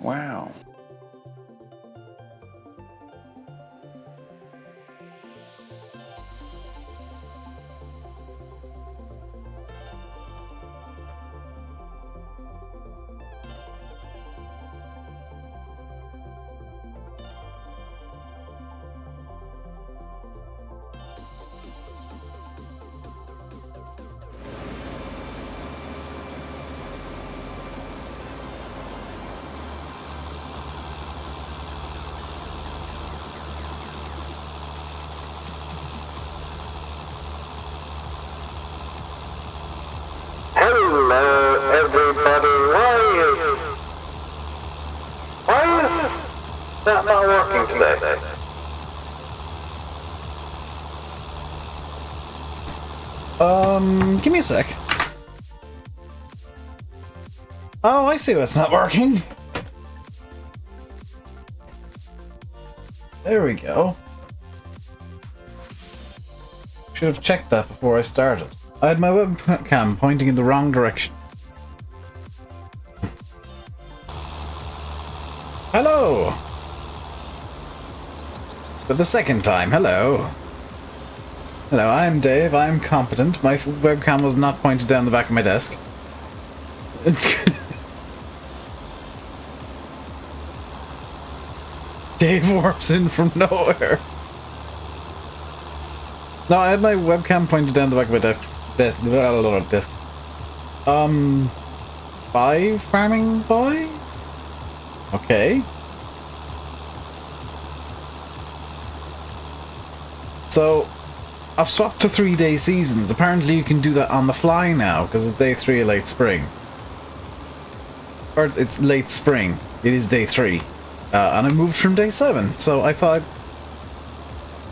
Wow. Hello, everybody. Why is that not working today? Give me a sec. Oh, I see what's not working. There we go. Should have checked that before I started. I had my webcam pointing in the wrong direction. Hello! For the second time, hello. Hello, I'm Dave, I'm competent. My webcam was not pointed down the back of my desk. Dave warps in from nowhere. No, I had my webcam pointed down the back of my desk. Desk. 5 farming boy? Okay. So, I've swapped to 3-day seasons. Apparently you can do that on the fly now, because it's day 3 of late spring. Or it's late spring. It is day 3. And I moved from day 7, so I thought...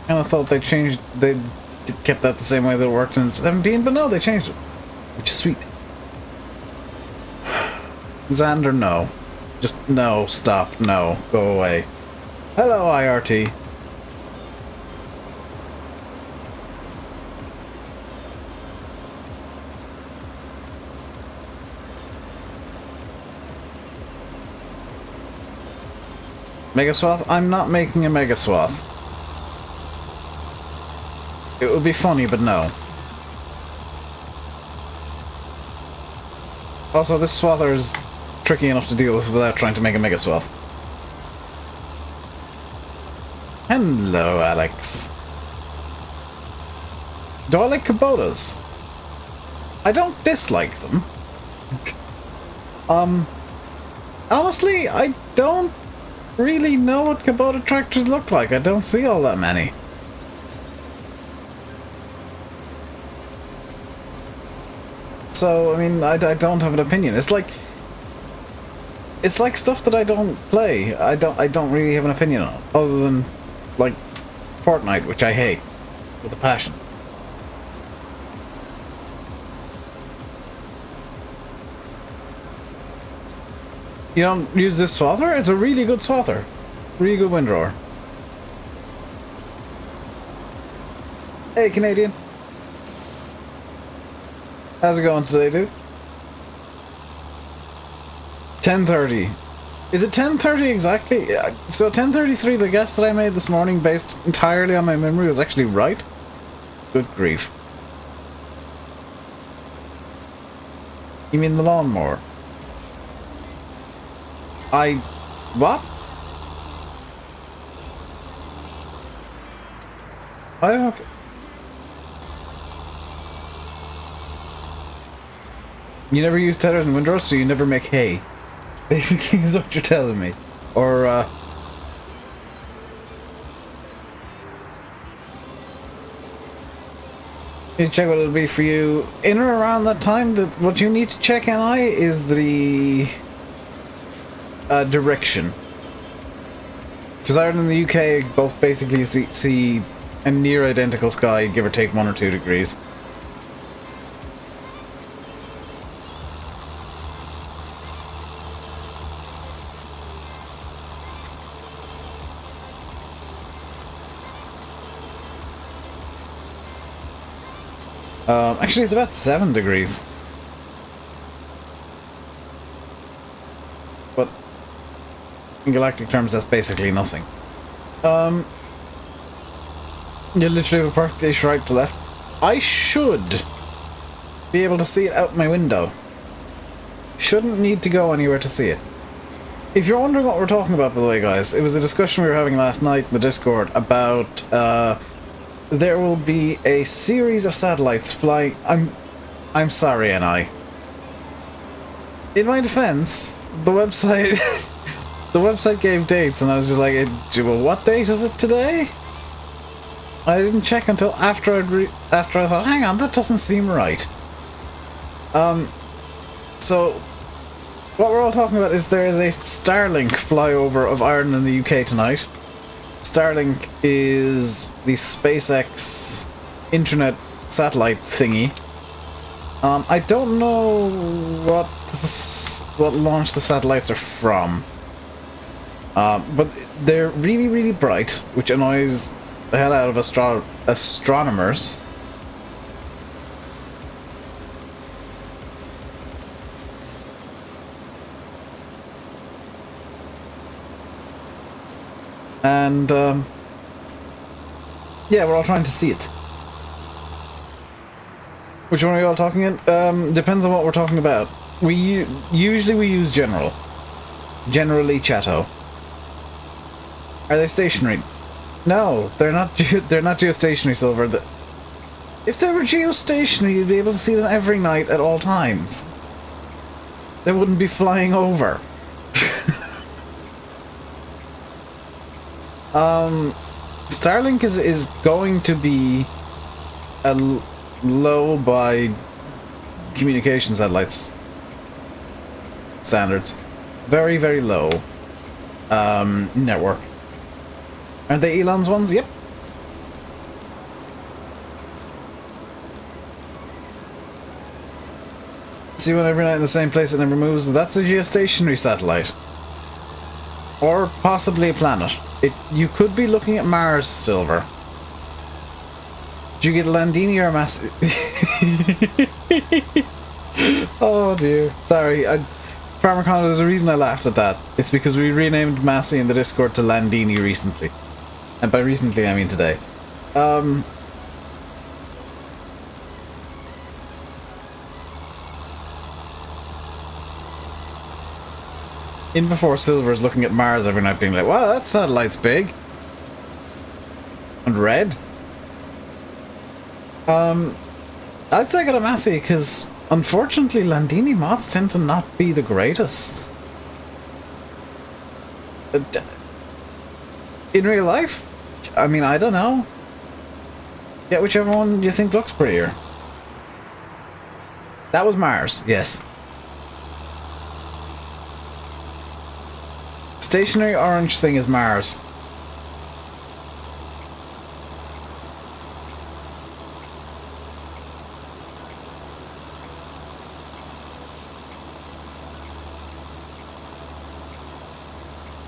I thought they changed... They kept that the same way that it worked in 17, but no, they changed it. Which is sweet. Xander, no. Just no, stop, no, go away. Hello, IRT. Mega Swath? I'm not making a Mega Swath. It would be funny, but no. Also, this Swather is tricky enough to deal with without trying to make a Mega Swath. Hello, Alex. Do I like Kubotas? I don't dislike them. Honestly, I don't really know what Kubota tractors look like. I don't see all that many. So, I mean, I don't have an opinion. It's like stuff that I don't play. I don't really have an opinion on, other than like Fortnite, which I hate with a passion. You don't use this swather? It's a really good swather. Really good windrower. Hey, Canadian. How's it going today, dude? 10:30. Is it 10:30 exactly? So 10:33, the guess that I made this morning based entirely on my memory was actually right? Good grief. You mean the lawnmower? What? Okay. You never use tethers and windrows, so you never make hay. Basically is what you're telling me. Or, you check what it'll be for you. In or around that time, that what you need to check, NI, is the direction. Because Ireland and the UK both basically see a near identical sky, give or take 1 or 2 degrees. Actually, it's about 7 degrees. But In galactic terms, that's basically nothing. You literally have a perfect dish right to left. I should be able to see it out my window. Shouldn't need to go anywhere to see it. If you're wondering what we're talking about, by the way, guys, it was a discussion we were having last night in the Discord about there will be a series of satellites flying. I'm sorry, NI. In my defense, the website the website gave dates, and I was just like, well, what date is it today? I didn't check until after after I thought, hang on, that doesn't seem right. So what we're all talking about is there is a Starlink flyover of Ireland and the UK tonight. Starlink is the SpaceX internet satellite thingy. I don't know what launch the satellites are from. But they're really, really bright, which annoys the hell out of astronomers. And, yeah, we're all trying to see it. Which one are we all talking in? Depends on what we're talking about. Usually we use general. Generally Chatto. Are they stationary? No, they're not. They're not geostationary, Silver. If they were geostationary, you'd be able to see them every night at all times. They wouldn't be flying over. Starlink is going to be a low by communication satellites standards. Very, very low network. Aren't they Elon's ones? Yep. See one every night in the same place, it never moves. That's a geostationary satellite. Or possibly a planet. You could be looking at Mars, Silver. Did you get a Landini or a Massey? Oh dear. Sorry, Farmer Connor, there's a reason I laughed at that. It's because we renamed Massey in the Discord to Landini recently. And by recently, I mean today. In before Silver's looking at Mars every night being like, wow, that satellite's big. And red. I'd say I got a Massey, because unfortunately Landini mods tend to not be the greatest. In real life? I mean, I don't know. Get whichever one you think looks prettier. That was Mars, yes. Stationary orange thing is Mars.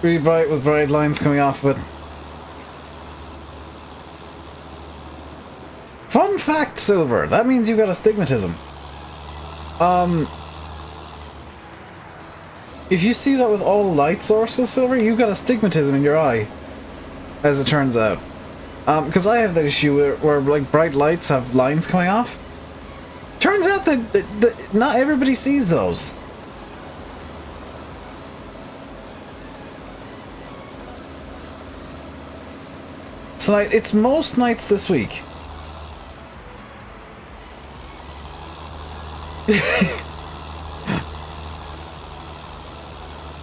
Really bright with bright lines coming off of it. Fun fact, Silver. That means you got astigmatism. If you see that with all light sources, Silver, you've got astigmatism in your eye. As it turns out. Because I have that issue where like bright lights have lines coming off. Turns out that not everybody sees those. So it's most nights this week.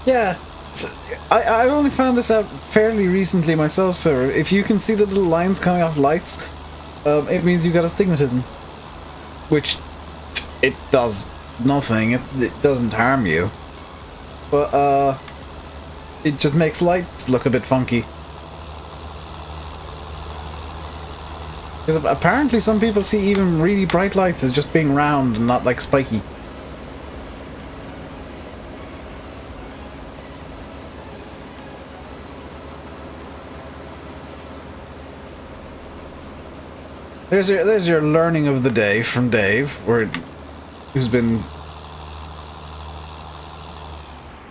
Yeah, I only found this out fairly recently myself, sir. If you can see the little lines coming off lights, it means you got astigmatism. Which, it does nothing, it doesn't harm you. But, it just makes lights look a bit funky. Because apparently some people see even really bright lights as just being round and not like spiky. There's your learning of the day from Dave, who's been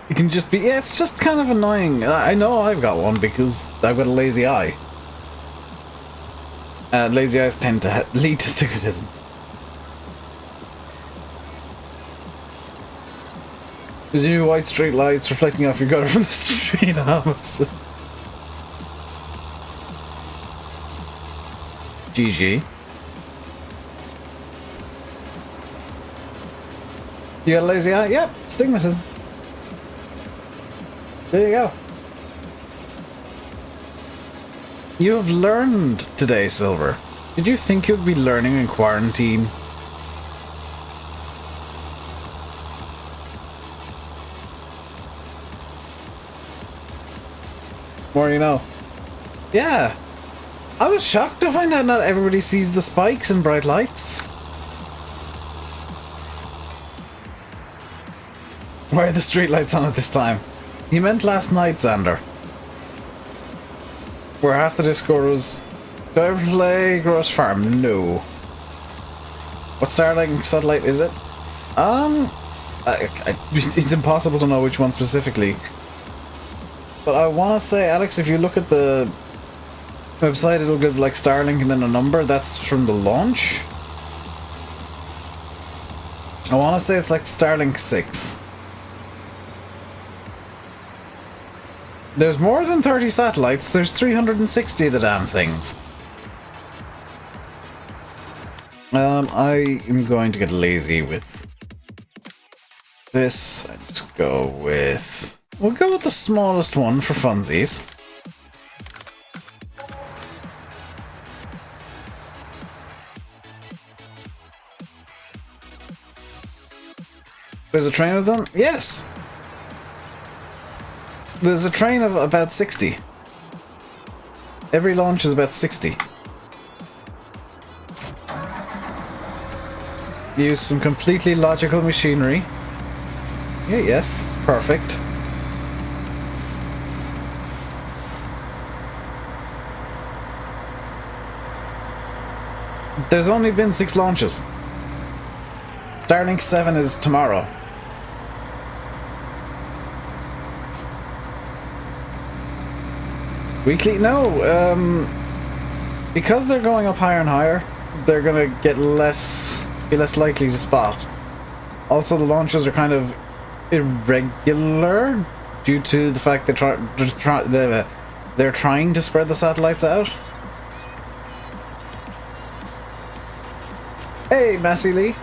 You can just be... Yeah, it's just kind of annoying. I know I've got one because I've got a lazy eye. Lazy eyes tend to lead to stigmatisms. There's new white street lights reflecting off your gutter from the street opposite. GG. You got a lazy eye? Yep, stigmatism. There you go. You have learned today, Silver. Did you think you'd be learning in quarantine? More you know. Yeah. I was shocked to find out not everybody sees the spikes and bright lights. Why are the streetlights on at this time? He meant last night, Xander. Where half the Discord was... Do I ever play Gross Farm? No. What Starlink satellite is it? It's impossible to know which one specifically. But I want to say, Alex, if you look at the website, it'll give like Starlink and then a number. That's from the launch. I want to say it's like Starlink 6. There's more than 30 satellites. There's 360 of the damn things. I am going to get lazy with this. And just go with... We'll go with the smallest one for funsies. There's a train of them? Yes! There's a train of about 60. Every launch is about 60. Use some completely logical machinery. Yeah, yes, perfect. There's only been 6 launches. Starlink 7 is tomorrow. Weekly? No, because they're going up higher and higher, they're gonna get be less likely to spot. Also, the launches are kind of irregular due to the fact they're trying to spread the satellites out. Hey, Massey Lee,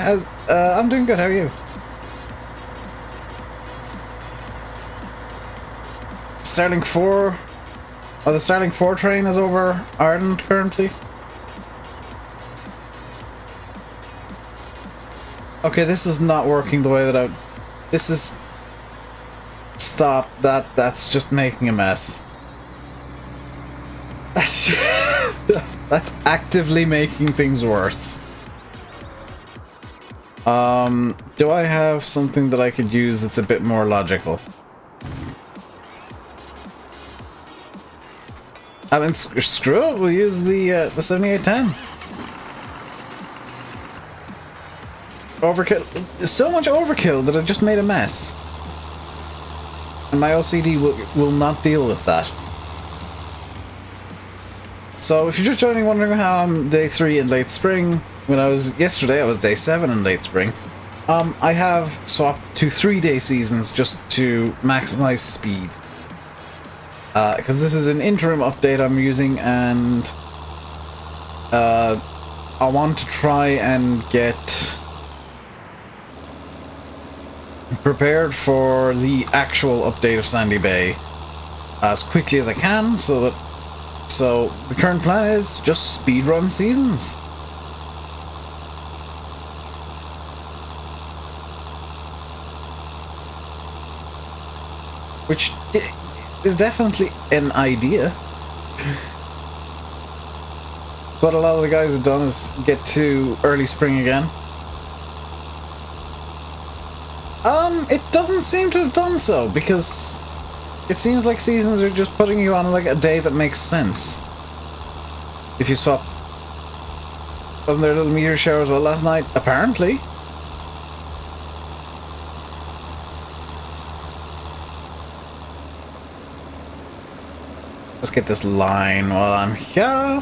I'm doing good. How are you? Starlink 4. Oh, the Starlink 4 train is over Ireland currently. Okay, this is not working the way that this is... Stop. That's just making a mess. That's actively making things worse. Do I have something that I could use that's a bit more logical? I mean, screw it, we'll use the 7810. Overkill. So much overkill that it just made a mess. And my OCD will not deal with that. So if you're just joining, wondering how I'm day 3 in late spring, yesterday I was day 7 in late spring. I have swapped to 3-day seasons just to maximize speed. Because this is an interim update I'm using, and I want to try and get prepared for the actual update of Sandy Bay as quickly as I can, so the current plan is just speedrun seasons. Which is definitely an idea. So what a lot of the guys have done is get to early spring again. It doesn't seem to have done so, because it seems like seasons are just putting you on like a day that makes sense. If you swap. Wasn't there a little meteor shower as well last night? Apparently. Let's get this line while I'm here.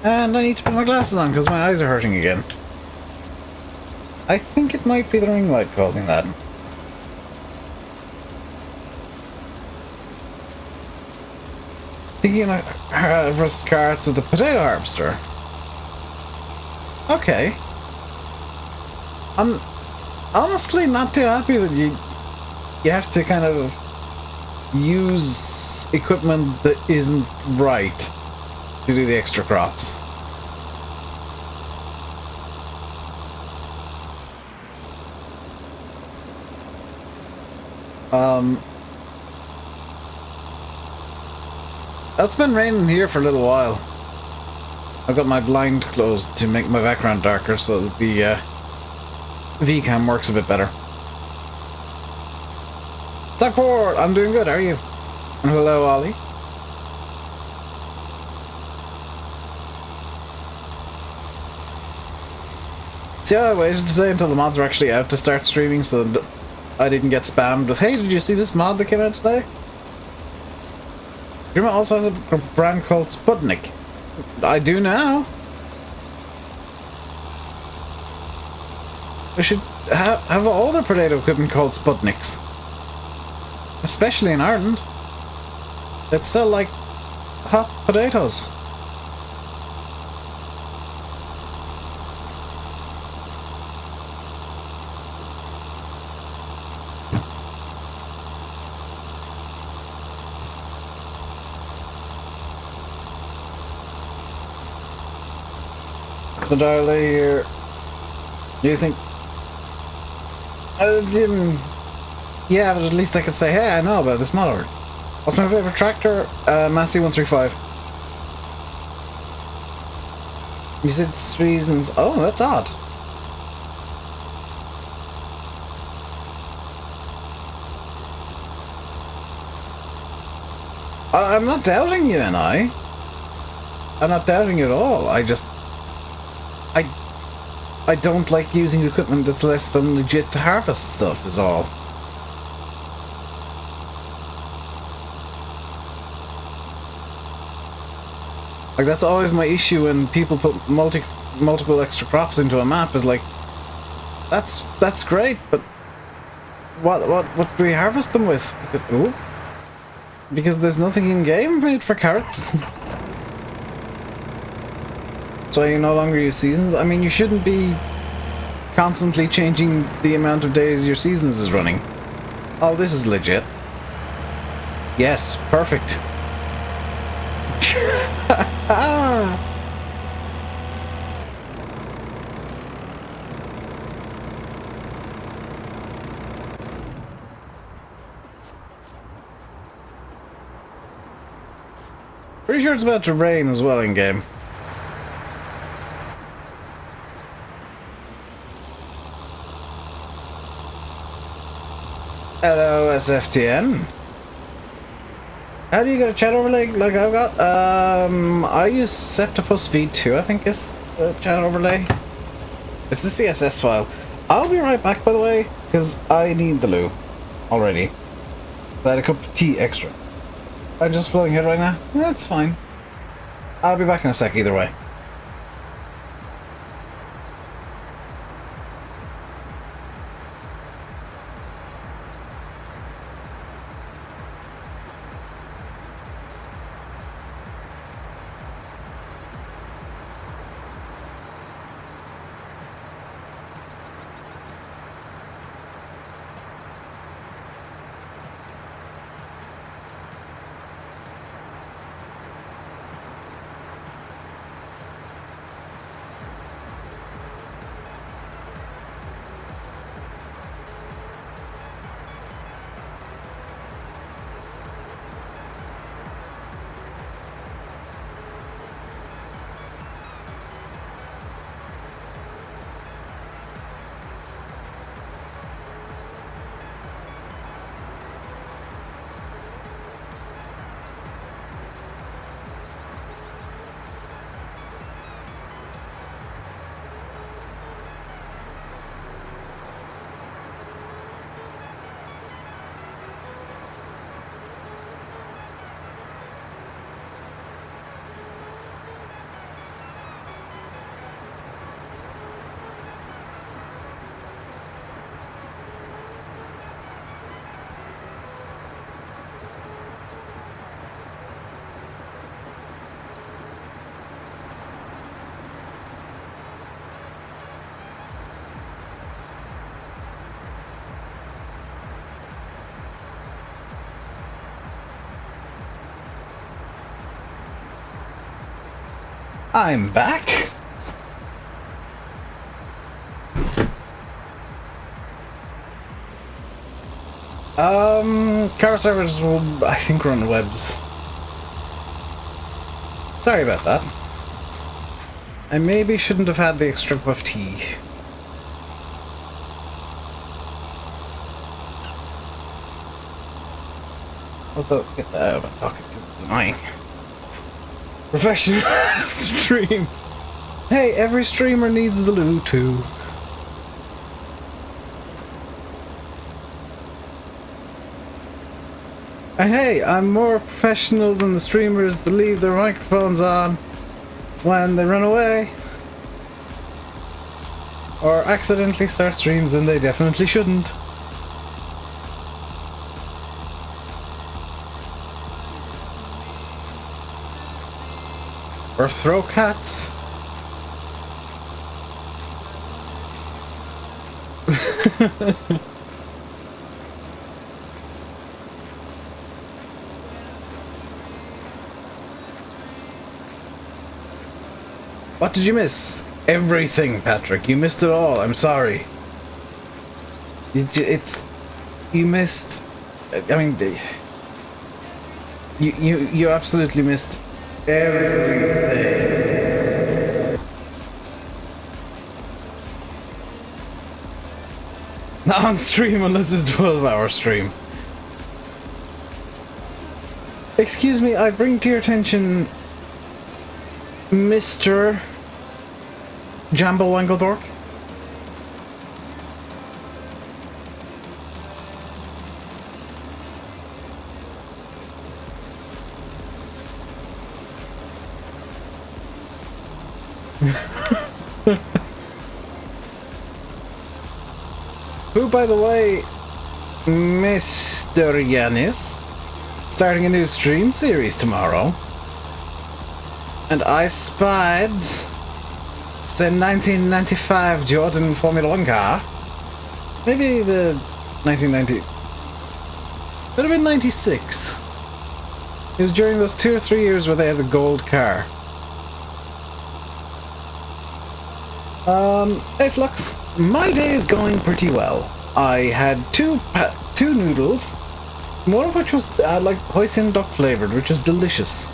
And I need to put my glasses on because my eyes are hurting again. I think it might be the ring light causing that. Thinking of harvest carts with a potato harvester. Okay. I'm honestly not too happy that you have to kind of use equipment that isn't right to do the extra crops. It's been raining here for a little while. I've got my blind closed to make my background darker so that the VCam works a bit better. Stockport, I'm doing good, how are you? And hello, Ollie. See, I waited today until the mods were actually out to start streaming so that I didn't get spammed with, hey, did you see this mod that came out today? Juma also has a brand called Sputnik. I do now. We should have all the potato equipment called Sputniks. Especially in Ireland. That sell like hot potatoes. Smadile here. Do you think? Yeah, but at least I could say, hey, I know about this mod already. What's my favorite tractor? Massey 135. You said it's reasons. Oh, that's odd. I'm not doubting you, and I'm not doubting you at all. I don't like using equipment that's less than legit to harvest stuff, is all. Like, that's always my issue when people put multiple extra crops into a map, is like, that's great, but what do we harvest them with? Because there's nothing in game made for carrots. So you no longer use seasons? I mean, you shouldn't be constantly changing the amount of days your seasons is running. Oh, this is legit. Yes, perfect. Pretty sure it's about to rain as well in game. Hello, SFTN. How do you get a chat overlay like I've got? I use Septopus V2, I think is the chat overlay. It's the CSS file. I'll be right back, by the way, because I need the loo already. I had a cup of tea extra. I'm just floating here right now. That's fine. I'll be back in a sec either way. I'm back. Car servers will, I think, run webs. Sorry about that. I maybe shouldn't have had the extra cup of tea. Also, get that out of my pocket because it's annoying. Professional stream. Hey, every streamer needs the loo too. And hey, I'm more professional than the streamers that leave their microphones on when they run away. Or accidentally start streams when they definitely shouldn't. Or throw cats. What did you miss? Everything, Patrick. You missed it all. I'm sorry. You missed. I mean, you absolutely missed everything. Not on stream unless it's a 12-hour stream. Excuse me, I bring to your attention Mr. Jambo Wangelborg. Who, by the way, Mr. Yanis, starting a new stream series tomorrow. And I spied the 1995 Jordan Formula 1 car. Maybe the 1990. Could have been 96. It was during those 2 or 3 years where they had the gold car. Hey Flux, my day is going pretty well. I had two noodles, one of which was like hoisin duck flavored, which was delicious.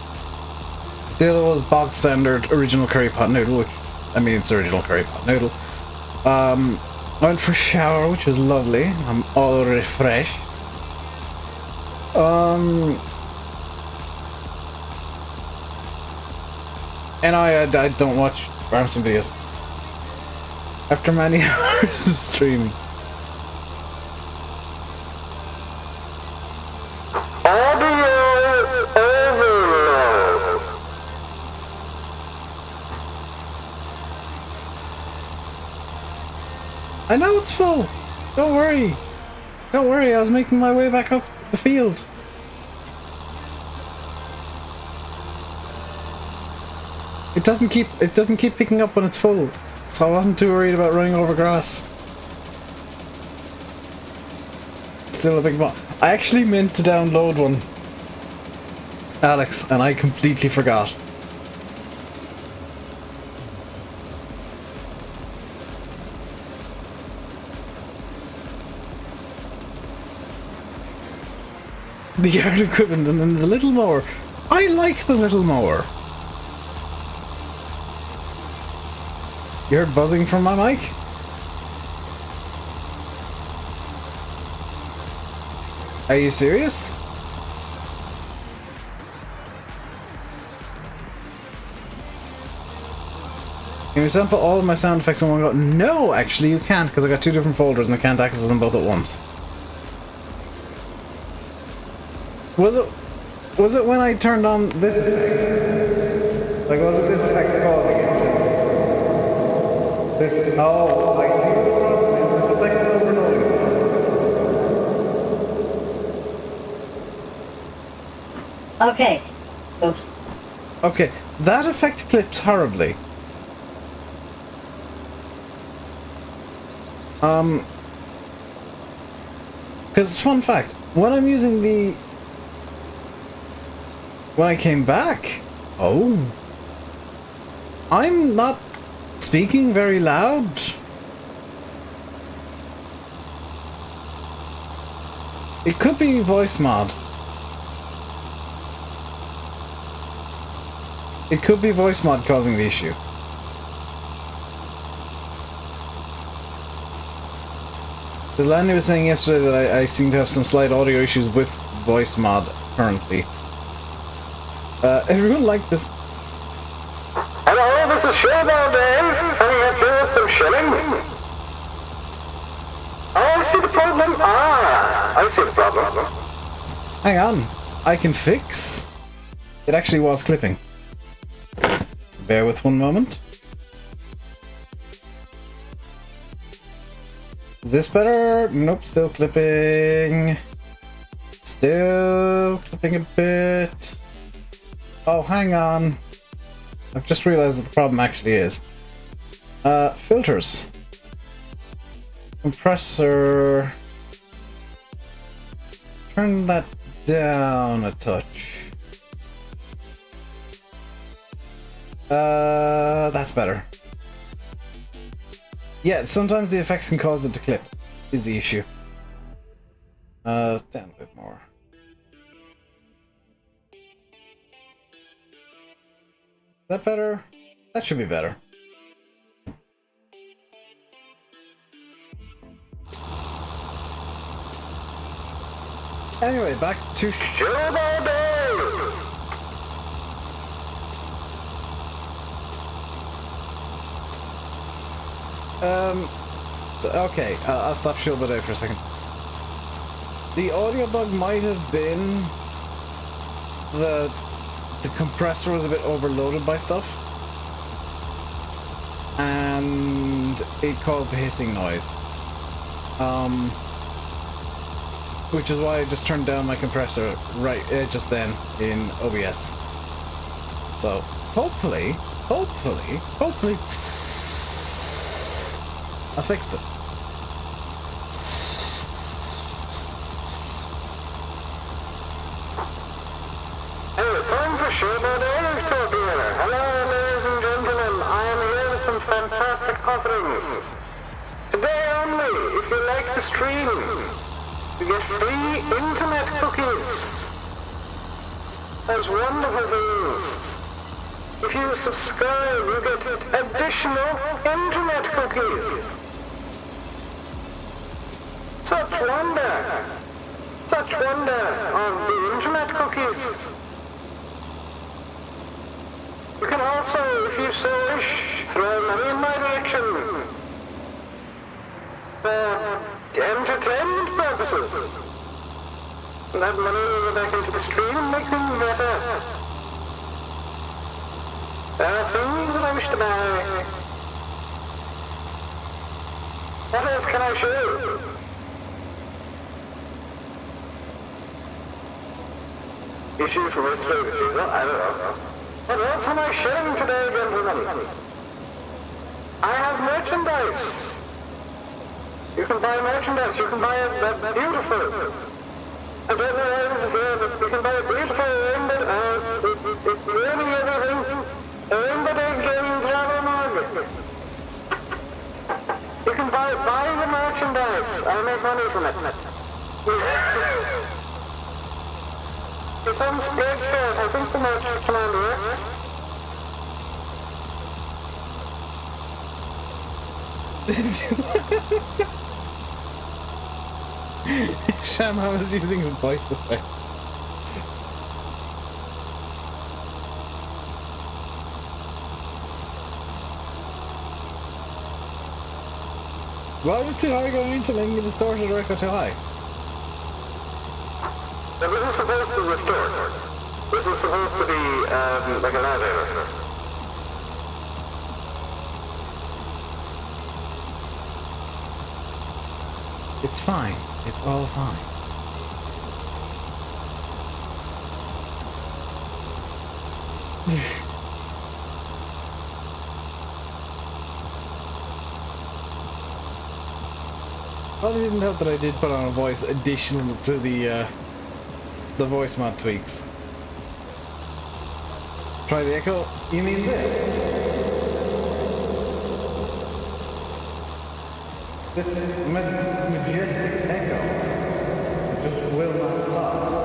The other was bog standard original curry pot noodle, which, I mean, it's original curry pot noodle. I went for a shower, which was lovely. I'm all refreshed. And I don't watch Ramson videos. After many hours of streaming. I know it's full. Don't worry. Don't worry, I was making my way back up the field. It doesn't keep picking up when it's full. So I wasn't too worried about running over grass. Still a big bomb. I actually meant to download one, Alex, and I completely forgot. The yard equipment and then the little mower. I like the little mower. You heard buzzing from my mic? Are you serious? Can you sample all of my sound effects in one go? No, actually you can't, because I got 2 different folders and I can't access them both at once. Was it when I turned on this effect? Like, was it this effect causing it? This, oh, I see what the problem is. This effect is overloading stuff. Okay. Oops. Okay, that effect clips horribly. Because, fun fact, when I'm using the... When I came back... Oh. I'm not speaking very loud. It could be voice mod. It could be voice mod causing the issue. Because Lanny was saying yesterday that I seem to have some slight audio issues with voice mod currently. Everyone liked this. Hello, this is Showdown Dave. Can you get some shilling? Oh, I see the problem. I see the problem. Hang on, I can fix. It actually was clipping. Bear with one moment. Is this better? Nope, still clipping. Still clipping a bit. Oh, hang on. I've just realized what the problem actually is. Filters. Compressor. Turn that down a touch. That's better. Yeah, sometimes the effects can cause it to clip, is the issue. Down a bit more. Is that better? That should be better. Anyway, back to Showdown Dave. Okay, I'll stop Shilba there for a second. The audio bug might have been the compressor was a bit overloaded by stuff, and it caused a hissing noise. Which is why I just turned down my compressor right just then in OBS. So hopefully, I fixed it. Hey, time for Showdown Dave to appear. Hello, ladies and gentlemen. I am here with some fantastic offerings. Today only, if you like the stream, you get free internet cookies. Those wonderful things. If you subscribe, you get additional internet cookies. Such wonder of the internet cookies. You can also, if you so wish, throw money in my direction. For entertainment purposes. That money will go back into the stream and make things better. There are things that I wish to buy. What else can I show you? Issue from a stroke diffuser? I don't know. What else am I showing today, gentlemen? I have merchandise. You can buy merchandise. You can buy a beautiful. I don't know why this is here, but you can buy a beautiful rainbow. It's really everything. A rainbow day gaming travel mug. You can buy the merchandise. I make money from it. It's on Spreadshirt. I think the merch command works. Shamha was using a voice effect. Why was too high going into making it distorted or echo too high? Now, this is supposed to distort. This is supposed to be like an elevator. It's fine. It's all fine. Well, it didn't help that I did put on a voice additional to the voice mod tweaks. Try the echo. You mean this? This majestic echo just will not stop.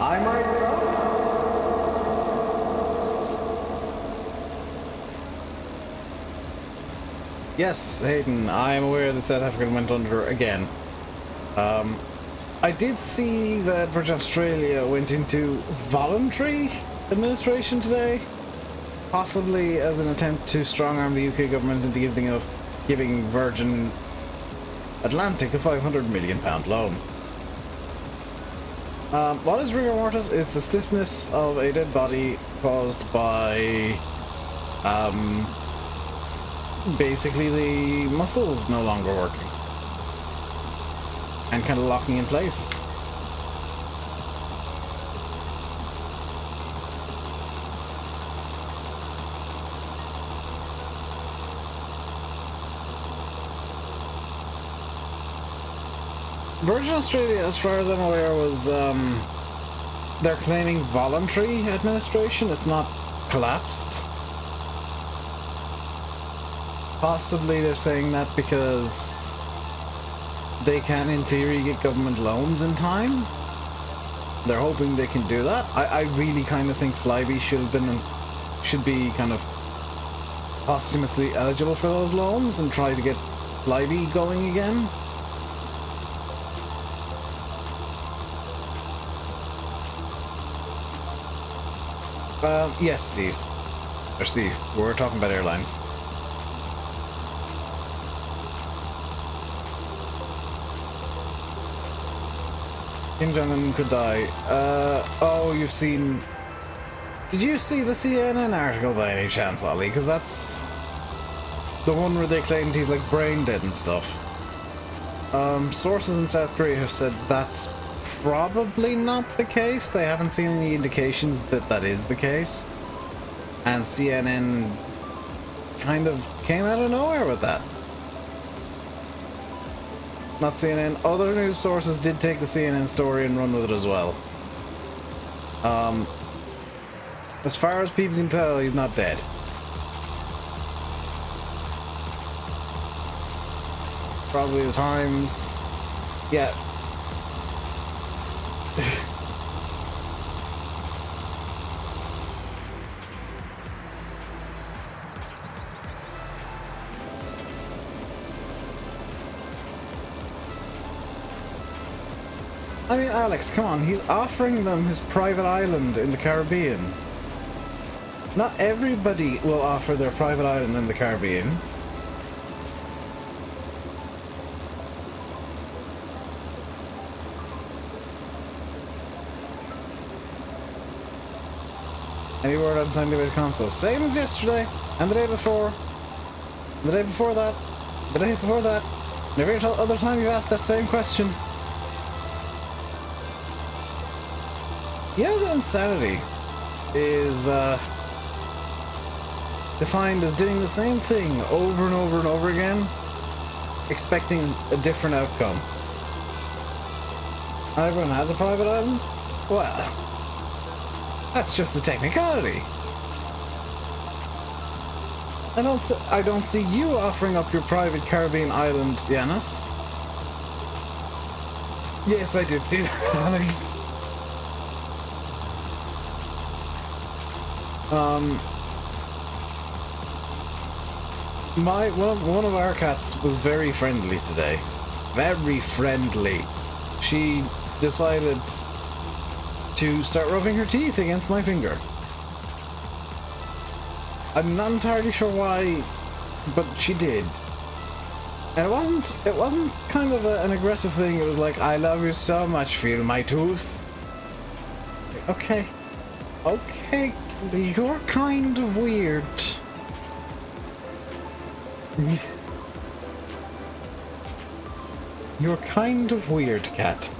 I might stop. Yes, Hayden, I am aware that South Africa went under again. I did see that Virgin Australia went into voluntary administration today, possibly as an attempt to strong-arm the UK government into giving Virgin Atlantic a £500 million loan. What is rigor mortis? It's a stiffness of a dead body caused by basically the muscles no longer working and kind of locking in place. Virgin Australia, as far as I'm aware, was they're claiming voluntary administration. It's not collapsed. Possibly they're saying that because they can, in theory, get government loans in time. They're hoping they can do that. I really kind of think Flybe should be kind of posthumously eligible for those loans and try to get Flybe going again. Yes, Steve. Or Steve, we're talking about airlines. Kim Jong-un could die. Oh, you've seen... Did you see the CNN article by any chance, Ollie? Because that's the one where they claimed he's like brain dead and stuff. Sources in South Korea have said that's probably not the case. They haven't seen any indications that that is the case. And CNN kind of came out of nowhere with that. Not CNN. Other news sources did take the CNN story and run with it as well. As far as people can tell, he's not dead. Probably the Times. Yeah. I mean, Alex, come on, he's offering them his private island in the Caribbean. Not everybody will offer their private island in the Caribbean. Any word on Sunday with console? Same as yesterday, and the day before, and the day before that, the day before that, and every other time you asked that same question. You know, the insanity is defined as doing the same thing over and over and over again, expecting a different outcome. Not everyone has a private island? Well, that's just a technicality. I don't see you offering up your private Caribbean island, Yanis. Yes, I did see that, Alex. One of our cats was very friendly today. Very friendly. She decided to start rubbing her teeth against my finger. I'm not entirely sure why, but she did. And it wasn't kind of an aggressive thing. It was like, I love you so much, feel my tooth. Okay. Okay, you're kind of weird. You're kind of weird, cat.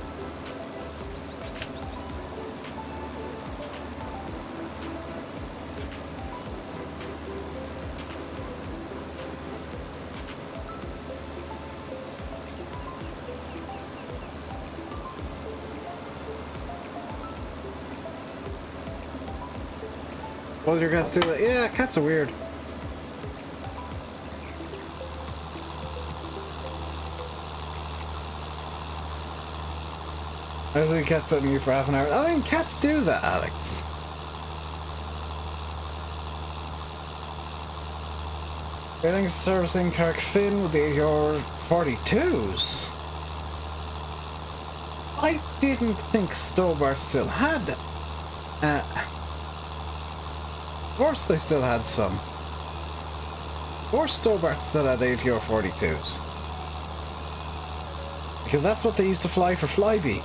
Well, your cats do that. Yeah, cats are weird. I was leaving cats on you for half an hour. I mean, cats do that, Alex. Getting servicing Carrick Finn with the ATR 42s. I didn't think Stobart still had. Of course, they still had some. Of course, Stobart still had ATR 42s. Because that's what they used to fly for Flybe.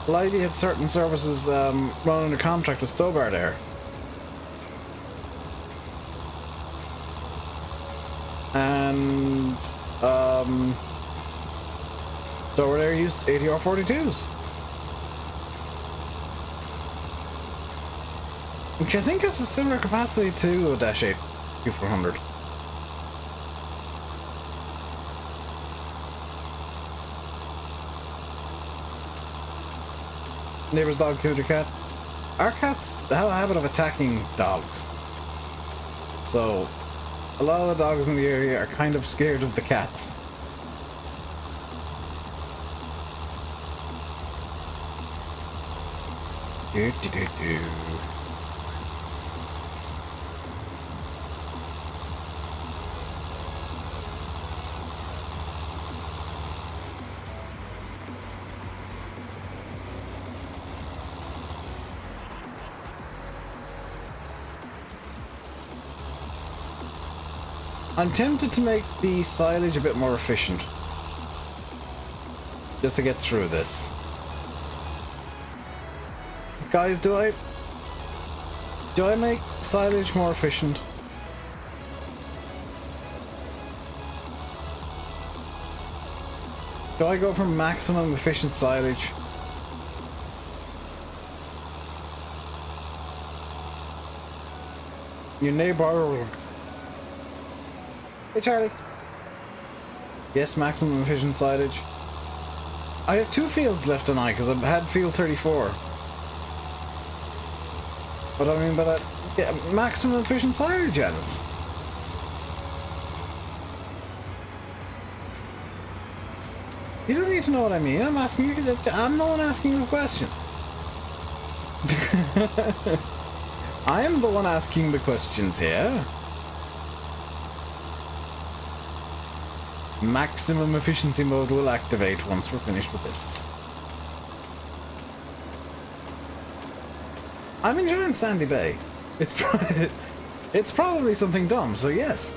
Flybe had certain services run under contract with Stobart Air. And Stobart Air used ATR 42s. Which I think has a similar capacity to a Dash 8 Q400. Neighbour's dog killed your cat. Our cats have a habit of attacking dogs. So, a lot of the dogs in the area are kind of scared of the cats. Do. I'm tempted to make the silage a bit more efficient. Just to get through this. Guys, do I make silage more efficient? Do I go for maximum efficient silage? Your neighbor. Hey Charlie. Yes, maximum efficient silage. I have 2 fields left tonight because I've had field 34. What do I mean by that? Yeah, maximum efficient silage, Janice. You don't need to know what I mean. I'm asking you. I'm the one asking you questions. I am the one asking the questions here. Maximum efficiency mode will activate once we're finished with this. I'm enjoying Sandy Bay. It's probably something dumb, so yes.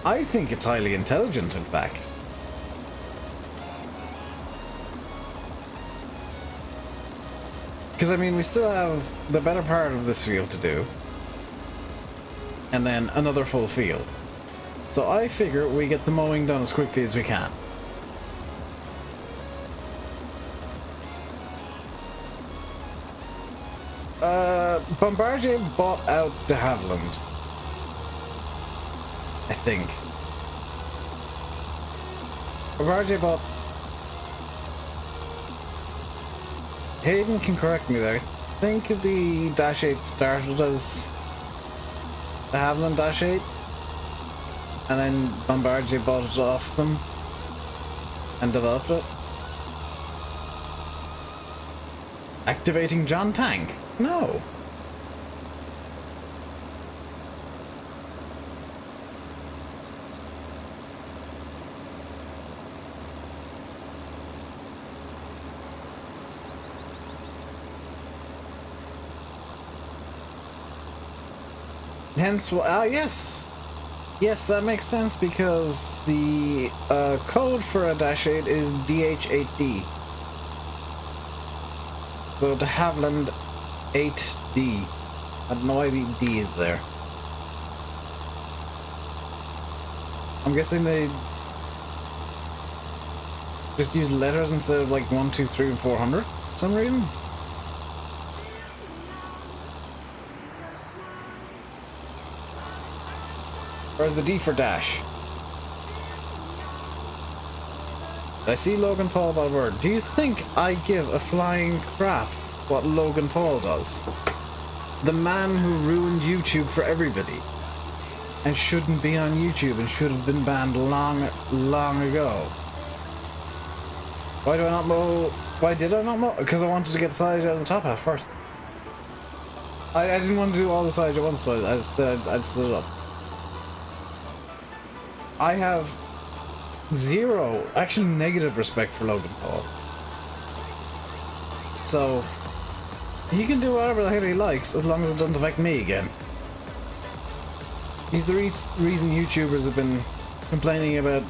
I think it's highly intelligent, in fact. Because, I mean, we still have the better part of this field to do. And then another full field. So I figure we get the mowing done as quickly as we can. Bombardier bought out de Havilland. I think. Bombardier bought... Hayden can correct me there. I think the Dash 8 started as de Havilland Dash 8. And then Bombardier bought it off them and developed it. Activating John Tank? No. Hence, yes. Yes, that makes sense because the code for a Dash 8 is DH8D. So de Havilland 8D. I don't know why the D is there. I'm guessing they just use letters instead of like 1, 2, 3, and 400 for some reason. Or is the D for dash? I see Logan Paul by word. Do you think I give a flying crap what Logan Paul does? The man who ruined YouTube for everybody. And shouldn't be on YouTube and should have been banned long, long ago. Why do I not mow? Why did I not mow? Because I wanted to get the side out of the top half first. I didn't want to do all the sides at once, so I'd split it up. I have zero, actually negative respect for Logan Paul. So, he can do whatever the hell he likes as long as it doesn't affect me again. He's the reason YouTubers have been complaining about,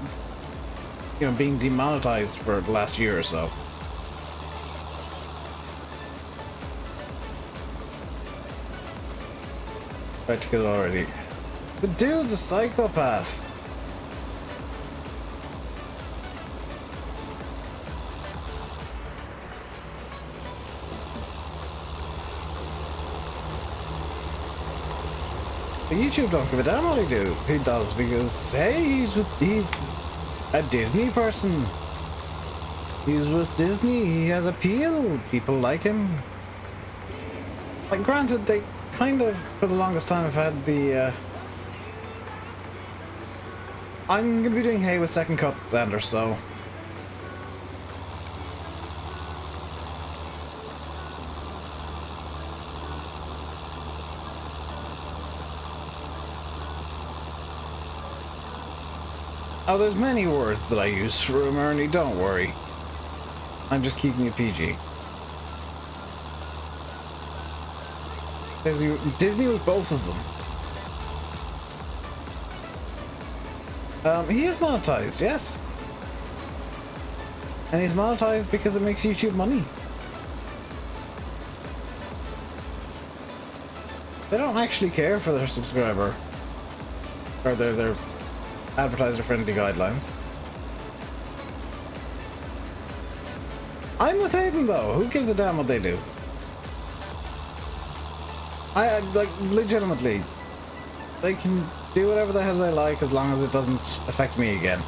you know, being demonetized for the last year or so. Tried to kill it already. The dude's a psychopath. But YouTube don't give a damn what he does, because hey, he's a Disney person. He's with Disney. He has appeal. People like him. Like, granted, they kind of, for the longest time, have had the. I'm gonna be doing hay with second cut, Xander, so. Oh, there's many words that I use for him, Ernie, don't worry. I'm just keeping it PG. Disney was both of them. He is monetized, yes. And he's monetized because it makes YouTube money. They don't actually care for their subscriber. Or their advertiser-friendly guidelines. I'm with Hayden, though. Who gives a damn what they do? I like, legitimately, they can do whatever the hell they like as long as it doesn't affect me again.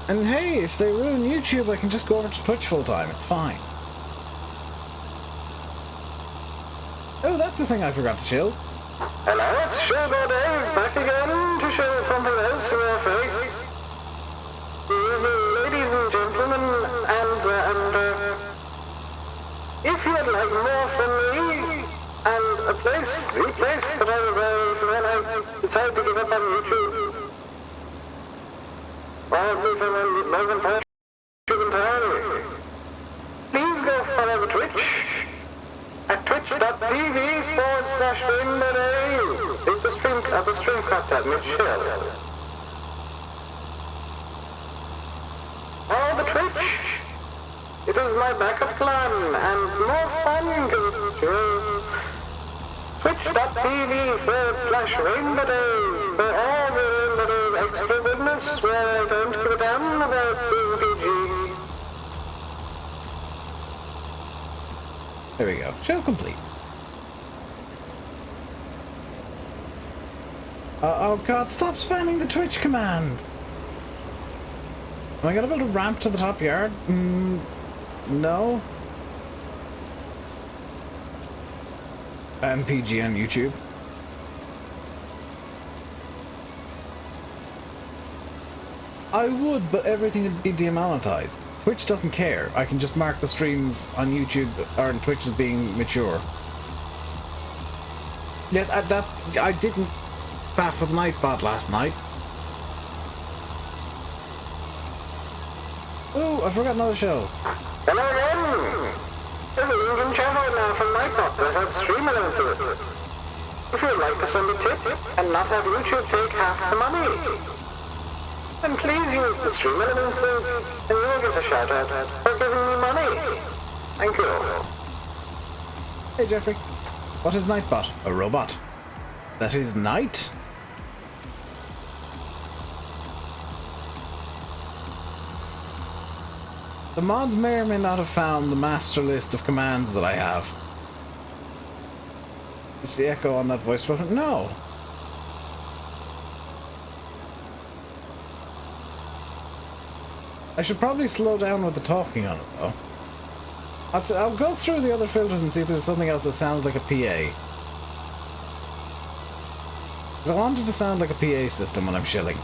And hey, if they ruin YouTube, I can just go over to Twitch full-time. It's fine. Oh, that's the thing I forgot to chill. Hello, it's Showboy Dave, back again to show something else in your face. Ladies and gentlemen, and if you'd like more from me, and the place that I reserved when I decided to give up on YouTube, probably from Logan Paul YouTube entirely, please go follow the Twitch at twitch.tv/rainbow. Take the stream cracked at mid-shell. Follow the Twitch. It is my backup plan, and more fun can ensue. Twitch.tv/rainbow for all the Rainbow extra goodness where I don't give a damn about being PG. There we go. Show complete. Oh god, stop spamming the Twitch command! Am I gonna build a ramp to the top yard? No. MPG on YouTube. I would, but everything would be demonetized. Twitch doesn't care. I can just mark the streams on YouTube or on Twitch as being mature. Yes, I didn't faff with Nightbot last night. Oh, I forgot another show. Hello again! There's a Indian channel now from Nightbot that has stream elements in it. If you'd like to send a tip and not have YouTube take half the money, then please use the stream elements and you'll get a shout out for giving me money. Thank you. Hey Jeffrey, what is Nightbot? A robot. That is night? The mods may or may not have found the master list of commands that I have. Is the echo on that voice button? No. I should probably slow down with the talking on it, though. I'll go through the other filters and see if there's something else that sounds like a PA. Because I want it to sound like a PA system when I'm shilling.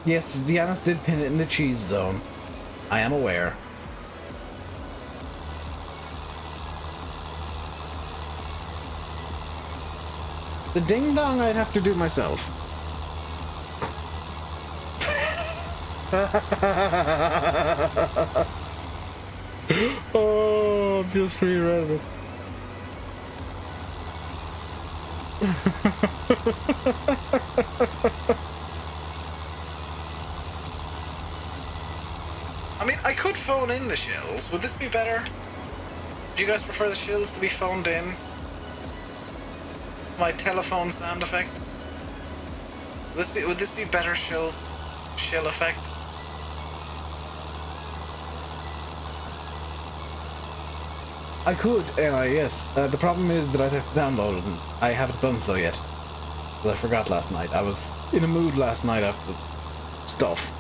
Yes, Deannis did pin it in the cheese zone. I am aware. The ding-dong I'd have to do myself. Oh, I've just reread it. I mean, I could phone in the shills. Would this be better? Would you guys prefer the shills to be phoned in? My telephone sound effect. Would this be better shill effect? I could, yes. The problem is that I'd have to download it, and I haven't done so yet. Because I forgot last night. I was in a mood last night after stuff.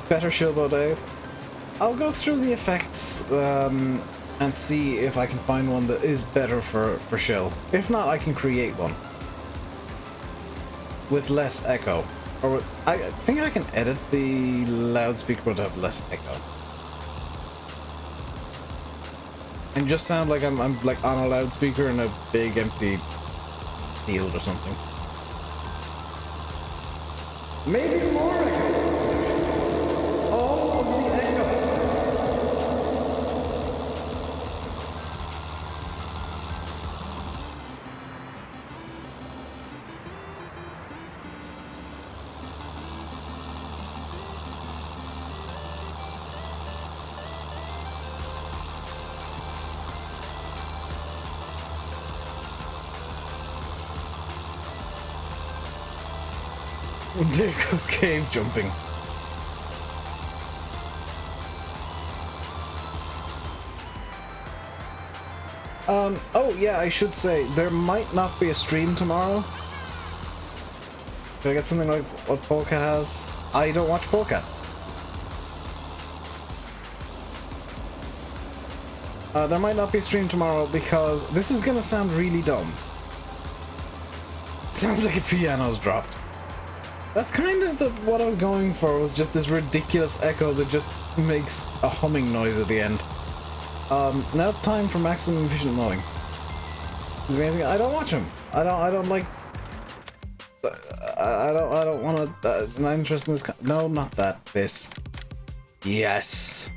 Better Shilbo Dave. I'll go through the effects and see if I can find one that is better for Shill. If not, I can create one with less echo. Or I think I can edit the loudspeaker to have less echo and just sound like I'm like on a loudspeaker in a big empty field or something. Maybe more echo. All of the echo. There goes cave jumping. Oh yeah, I should say, there might not be a stream tomorrow. Did I get something like what Polecat has? I don't watch Polecat. There might not be a stream tomorrow because this is gonna sound really dumb. It sounds like a piano's dropped. That's kind of what I was going for, was just this ridiculous echo that just makes a humming noise at the end. Now it's time for maximum efficient mowing. It's amazing. I don't watch him. I don't like. I don't want to. I'm not interested in this. No, not that. This. Yes.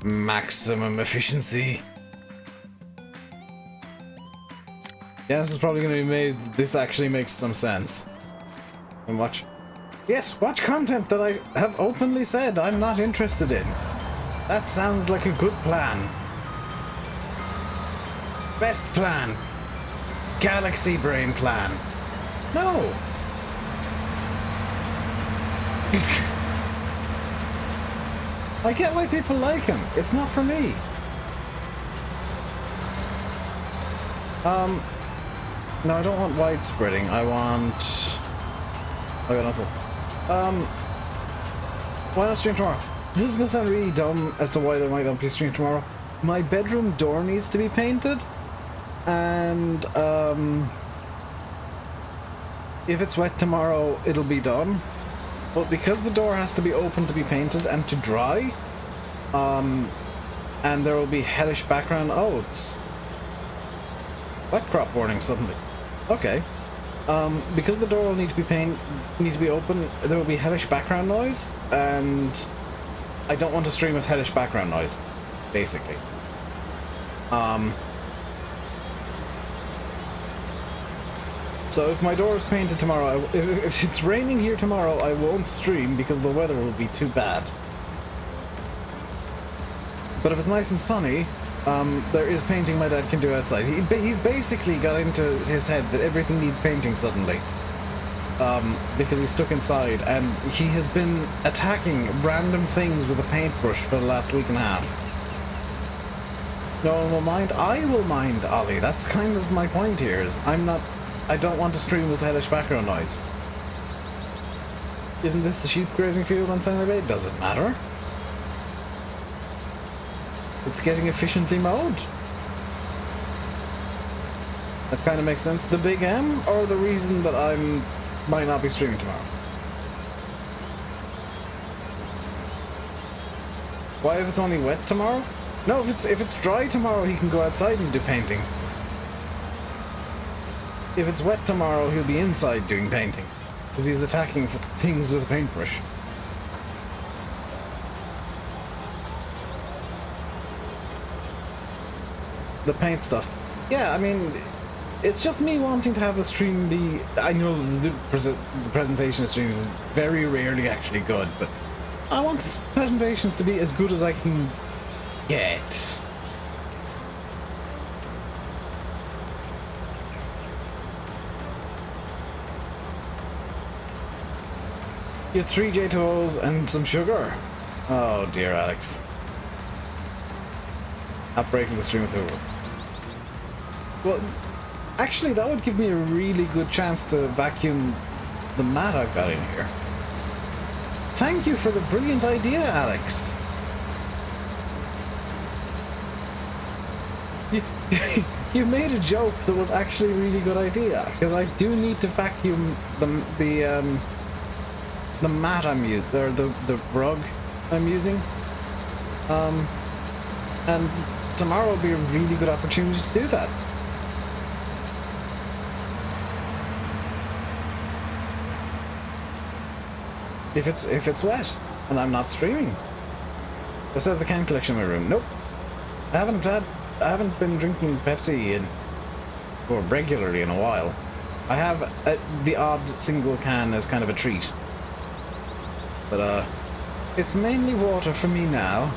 Maximum efficiency. Yeah, this is probably going to be amazed that this actually makes some sense. And watch. Yes, watch content that I have openly said I'm not interested in. That sounds like a good plan. Best plan. Galaxy brain plan. No. I get why people like him. It's not for me. No, I don't want widespreading. I want... I got nothing. Why not stream tomorrow? This is gonna sound really dumb as to why there might not be a stream tomorrow. My bedroom door needs to be painted, and if it's wet tomorrow, it'll be done. But because the door has to be open to be painted and to dry, and there will be hellish background. Oh, it's wet crop warning suddenly. Okay. Because the door will need to be open, there will be hellish background noise, and I don't want to stream with hellish background noise, basically. So if my door is painted tomorrow, if it's raining here tomorrow, I won't stream because the weather will be too bad. But if it's nice and sunny, there is painting my dad can do outside. He's basically got into his head that everything needs painting suddenly. because he's stuck inside, and he has been attacking random things with a paintbrush for the last week and a half. No one will mind. I will mind, Ollie. That's kind of my point here. Is I don't want to stream with hellish background noise. Isn't this the sheep grazing field on Sentinel Bay? Does it matter? It's getting efficiently mowed. That kind of makes sense. The Big M, or the reason that might not be streaming tomorrow? Why if it's only wet tomorrow? No, if it's dry tomorrow, he can go outside and do painting. If it's wet tomorrow, he'll be inside doing painting, because he's attacking things with a paintbrush. The paint stuff. Yeah, I mean, it's just me wanting to have the stream be... I know the presentation of streams is very rarely actually good, but I want the presentations to be as good as I can get. You had 3 J2Os and some sugar. Oh dear, Alex. Not breaking the stream with Hoover. Well, actually, that would give me a really good chance to vacuum the mat I've got in here. Thank you for the brilliant idea, Alex. You made a joke that was actually a really good idea, because I do need to vacuum the mat I'm using, or the rug I'm using. And tomorrow will be a really good opportunity to do that. If it's wet and I'm not streaming. I still have the can collection in my room. Nope. I haven't been drinking Pepsi regularly in a while. I have the odd single can as kind of a treat. But it's mainly water for me now.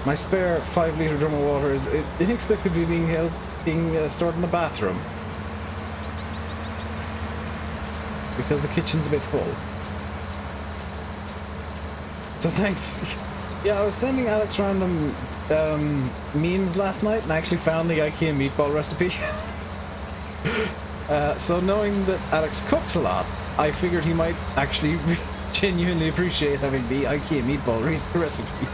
My spare 5-litre drum of water is inexplicably being stored in the bathroom. Because the kitchen's a bit full. So thanks. Yeah, I was sending Alex random memes last night, and I actually found the IKEA meatball recipe. So knowing that Alex cooks a lot, I figured he might actually genuinely appreciate having the IKEA meatball recipe.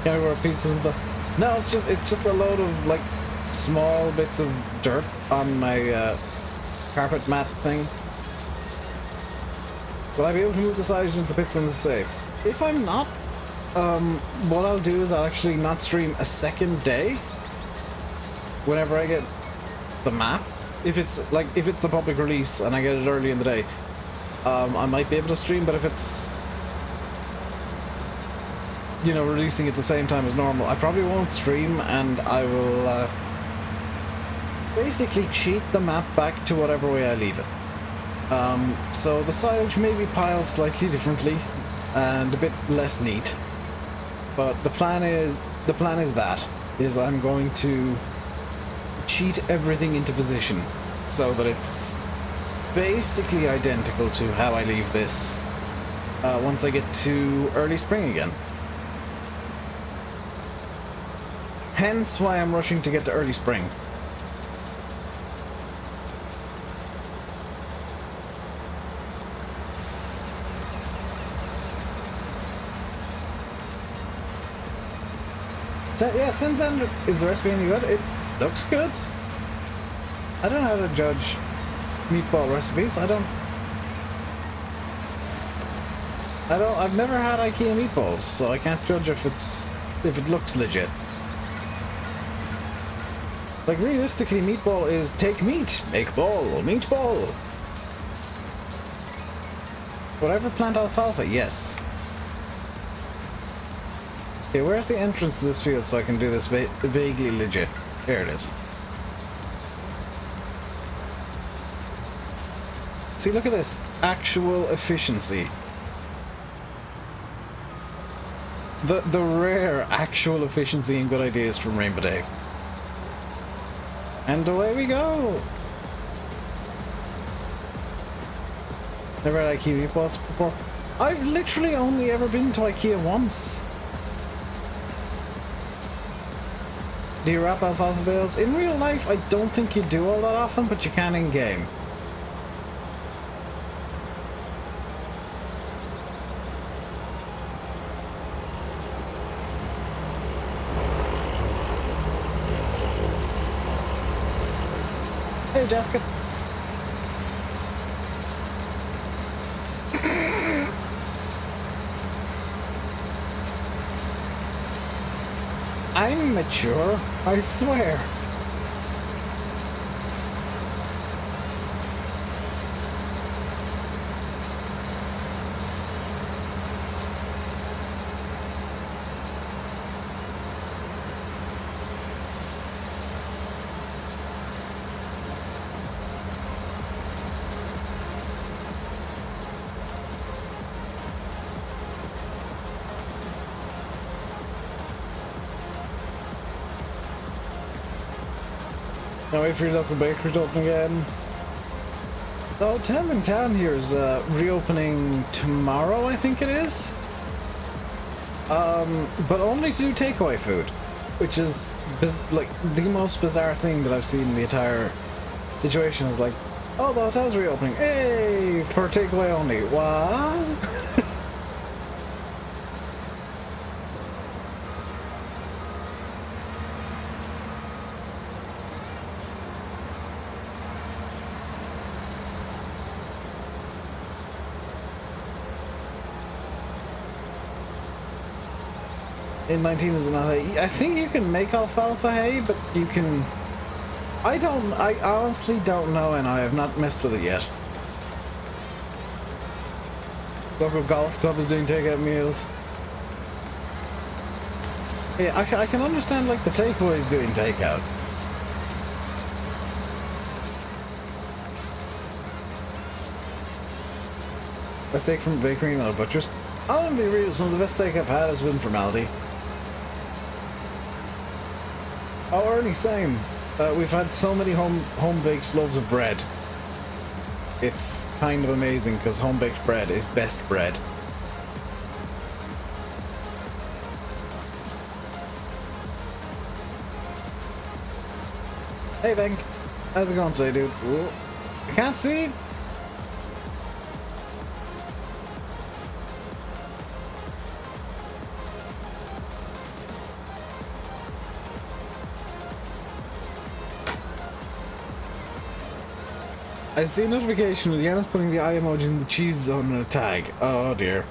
Can we wear pizzas and stuff? No, it's just a load of like small bits of dirt on my carpet mat thing. Will I be able to move the sides into the pits in the safe? If I'm not, what I'll do is I'll actually not stream a second day whenever I get the map. If it's the public release and I get it early in the day, I might be able to stream, but if it's, you know, releasing at the same time as normal, I probably won't stream, and I will basically cheat the map back to whatever way I leave it. So the silage may be piled slightly differently and a bit less neat, but the plan is I'm going to cheat everything into position so that it's basically identical to how I leave this once I get to early spring again. Hence why I'm rushing to get to early spring. Yeah, Senzander, is the recipe any good? It looks good. I don't know how to judge meatball recipes. I've never had IKEA meatballs, so I can't judge if it looks legit. Like, realistically, meatball is take meat, make ball, meatball. Whatever plant alfalfa, yes. Okay, where's the entrance to this field so I can do this vaguely legit? There it is. See, look at this. Actual efficiency. The rare actual efficiency and good ideas from Rainbow Dave. And away we go! Never had IKEA meatballs before. I've literally only ever been to IKEA once. Do you wrap alfalfa bales? In real life, I don't think you do all that often, but you can in game. Hey, Jessica. I'm mature, I swear. Now wait for your local bakery to open again. The hotel in town here is reopening tomorrow, I think it is. But only to do takeaway food, which is like the most bizarre thing that I've seen in the entire situation. Is like, oh, the hotel's reopening, hey, for takeaway only. What? In 19 is not hay. I think you can make alfalfa hay, but you can... I honestly don't know, and I have not messed with it yet. Local golf club is doing takeout meals. Yeah, I can understand, like, the takeaways doing takeout. A steak from a bakery, not a butcher's. I want to be real, some of the best steak I've had has been from Aldi. Oh, Ernie, same. We've had so many home-baked loaves of bread. It's kind of amazing, because home-baked bread is best bread. Hey, Venk. How's it going today, dude? Ooh. I can't see. I see a notification with Yannis putting the eye emojis in the cheese zone in a tag. Oh dear.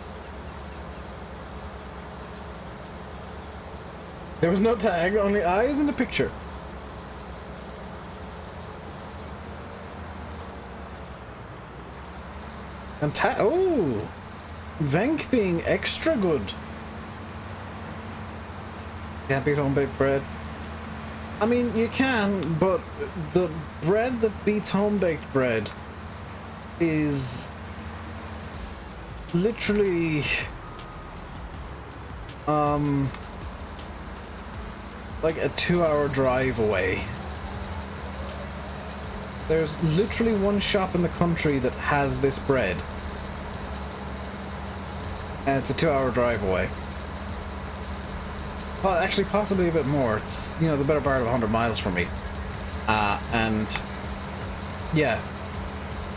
There was no tag, only eyes in the picture. And oh! Venk being extra good. Can't beat home-baked bread. I mean, you can, but the bread that beats home-baked bread is literally like a 2-hour drive away. There's literally one shop in the country that has this bread, and it's a 2-hour drive away. Well, actually, possibly a bit more. It's, you know, the better part of 100 miles from me. And yeah,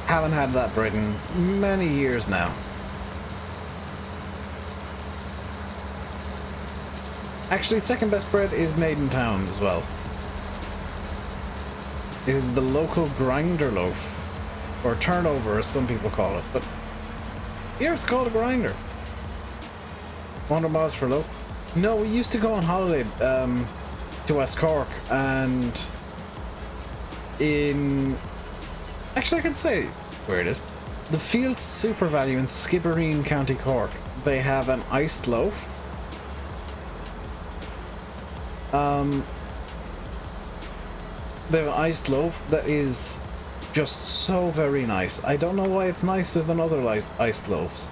haven't had that bread in many years now. Actually, second best bread is made in town as well. It is the local grinder loaf, or turnover as some people call it, but here it's called a grinder. 100 miles for loaf. No, we used to go on holiday to West Cork, and in... Actually, I can say where it is. The Fields Super Value in Skibbereen, County Cork. They have an iced loaf. They have an iced loaf that is just so very nice. I don't know why it's nicer than other iced loaves.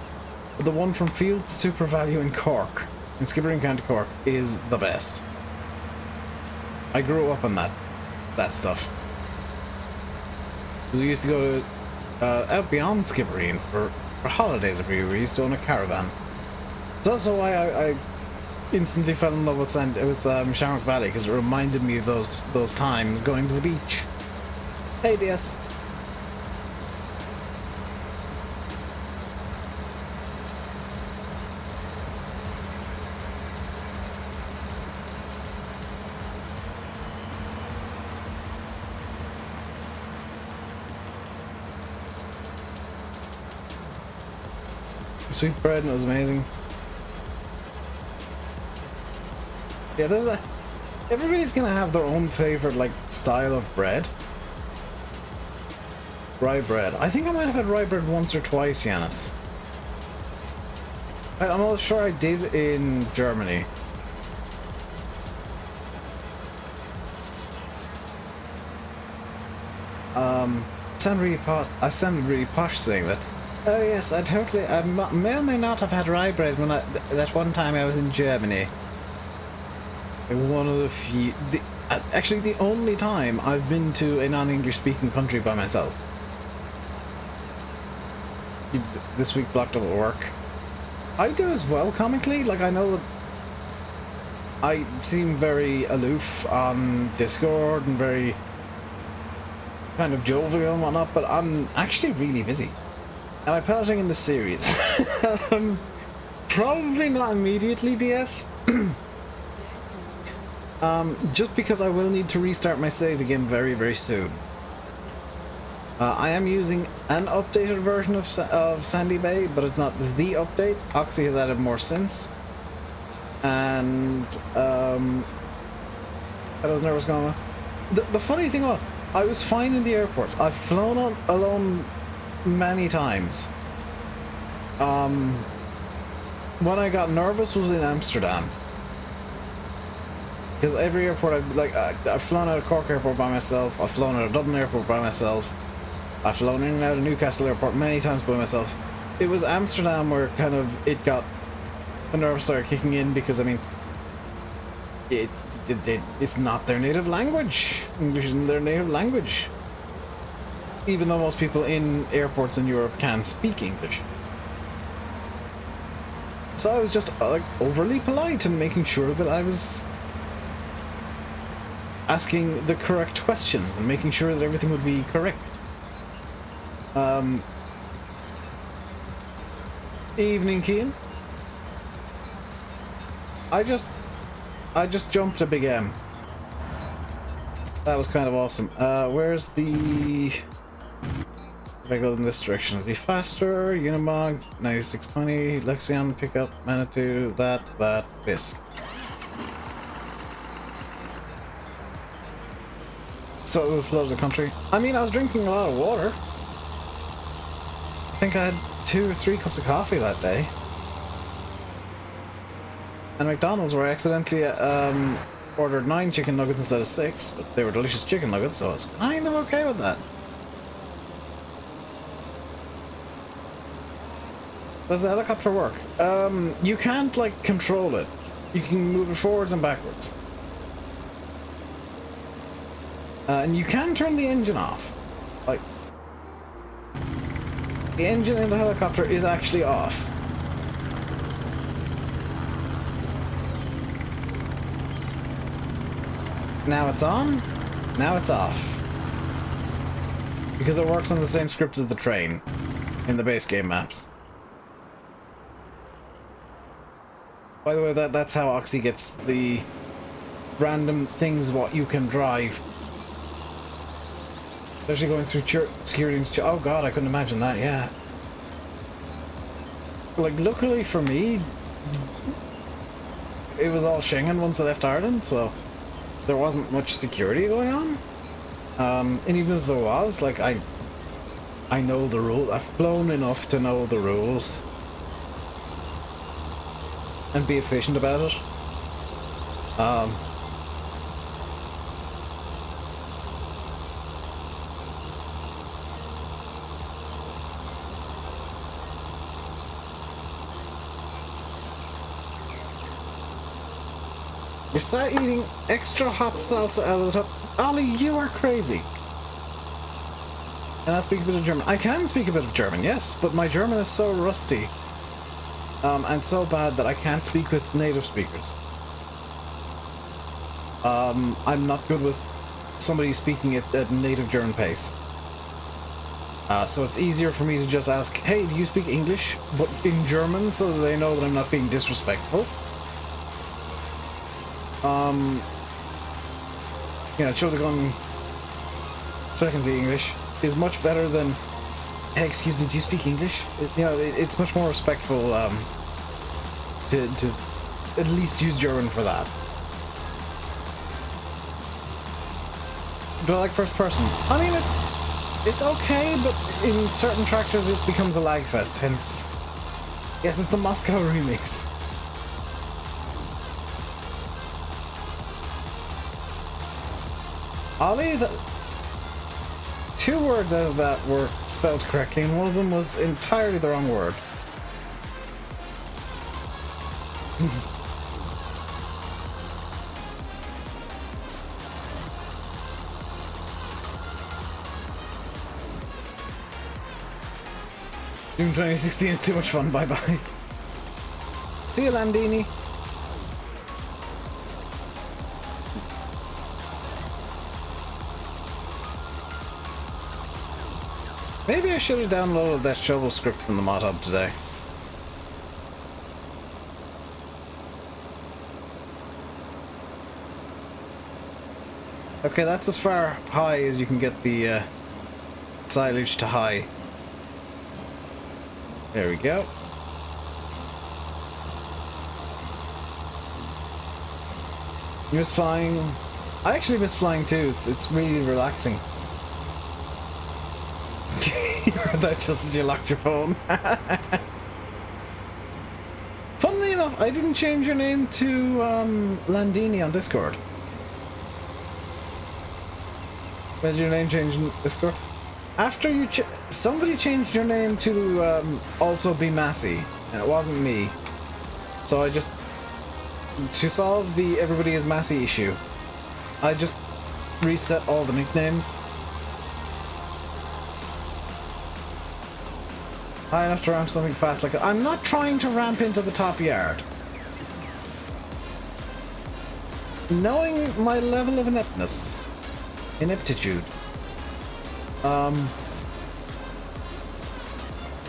But the one from Fields Super Value in Cork in Skibbereen, County Cork is the best. I grew up on that stuff. We used to go to out beyond Skibbereen for holidays every year. We used to own a caravan. It's also why I instantly fell in love with Shamrock Valley, because it reminded me of those times going to the beach. Hey, DS. Sweet bread, and it was amazing. Yeah, everybody's gonna have their own favorite, like, style of bread. Rye bread. I think I might have had rye bread once or twice, Yanis. I'm not sure I did in Germany. I sounded really posh saying that. Oh yes, I may or may not have had rye bread when that one time I was in Germany. One of the few, actually the only time I've been to a non-English speaking country by myself. This week blocked up at work. I do as well, comically. Like, I know that I seem very aloof on Discord and very kind of jovial and whatnot, but I'm actually really busy. Am I piloting in the series? Probably not immediately, DS. Just because I will need to restart my save again very, very soon. I am using an updated version of Sandy Bay, but it's not the update. Oxy has added more since. And, I was nervous going on. The funny thing was, I was fine in the airports. I've flown alone many times. When I got nervous was in Amsterdam. Because every airport, I've flown out of Cork Airport by myself, I've flown out of Dublin Airport by myself, I've flown in and out of Newcastle Airport many times by myself. It was Amsterdam where kind of the nerves started kicking in, because, I mean, it's not their native language. English isn't their native language. Even though most people in airports in Europe can speak English. So I was just, overly polite and making sure that I was asking the correct questions and making sure that everything would be correct. Evening, Kean. I just jumped a big M. That was kind of awesome. Where's the... If I go in this direction, it'll be faster. Unimog, 9620, Lexion, pickup, Manitou, this. So it will flood the country. I mean, I was drinking a lot of water. I think I had 2 or 3 cups of coffee that day. And McDonald's, where I accidentally ordered 9 chicken nuggets instead of 6, but they were delicious chicken nuggets, so I was kind of okay with that. Does the helicopter work? You can't, control it. You can move it forwards and backwards. And you can turn the engine off. The engine in the helicopter is actually off. Now it's on, now it's off. Because it works on the same script as the train in the base game maps. By the way, that's how Oxy gets the random things what you can drive. Especially going through security. Oh god, I couldn't imagine that, yeah. Luckily for me, it was all Schengen once I left Ireland, so there wasn't much security going on. And even if there was, I know the rules. I've flown enough to know the rules. And be efficient about it. You're sat eating extra hot salsa out of the top. Ollie, you are crazy. Can I speak a bit of German? I can speak a bit of German, yes, but my German is so rusty and so bad that I can't speak with native speakers. I'm not good with somebody speaking at native German pace. So it's easier for me to just ask, hey, do you speak English? But in German, so that they know that I'm not being disrespectful. Entschuldigung, sprechen Sie English is much better than, hey, excuse me, do you speak English? It's much more respectful to at least use German for that. Do I like first person? I mean, it's okay, but in certain tractors it becomes a lag fest, hence... Yes, it's the Moscow remix. Ollie, two words out of that were spelled correctly, and one of them was entirely the wrong word. Doom 2016 is too much fun, bye bye. See you, Landini. Maybe I should have downloaded that shovel script from the mod hub today. Okay, that's as far high as you can get the silage to high. There we go. You miss flying? I actually miss flying too. It's really relaxing. You heard that just as you locked your phone. Funnily enough, I didn't change your name to Landini on Discord. When did your name change in Discord? After you somebody changed your name to also be Massey, and it wasn't me. So I just, to solve the everybody is Massey issue, I just reset all the nicknames. High enough to ramp something fast like I'm not trying to ramp into the top yard. Knowing my level of ineptitude,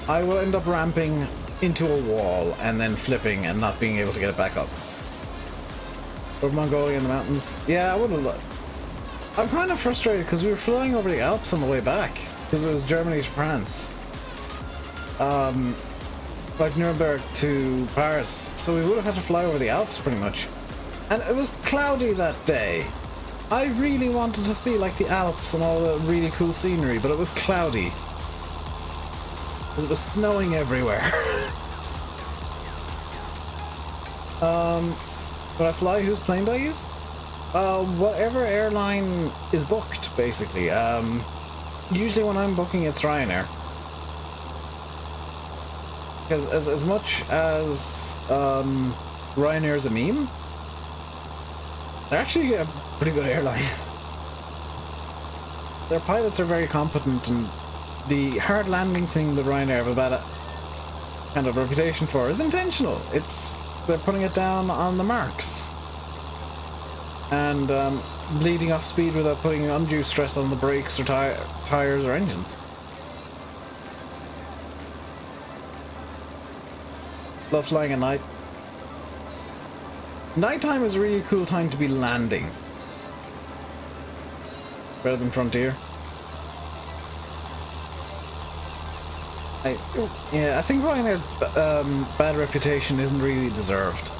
I will end up ramping into a wall and then flipping and not being able to get it back up. Over Mongolia in the mountains. Yeah, I would have. I'm kind of frustrated because we were flying over the Alps on the way back because it was Germany to France. Like Nuremberg to Paris, so we would have had to fly over the Alps pretty much. And it was cloudy that day. I really wanted to see like the Alps and all the really cool scenery, but it was cloudy. Because it was snowing everywhere. When I fly, whose plane do I use? Whatever airline is booked, basically. Usually when I'm booking, it's Ryanair. Because as much as Ryanair's a meme, they're actually a pretty good airline. Their pilots are very competent, and the hard landing thing that Ryanair have a bad kind of reputation for is intentional. They're putting it down on the marks and bleeding off speed without putting undue stress on the brakes or tires or engines. Love flying at night. Nighttime is a really cool time to be landing. Better than Frontier. I think Ryanair's bad reputation isn't really deserved.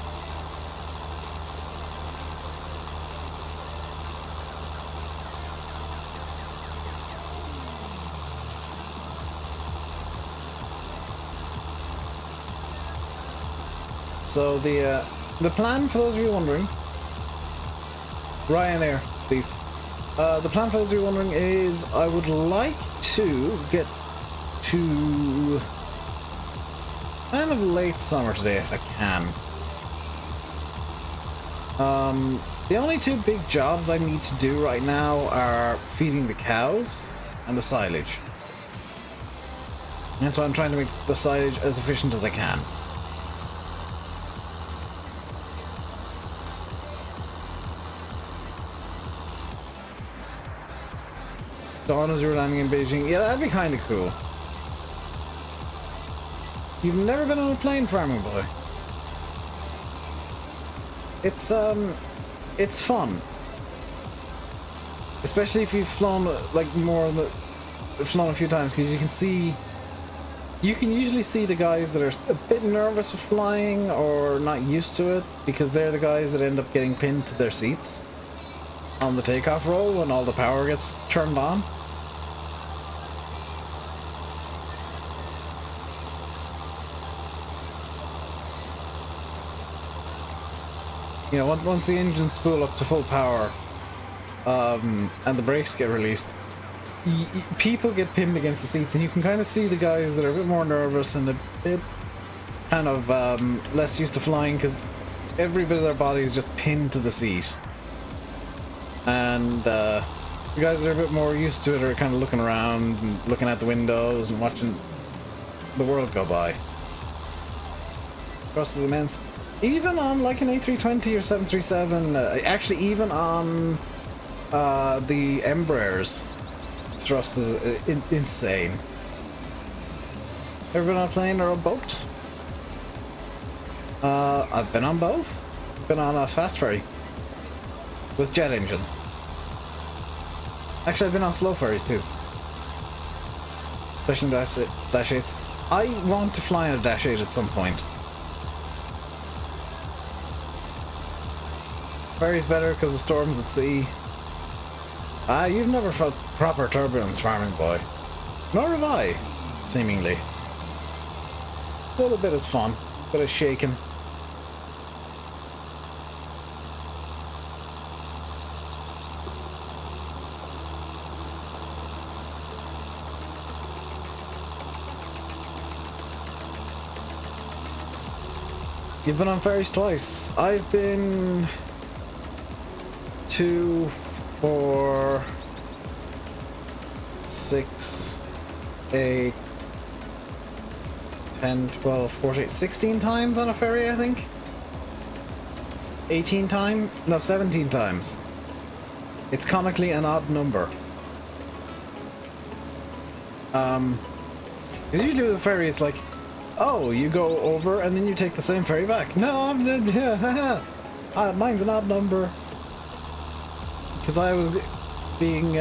So the plan, for those of you wondering, Ryanair, Steve. The plan, for those of you wondering, is I would like to get to kind of late summer today if I can. The only two big jobs I need to do right now are feeding the cows and the silage. And so I'm trying to make the silage as efficient as I can. Dawn as you're landing in Beijing. Yeah, that'd be kind of cool. You've never been on a plane, Farming Boy. It's fun. Especially if you've flown like flown a few times, because you can usually see the guys that are a bit nervous of flying or not used to it, because they're the guys that end up getting pinned to their seats on the takeoff roll when all the power gets turned on. You know, once the engines spool up to full power, and the brakes get released, people get pinned against the seats, and you can kind of see the guys that are a bit more nervous and a bit kind of less used to flying, because every bit of their body is just pinned to the seat. And the guys that are a bit more used to it are kind of looking around and looking at the windows and watching the world go by. Thrust is immense. Even on like an A320 or 737, actually even on the Embraers, thrust is insane. Ever been on a plane or a boat? I've been on both. I've been on a fast ferry with jet engines. Actually, I've been on slow ferries too, especially Dash 8s. I want to fly on a Dash 8 at some point. Ferry's better because of storms at sea. You've never felt proper turbulence, Farming Boy. Nor have I, seemingly. A little bit is fun, a bit of shaking. You've been on ferries twice. I've been 2, 4, 6, 8, 10, 12, 14, 16 times on a ferry, I think. 18 times? No, 17 times. It's comically an odd number. Usually with a ferry, it's like, oh, you go over and then you take the same ferry back. No, mine's an odd number. Because I was being,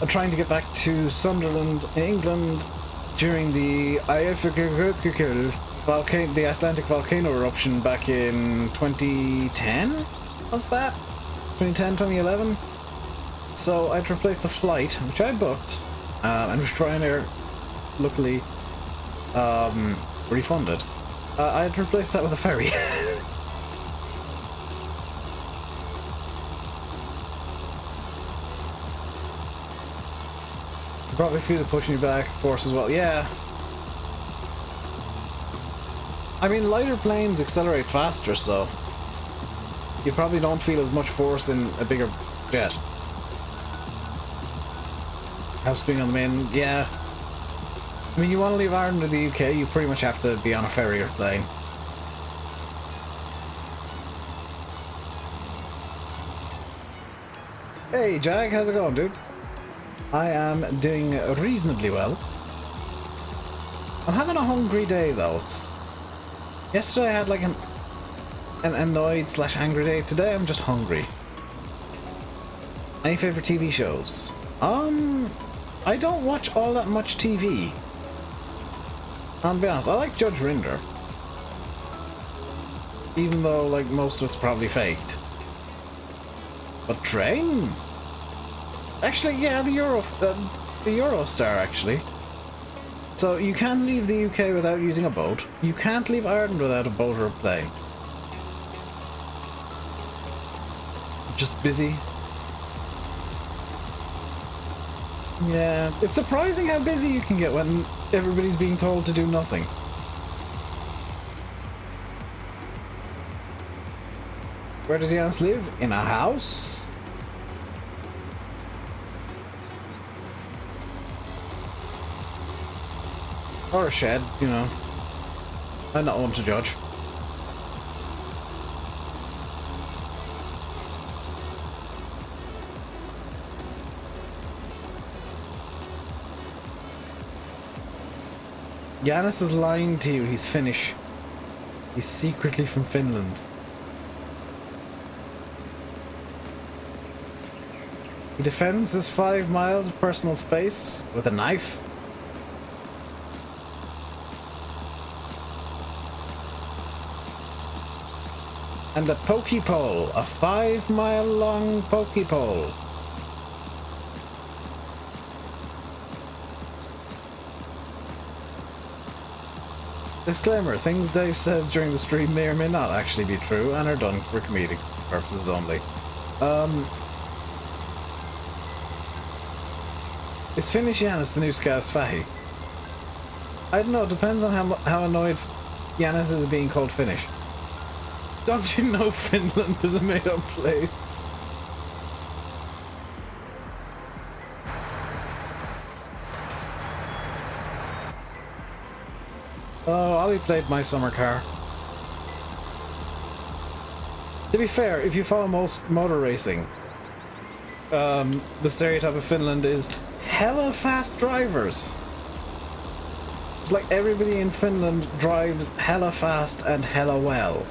trying to get back to Sunderland, England, during the the Icelandic volcano eruption back in 2010? Was that? 2010, 2011? So I had to replace the flight, which I booked, and was trying to, luckily, refunded. I had to replace that with a ferry. Probably feel it pushing you back, force as well. Yeah. I mean, lighter planes accelerate faster, so you probably don't feel as much force in a bigger jet. House being on the main, yeah. I mean, you want to leave Ireland to the UK, you pretty much have to be on a ferry or plane. Hey, Jag, how's it going, dude? I am doing reasonably well. I'm having a hungry day, though. Yesterday I had like an annoyed/angry day. Today I'm just hungry. Any favorite TV shows? I don't watch all that much TV. I'll be honest, I like Judge Rinder. Even though, like, most of it's probably faked. But Train? Actually, yeah, the Eurostar, actually. So, you can't leave the UK without using a boat. You can't leave Ireland without a boat or a plane. Just busy. Yeah, it's surprising how busy you can get when everybody's being told to do nothing. Where does Janus live? In a house? Or a shed, you know. I'm not one to judge. Janus is lying to you, he's Finnish. He's secretly from Finland. He defends his 5 miles of personal space with a knife. And a pokepole, a 5-mile long pokepole. Disclaimer, things Dave says during the stream may or may not actually be true and are done for comedic purposes only. Is Finnish Janus the new Scouse Fahy? I don't know, it depends on how annoyed Janus is being called Finnish. Don't you know Finland is a made-up place? Oh, Ollie played My Summer Car. To be fair, if you follow most motor racing, the stereotype of Finland is hella fast drivers. It's like everybody in Finland drives hella fast and hella well.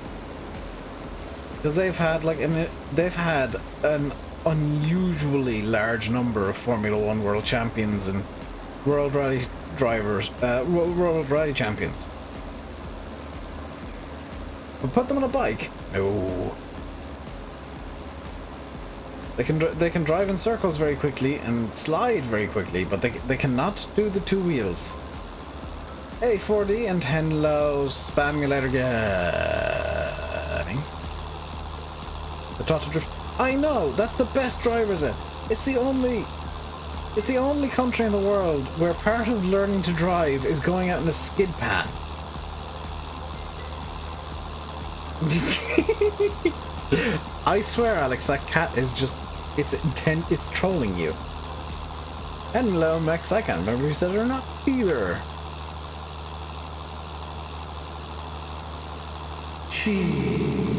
Because they've had an unusually large number of Formula One world champions and world rally drivers, world rally champions. But put them on a bike? No. They can drive in circles very quickly and slide very quickly, but they cannot do the 2 wheels. Hey 4D and hello Spamulator Gaming. The Tata Drift. I know, that's the best driver's ed. It's the only country in the world where part of learning to drive is going out in a skid pan. I swear, Alex, that cat is just, it's trolling you. Hello, Max, I can't remember if you said it or not either. Jeez.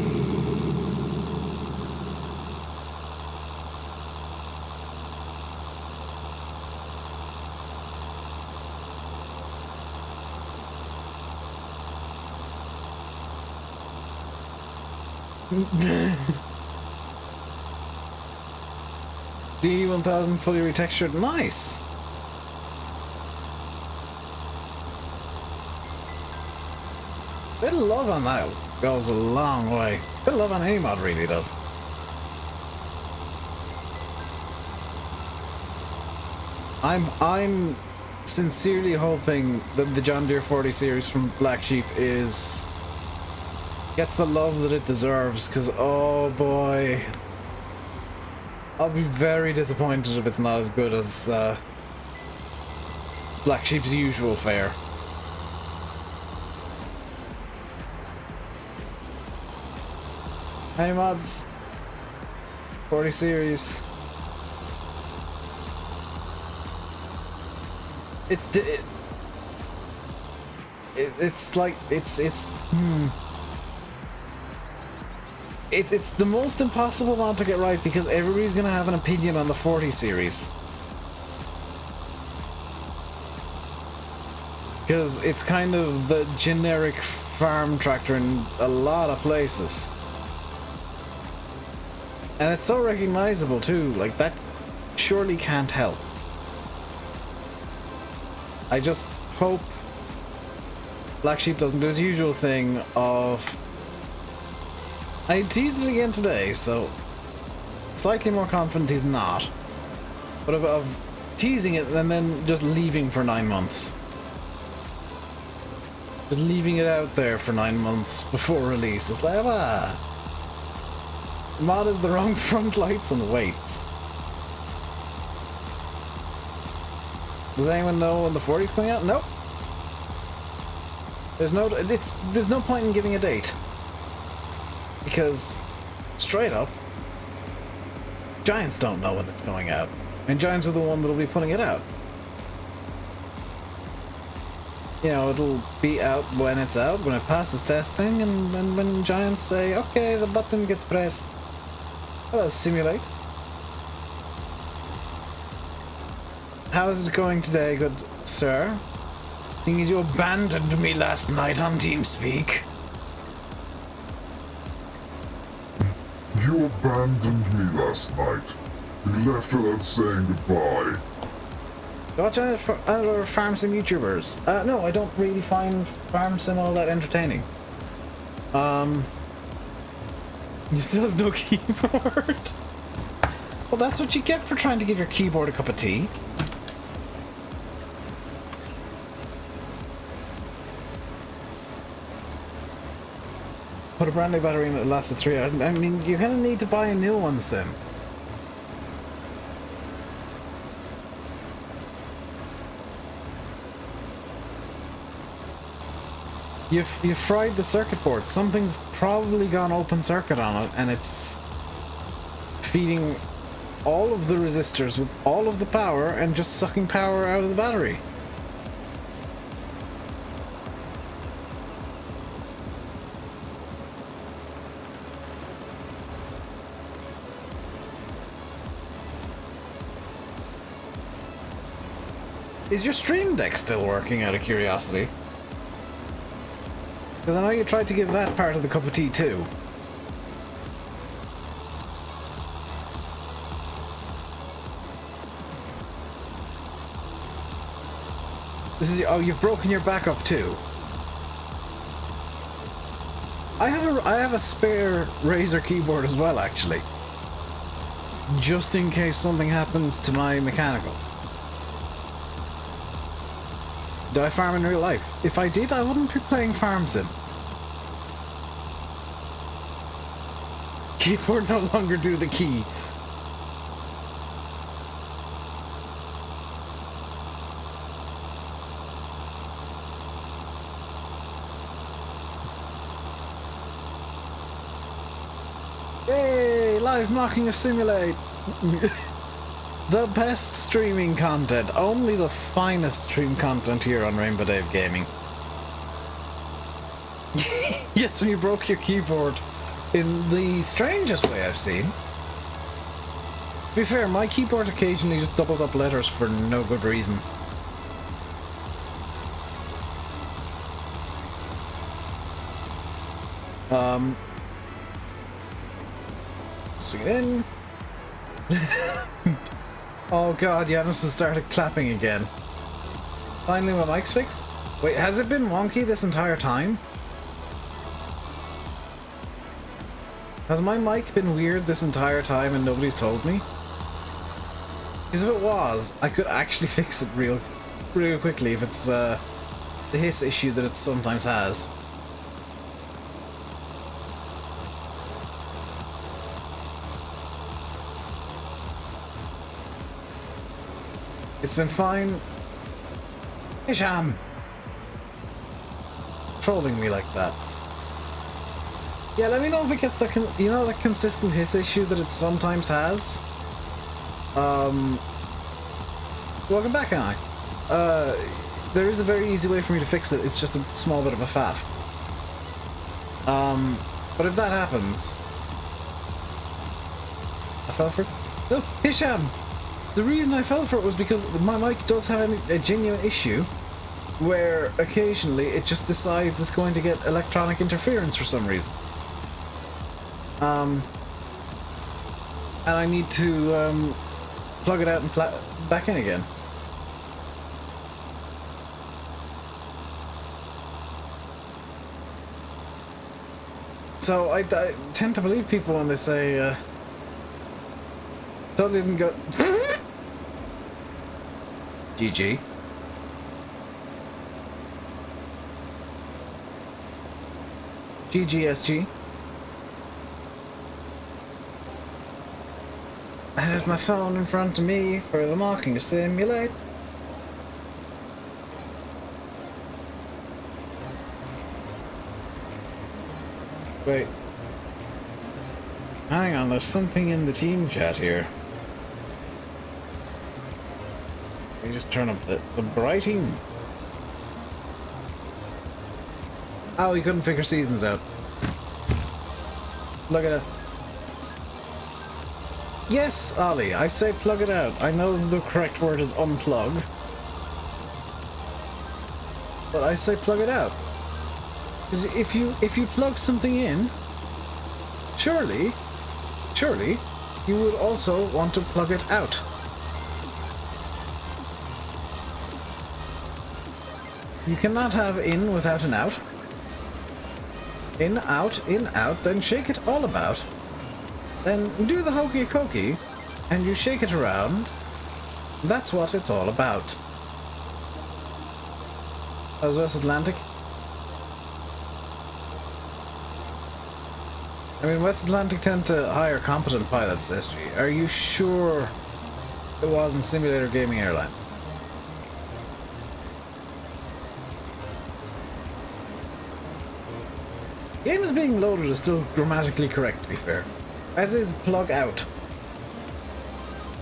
D1000 fully retextured, nice! Bit of love on that goes a long way. Bit of love on any mod really does. I'm sincerely hoping that the John Deere 40 series from Black Sheep gets the love that it deserves, because oh boy, I'll be very disappointed if it's not as good as Black Sheep's usual fare. Hey mods, 40 series. It's the most impossible one to get right because everybody's gonna have an opinion on the 40 series. Because it's kind of the generic farm tractor in a lot of places. And it's so recognizable too, like that surely can't help. I just hope Black Sheep doesn't do his usual thing of... I teased it again today, so slightly more confident he's not. But of teasing it and then just leaving for 9 months. Just leaving it out there for 9 months before release. It's like, the mod is the wrong front lights and weights. Does anyone know when the 40's coming out? Nope. There's no point in giving a date. Because Straight up. Giants don't know when it's going out. And Giants are the one that'll be putting it out. You know, it'll be out, when it passes testing, and when Giants say, okay, the button gets pressed. Hello, Simulate. How is it going today, good sir? Seeing as you abandoned me last night on TeamSpeak. You abandoned me last night. You left without saying goodbye. Watch out for other Farm Sim YouTubers. No, I don't really find Farm Sim all that entertaining. You still have no keyboard? Well, that's what you get for trying to give your keyboard a cup of tea. Put a brand new battery in that lasted 3 hours. I mean, you're gonna need to buy a new one, Sim. You've fried the circuit board. Something's probably gone open circuit on it, and it's feeding all of the resistors with all of the power and just sucking power out of the battery. Is your Stream Deck still working, out of curiosity? Because I know you tried to give that part of the cup of tea too. This is oh, you've broken your backup too. I have a spare Razer keyboard as well, actually, just in case something happens to my mechanical. Do I farm in real life? If I did, I wouldn't be playing Farm Sim. Keyboard no longer do the key. Yay! Live mocking of Simulate! The best streaming content. Only the finest stream content here on Rainbow Dave Gaming. Yes, when you broke your keyboard in the strangest way I've seen. To be fair, my keyboard occasionally just doubles up letters for no good reason. Swing it in. Oh god, Janus has started clapping again. Finally my mic's fixed? Wait, has it been wonky this entire time? Has my mic been weird this entire time and nobody's told me? Because if it was, I could actually fix it real quickly if it's the hiss issue that it sometimes has. It's been fine. Hisham! Trolling me like that. Yeah, let me know if it gets the that consistent hiss issue that it sometimes has. Welcome back, Anna. There is a very easy way for me to fix it. It's just a small bit of a faff. But if that happens, I fell for it. No, Hisham. The reason I fell for it was because my mic does have a genuine issue where occasionally it just decides it's going to get electronic interference for some reason. And I need to plug it out and back in again. So I tend to believe people when they say totally didn't go. GG. GGSG. I have my phone in front of me for the mocking of Simulate. Wait. Hang on, there's something in the team chat here. Let me just turn up the brighting. Oh, he couldn't figure seasons out. Look at it. Yes, Ollie, I say plug it out. I know the correct word is unplug. But I say plug it out. Because if you plug something in, surely you would also want to plug it out. You cannot have in without an out. In, out, then shake it all about. Then do the hokey cokey, and you shake it around. That's what it's all about. How's West Atlantic? I mean, West Atlantic tend to hire competent pilots, SG. Are you sure it wasn't Simulator Gaming Airlines? Game is being loaded is still grammatically correct, to be fair. As is plug out.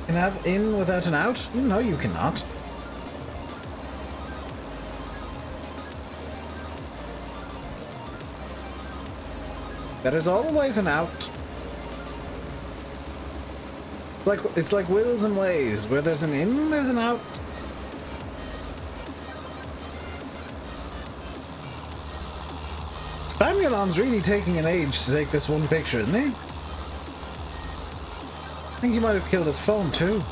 Can have in without an out? No, you cannot. There is always an out. It's like wills and ways. Where there's an in, there's an out. Spamulon's really taking an age to take this one picture, isn't he? I think he might have killed his phone too.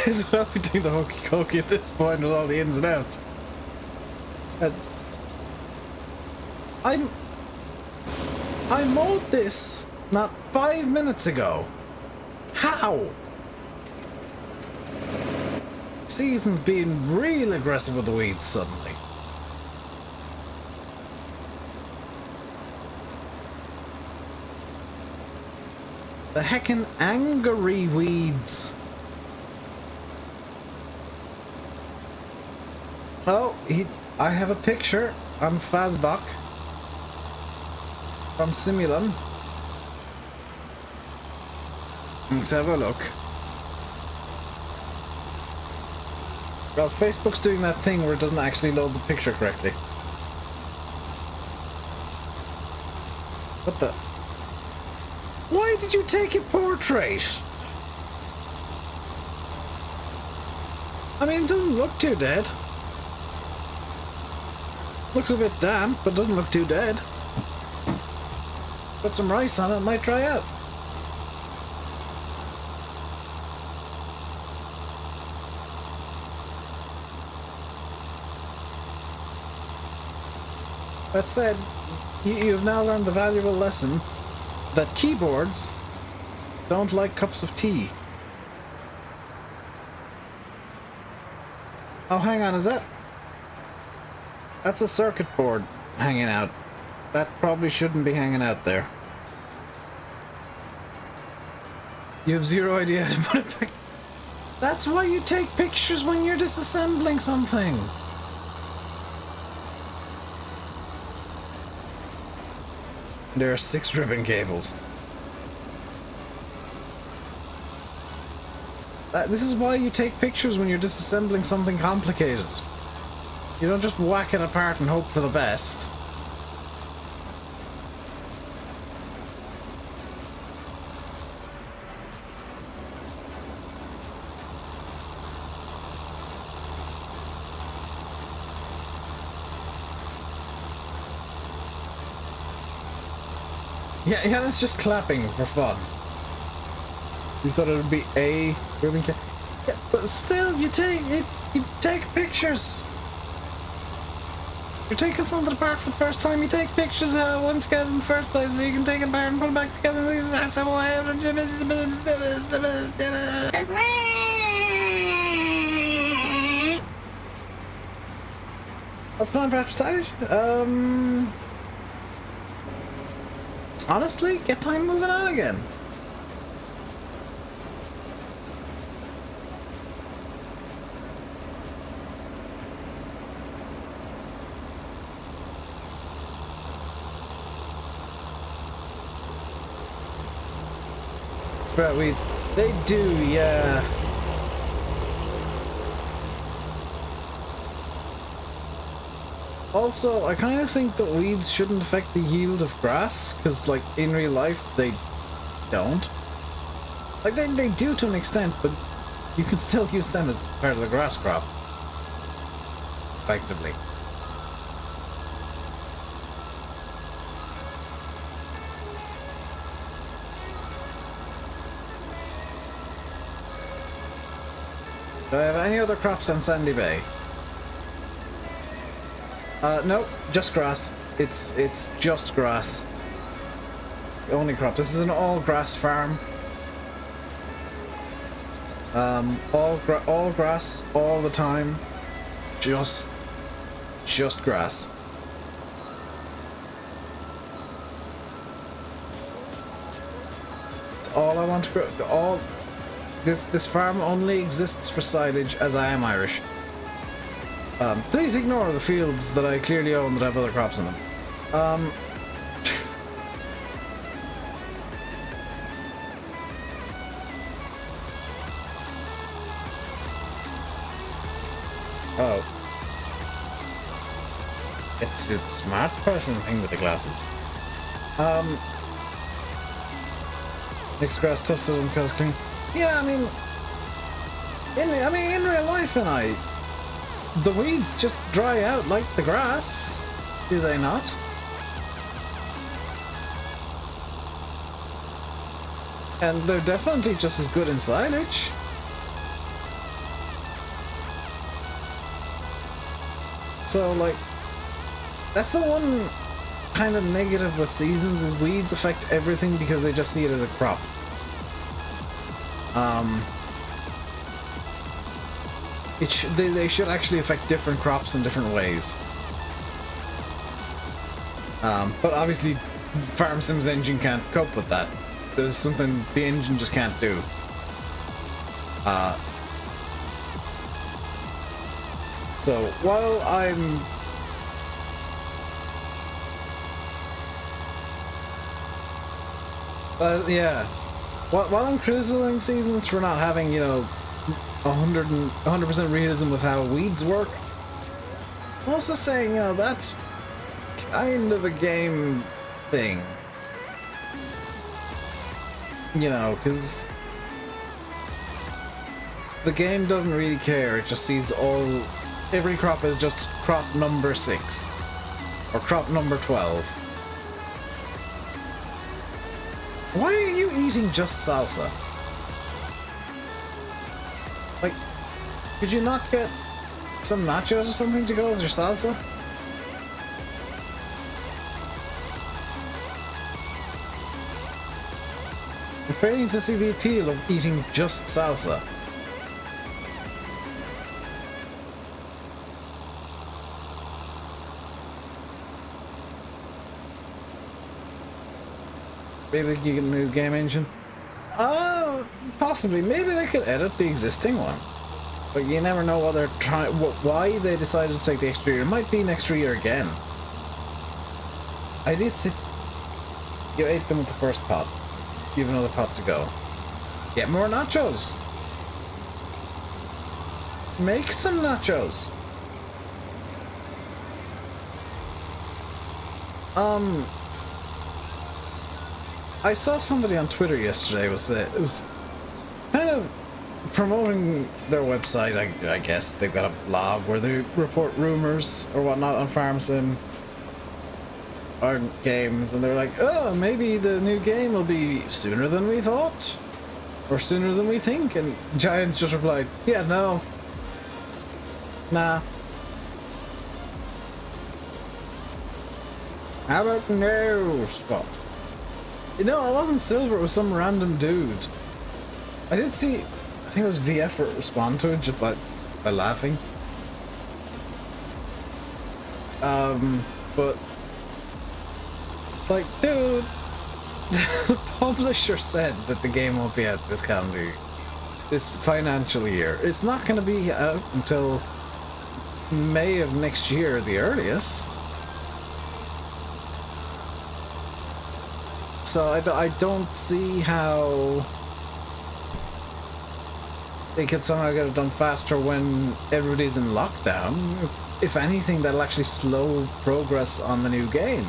Is well we do the hokey cokey at this point with all the ins and outs. I mowed this not 5 minutes ago. How? Season's being real aggressive with the weeds suddenly. The heckin' angry weeds. Oh, I have a picture on Fazbok from Simulon. Let's have a look. Well, Facebook's doing that thing where it doesn't actually load the picture correctly. What the? Why did you take a portrait? I mean, it doesn't look too dead. Looks a bit damp, but doesn't look too dead. Put some rice on it, might dry out. That said, you've now learned the valuable lesson that keyboards don't like cups of tea. Oh, hang on, is that... That's a circuit board hanging out. That probably shouldn't be hanging out there. You have zero idea how to put it back. That's why you take pictures when you're disassembling something. There are 6 ribbon cables. This is why you take pictures when you're disassembling something complicated. You don't just whack it apart and hope for the best. Yeah, that's just clapping for fun. You thought it would be a ribbon cable? Yeah, but still, you take pictures. You're taking something apart for the first time. You take pictures of how it went together in the first place, so you can take it apart and put it back together. What's the plan for after Saturday? Honestly, get time moving on again. Sprout weeds. They do, yeah. Also, I kind of think that weeds shouldn't affect the yield of grass, because, like, in real life, they don't. Like, they do to an extent, but you can still use them as part of the grass crop. Effectively. Do I have any other crops on Sandy Bay? Nope, just grass. It's just grass. The only crop. This is an all grass farm. All grass all the time. Just grass. It's all I want to grow. This farm only exists for silage, as I am Irish. Please ignore the fields that I clearly own that have other crops in them. Oh. Get to do the smart person thing with the glasses. Mixed grass tough so it doesn't cause clean. Yeah, I mean, in real life, the weeds just dry out like the grass, do they not? And they're definitely just as good in silage. So, like, that's the one kind of negative with seasons, is weeds affect everything because they just see it as a crop. They should actually affect different crops in different ways. But obviously, Farm Sim's engine can't cope with that. There's something the engine just can't do. So while I'm yeah. While I'm criticizing seasons for not having, 100% realism with how weeds work, I'm also saying, that's kind of a game thing. Because the game doesn't really care. It just sees every crop is just crop number 6 or crop number 12. Why are you eating just salsa? Like, could you not get some nachos or something to go as your salsa? I'm failing to see the appeal of eating just salsa. Maybe they can get a new game engine? Possibly. Maybe they could edit the existing one. But you never know what they're trying. Why they decided to take the extra year. It might be an extra year again. I did see. You ate them with the first pot. You have another pot to go. Get more nachos. Make some nachos. I saw somebody on Twitter yesterday it was kind of promoting their website. I guess they've got a blog where they report rumors or whatnot on Farm Sim or games, and they're like, oh, maybe the new game will be sooner than we thought or sooner than we think. And Giants just replied, yeah, no, nah. How about no, Scott? No, it wasn't Silver, it was some random dude. I did see, I think it was VF respond to it just by laughing. But it's like, dude, the publisher said that the game won't be out this calendar year, this financial year. It's not going to be out until May of next year, the earliest. So I don't see how they could somehow get it done faster when everybody's in lockdown. If anything, that'll actually slow progress on the new game.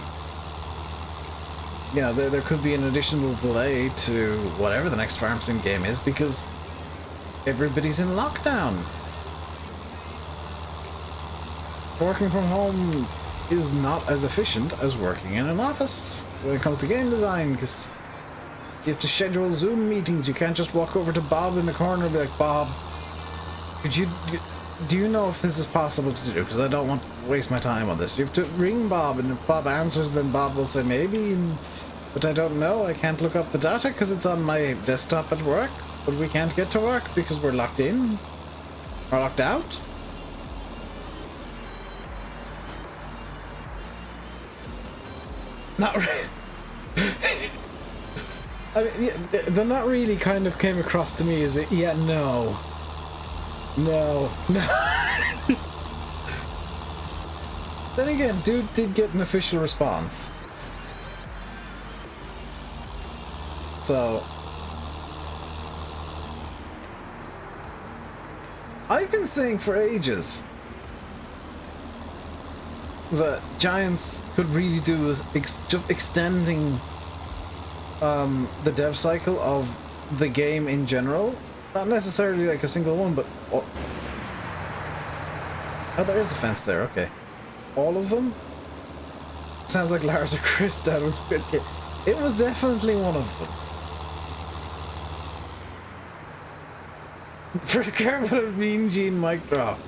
You know, there could be an additional delay to whatever the next Farm Sim game is because everybody's in lockdown. Working from home is not as efficient as working in an office when it comes to game design, because you have to schedule Zoom meetings. You can't just walk over to Bob in the corner and be like, Bob, do you know if this is possible to do? Because I don't want to waste my time on this. You have to ring Bob, and if Bob answers, then Bob will say maybe, but I don't know. I can't look up the data because it's on my desktop at work, but we can't get to work because we're locked in or locked out. Not really. I mean, yeah, the not really kind of came across to me as a, yeah, no. Then again, dude did get an official response. So I've been saying for ages that Giants could really do with just extending the dev cycle of the game in general. Not necessarily like a single one, but oh, there is a fence there. Okay, all of them. Sounds like Lars or Chris. It was definitely one of them. Forget about a Mean Gene mic drop.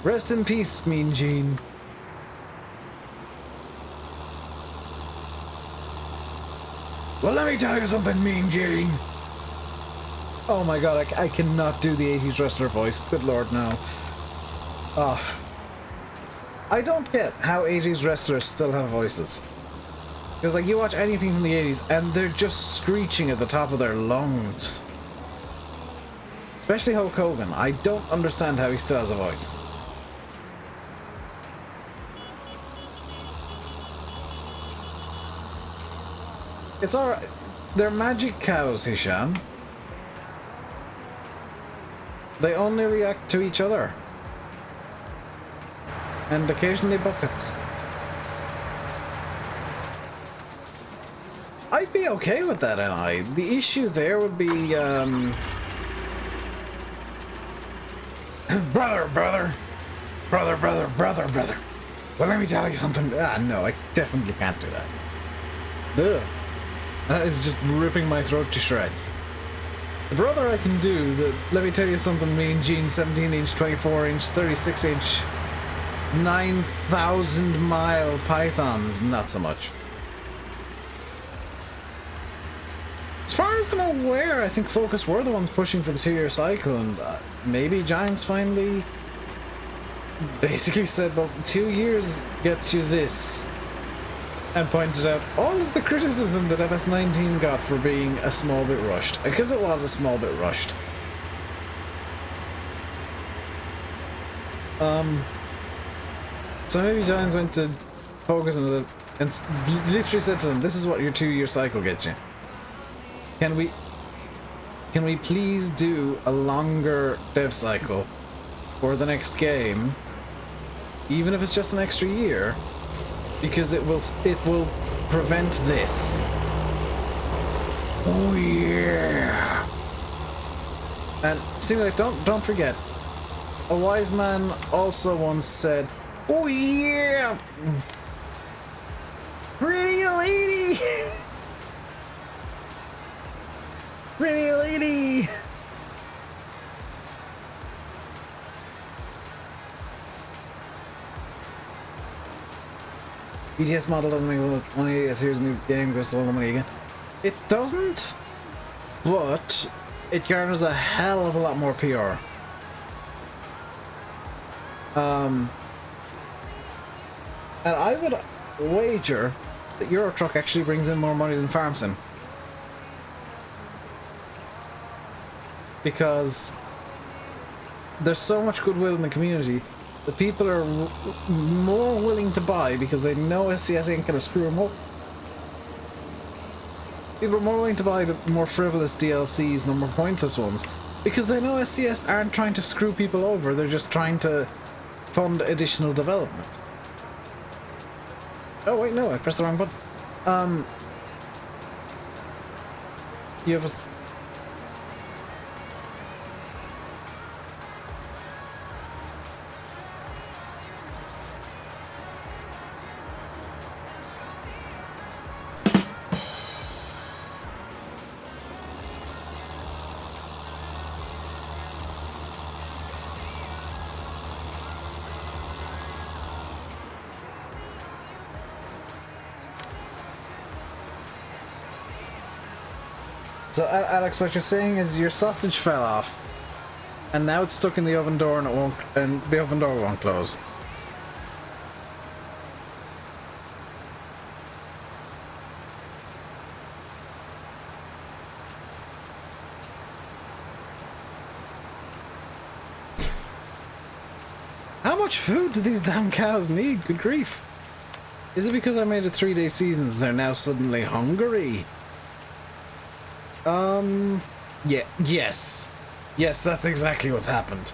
Rest in peace, Mean Gene. Well, let me tell you something, Mean Gene. Oh my god, I cannot do the 80s wrestler voice. Good lord, no. I don't get how 80s wrestlers still have voices. Because, like, you watch anything from the 80s and they're just screeching at the top of their lungs. Especially Hulk Hogan. I don't understand how he still has a voice. It's alright. They're magic cows, Hisham. They only react to each other. And occasionally buckets. I'd be okay with that, and the issue there would be, brother. Well, let me tell you something. No, I definitely can't do that. Ugh. That is just ripping my throat to shreds. The brother I can do, let me tell you something, Mean Gene, 17-inch, 24-inch, 36-inch, 9,000-mile pythons, not so much. As far as I'm aware, I think Focus were the ones pushing for the 2-year cycle, and maybe Giants finally basically said, well, 2 years gets you this. And pointed out all of the criticism that FS19 got for being a small bit rushed. Because it was a small bit rushed. So maybe Giants went to Focus on it and literally said to them, this is what your 2-year cycle gets you. Can we please do a longer dev cycle for the next game, even if it's just an extra year? Because it will prevent this. Oh yeah. And see, like, don't forget, a wise man also once said, "Oh yeah, pretty lady, pretty lady." BTS model doesn't make money as here's a new game, goes to all the money again. It doesn't, but it garners a hell of a lot more PR. And I would wager that Eurotruck actually brings in more money than FarmSim. Because there's so much goodwill in the community that people are more willing to buy because they know SCS ain't going to screw them up. People are more willing to buy the more frivolous DLCs than the more pointless ones because they know SCS aren't trying to screw people over, they're just trying to fund additional development. Oh wait, no, I pressed the wrong button. You have a... So, Alex, what you're saying is your sausage fell off, and now it's stuck in the oven door, and it won't, and the oven door won't close. How much food do these damn cows need? Good grief! Is it because I made it 3-day seasons? They're now suddenly hungry. Yeah, yes. Yes, that's exactly what's happened.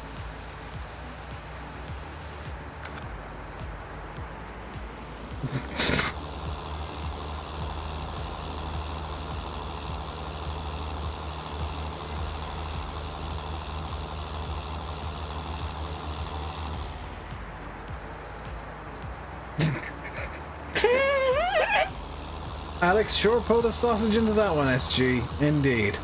Alex sure pulled a sausage into that one, SG. Indeed.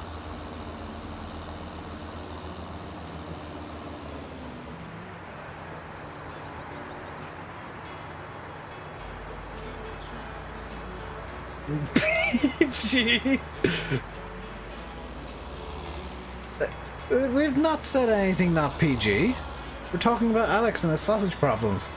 PG. We've not said anything not PG. We're talking about Alex and his sausage problems.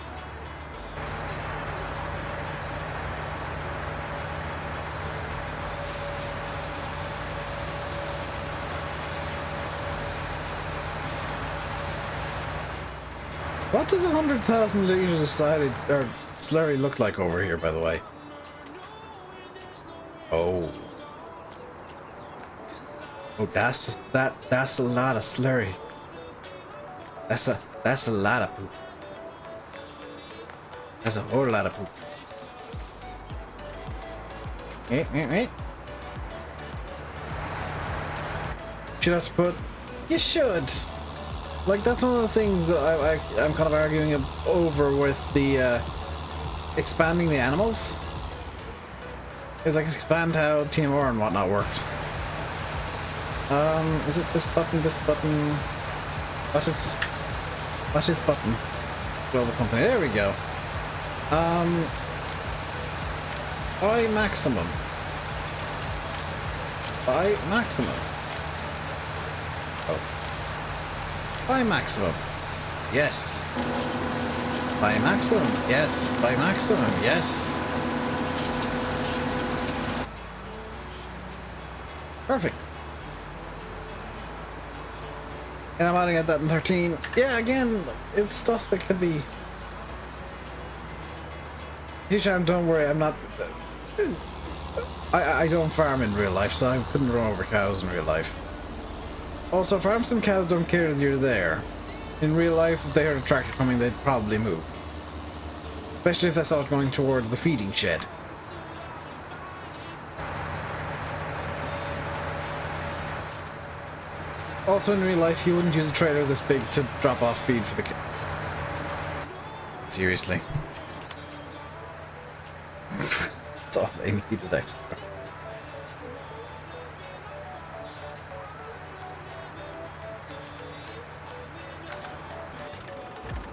What does 100,000 liters of slurry look like over here, by the way? Oh. Oh, that's a lot of slurry. That's a lot of poop. That's a whole lot of poop. Should have to put. You should. Like, that's one of the things that I'm kind of arguing over with the expanding the animals. Is like expand how TMR and whatnot works. Is it this button? This button? What is button? Global company. There we go. Buy maximum. Buy maximum. Oh. Buy maximum. Yes. Buy maximum. Yes. Buy maximum. Yes. Perfect. And I'm adding at that in 13. Yeah, again, it's stuff that could be... Hisham, don't worry, I'm not... I don't farm in real life, so I couldn't run over cows in real life. Also, FarmSim cows don't care that you're there. In real life, if they heard a tractor coming, they'd probably move. Especially if they saw it going towards the feeding shed. Also, in real life, you wouldn't use a trailer this big to drop off feed for the kid. Seriously. That's all they needed, actually.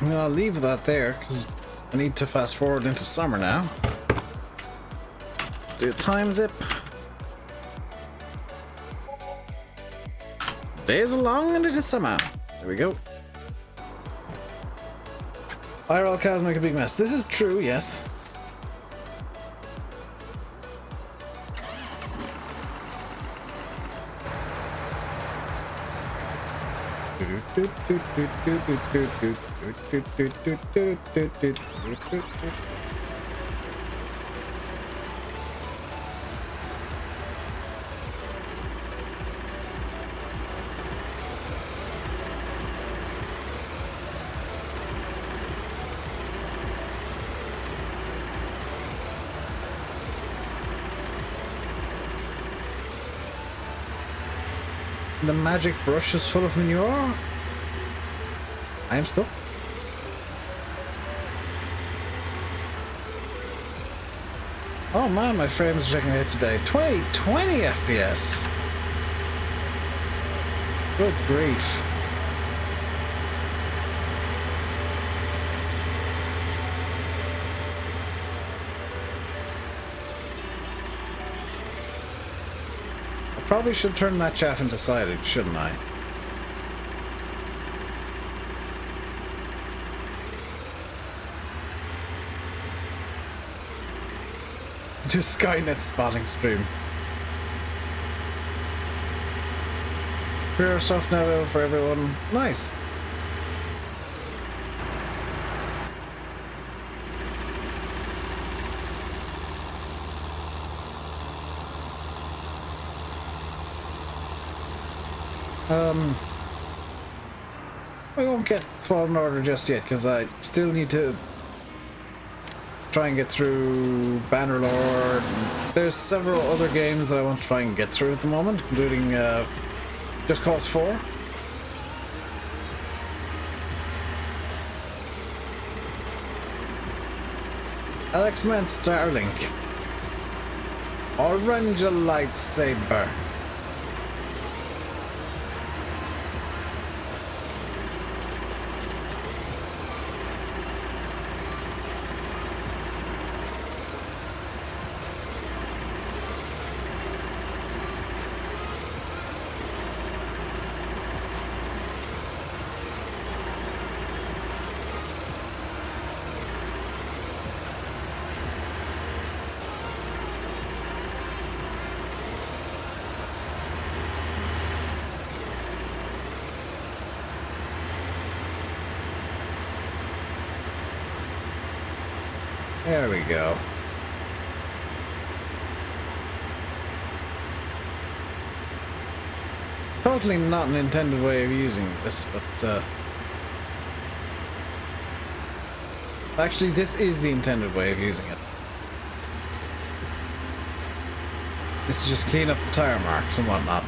I'm gonna leave that there, because I need to fast forward into summer now. Let's do a time zip. Days are long and it is summer. There we go. IRL cows make a big mess. This is true, yes. The magic brush is full of manure. I am stuck. Oh man, my frames are taking a hit today. 20 FPS. Good grief. Probably should turn that chaff into silage, shouldn't I? Do Skynet spotting stream. Pure stuff now available for everyone. Nice. I won't get Fallen Order just yet because I still need to try and get through Bannerlord. There's several other games that I want to try and get through at the moment, including Just Cause 4. Alex meant Starlink. Orange lightsaber. There we go. Totally not an intended way of using this, but actually this is the intended way of using it. This is just clean up the tire marks and whatnot.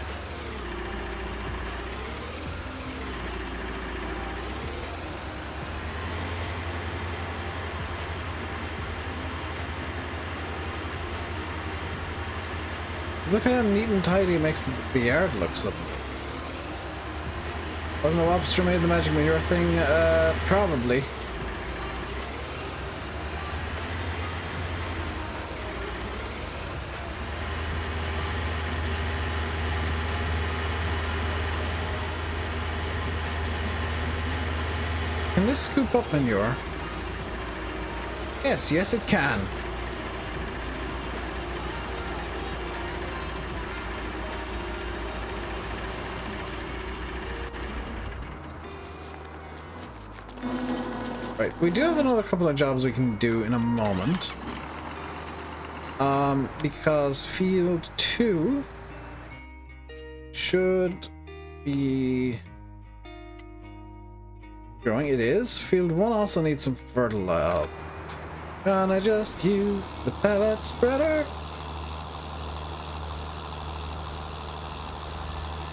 Look at how neat and tidy it makes the yard look suddenly. Wasn't the lobster made the magic manure thing? Probably. Can this scoop up manure? Yes, yes it can. Right, we do have another couple of jobs we can do in a moment. Because field 2 should be growing. It is. Field 1 also needs some fertilizer. Gonna just use the pellet spreader.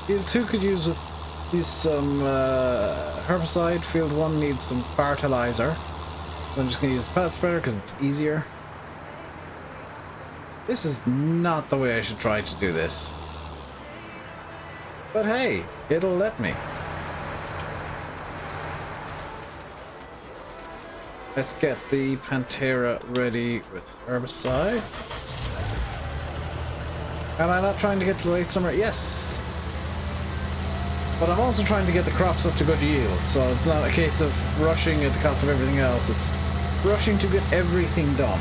Field 2 could use some herbicide. Field 1 needs some fertilizer. So I'm just going to use the pellet spreader because it's easier. This is not the way I should try to do this. But hey, it'll let me. Let's get the Pantera ready with herbicide. Am I not trying to get to late summer? Yes! But I'm also trying to get the crops up to good yield, so it's not a case of rushing at the cost of everything else, it's rushing to get everything done.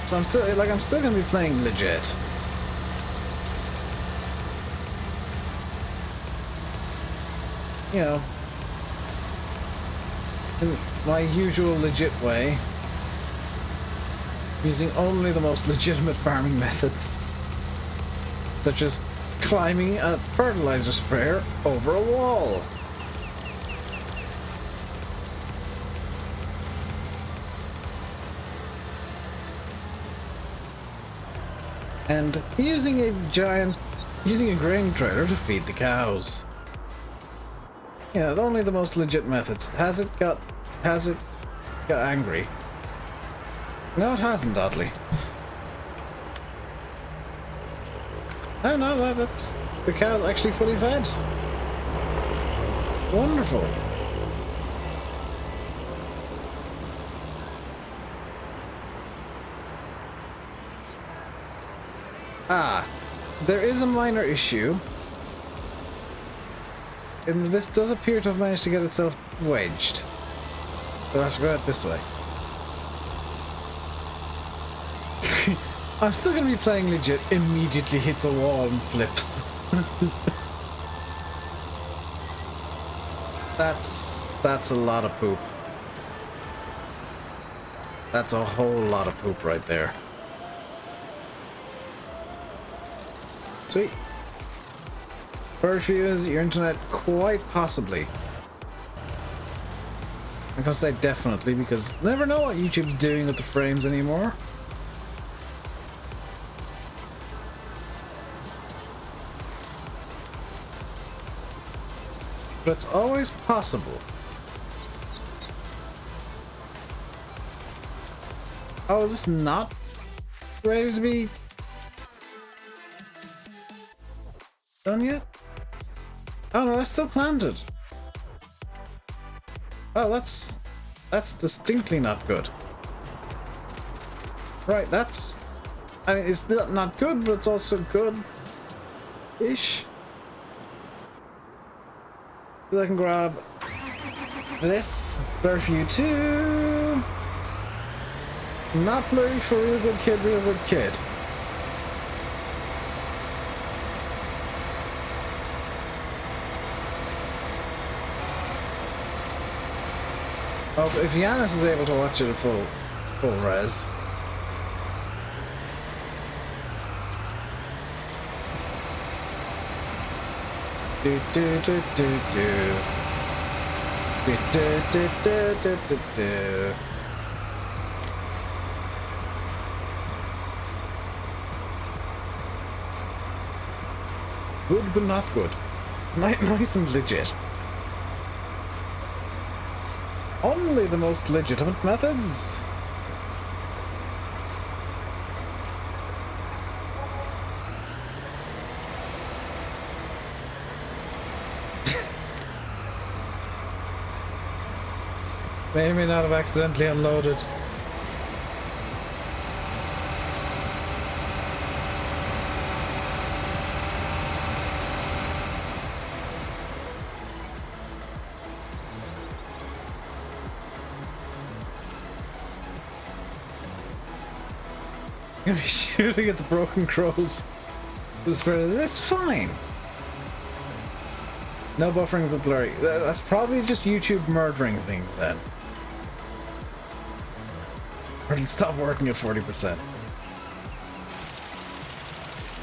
So I'm still gonna be playing legit. You know, in my usual legit way, using only the most legitimate farming methods, such as climbing a fertilizer sprayer over a wall. And using a grain trailer to feed the cows. Yeah, only the most legit methods. Has it got angry? No, it hasn't, oddly. Oh no, that's the cow's actually fully fed. Wonderful. Ah, there is a minor issue. And this does appear to have managed to get itself wedged. So I have to go out this way. I'm still going to be playing legit, immediately hits a wall and flips. That's a lot of poop. That's a whole lot of poop right there. Sweet. Perfuse your internet quite possibly. I'm gonna say definitely because never know what YouTube's doing with the frames anymore. But it's always possible. Oh, is this not ready to be done yet? Oh no, that's still planted. Oh, that's distinctly not good. Right, that's... I mean, it's not good, but it's also good-ish. I can grab this. Blur for you too. Not blurry for real good kid, real good kid. Oh, if Yanis is able to watch it at full res. Do do do do do. Do do do do do do do. Good but not good. Nice and legit. Only the most legitimate methods. May or may not have accidentally unloaded. Gonna be shooting at the broken crows. It's fine. No buffering of the blurry. That's probably just YouTube murdering things then. Or it'll stop working at 40%.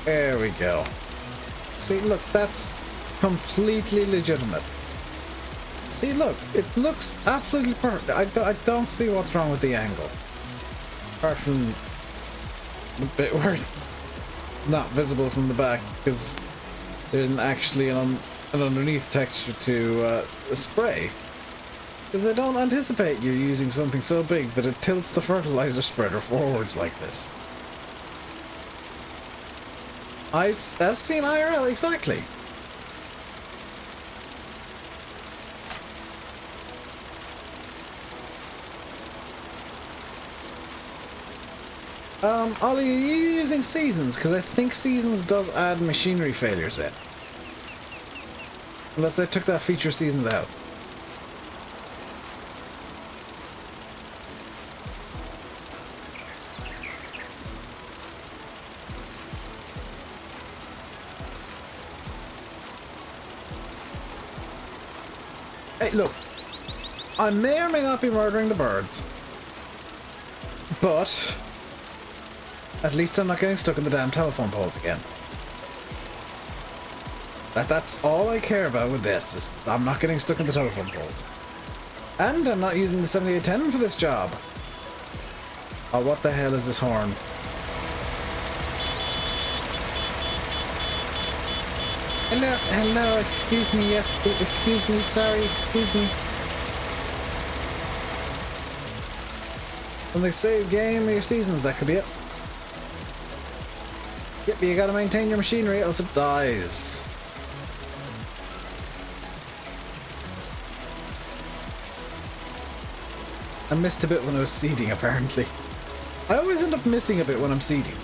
There we go. See, look, that's completely legitimate. See, look, it looks absolutely perfect. I don't see what's wrong with the angle. Apart from the bit where it's not visible from the back because there isn't actually an underneath texture to the spray. Because they don't anticipate you using something so big that it tilts the fertilizer spreader forwards like this. As seen IRL, exactly. Ollie, are you using Seasons? Because I think Seasons does add machinery failures in. Unless they took that feature Seasons out. Hey, look. I may or may not be murdering the birds. But at least I'm not getting stuck in the damn telephone poles again. That's all I care about with this, is I'm not getting stuck in the telephone poles. And I'm not using the 7810 for this job. Oh, what the hell is this horn? Hello, excuse me, yes, excuse me, sorry, excuse me. When they save game or your seasons, that could be it. Yep, you gotta maintain your machinery, else it dies. I missed a bit when I was seeding, apparently. I always end up missing a bit when I'm seeding.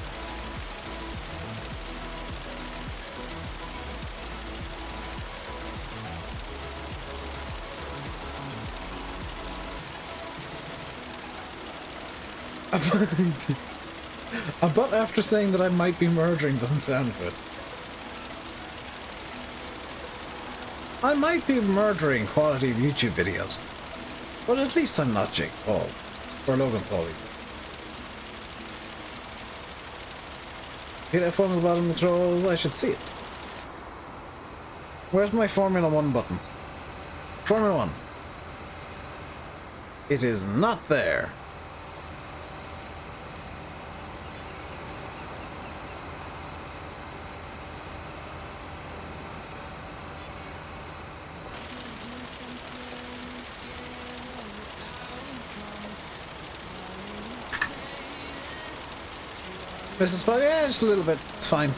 But after saying that I might be murdering doesn't sound good. I might be murdering quality YouTube videos, but at least I'm not Jake Paul or Logan Paul. Hit F1 at the bottom of the controls, I should see it. Where's my Formula 1 button? Formula 1. It is not there. Mrs. Spot, yeah, just a little bit. It's fine.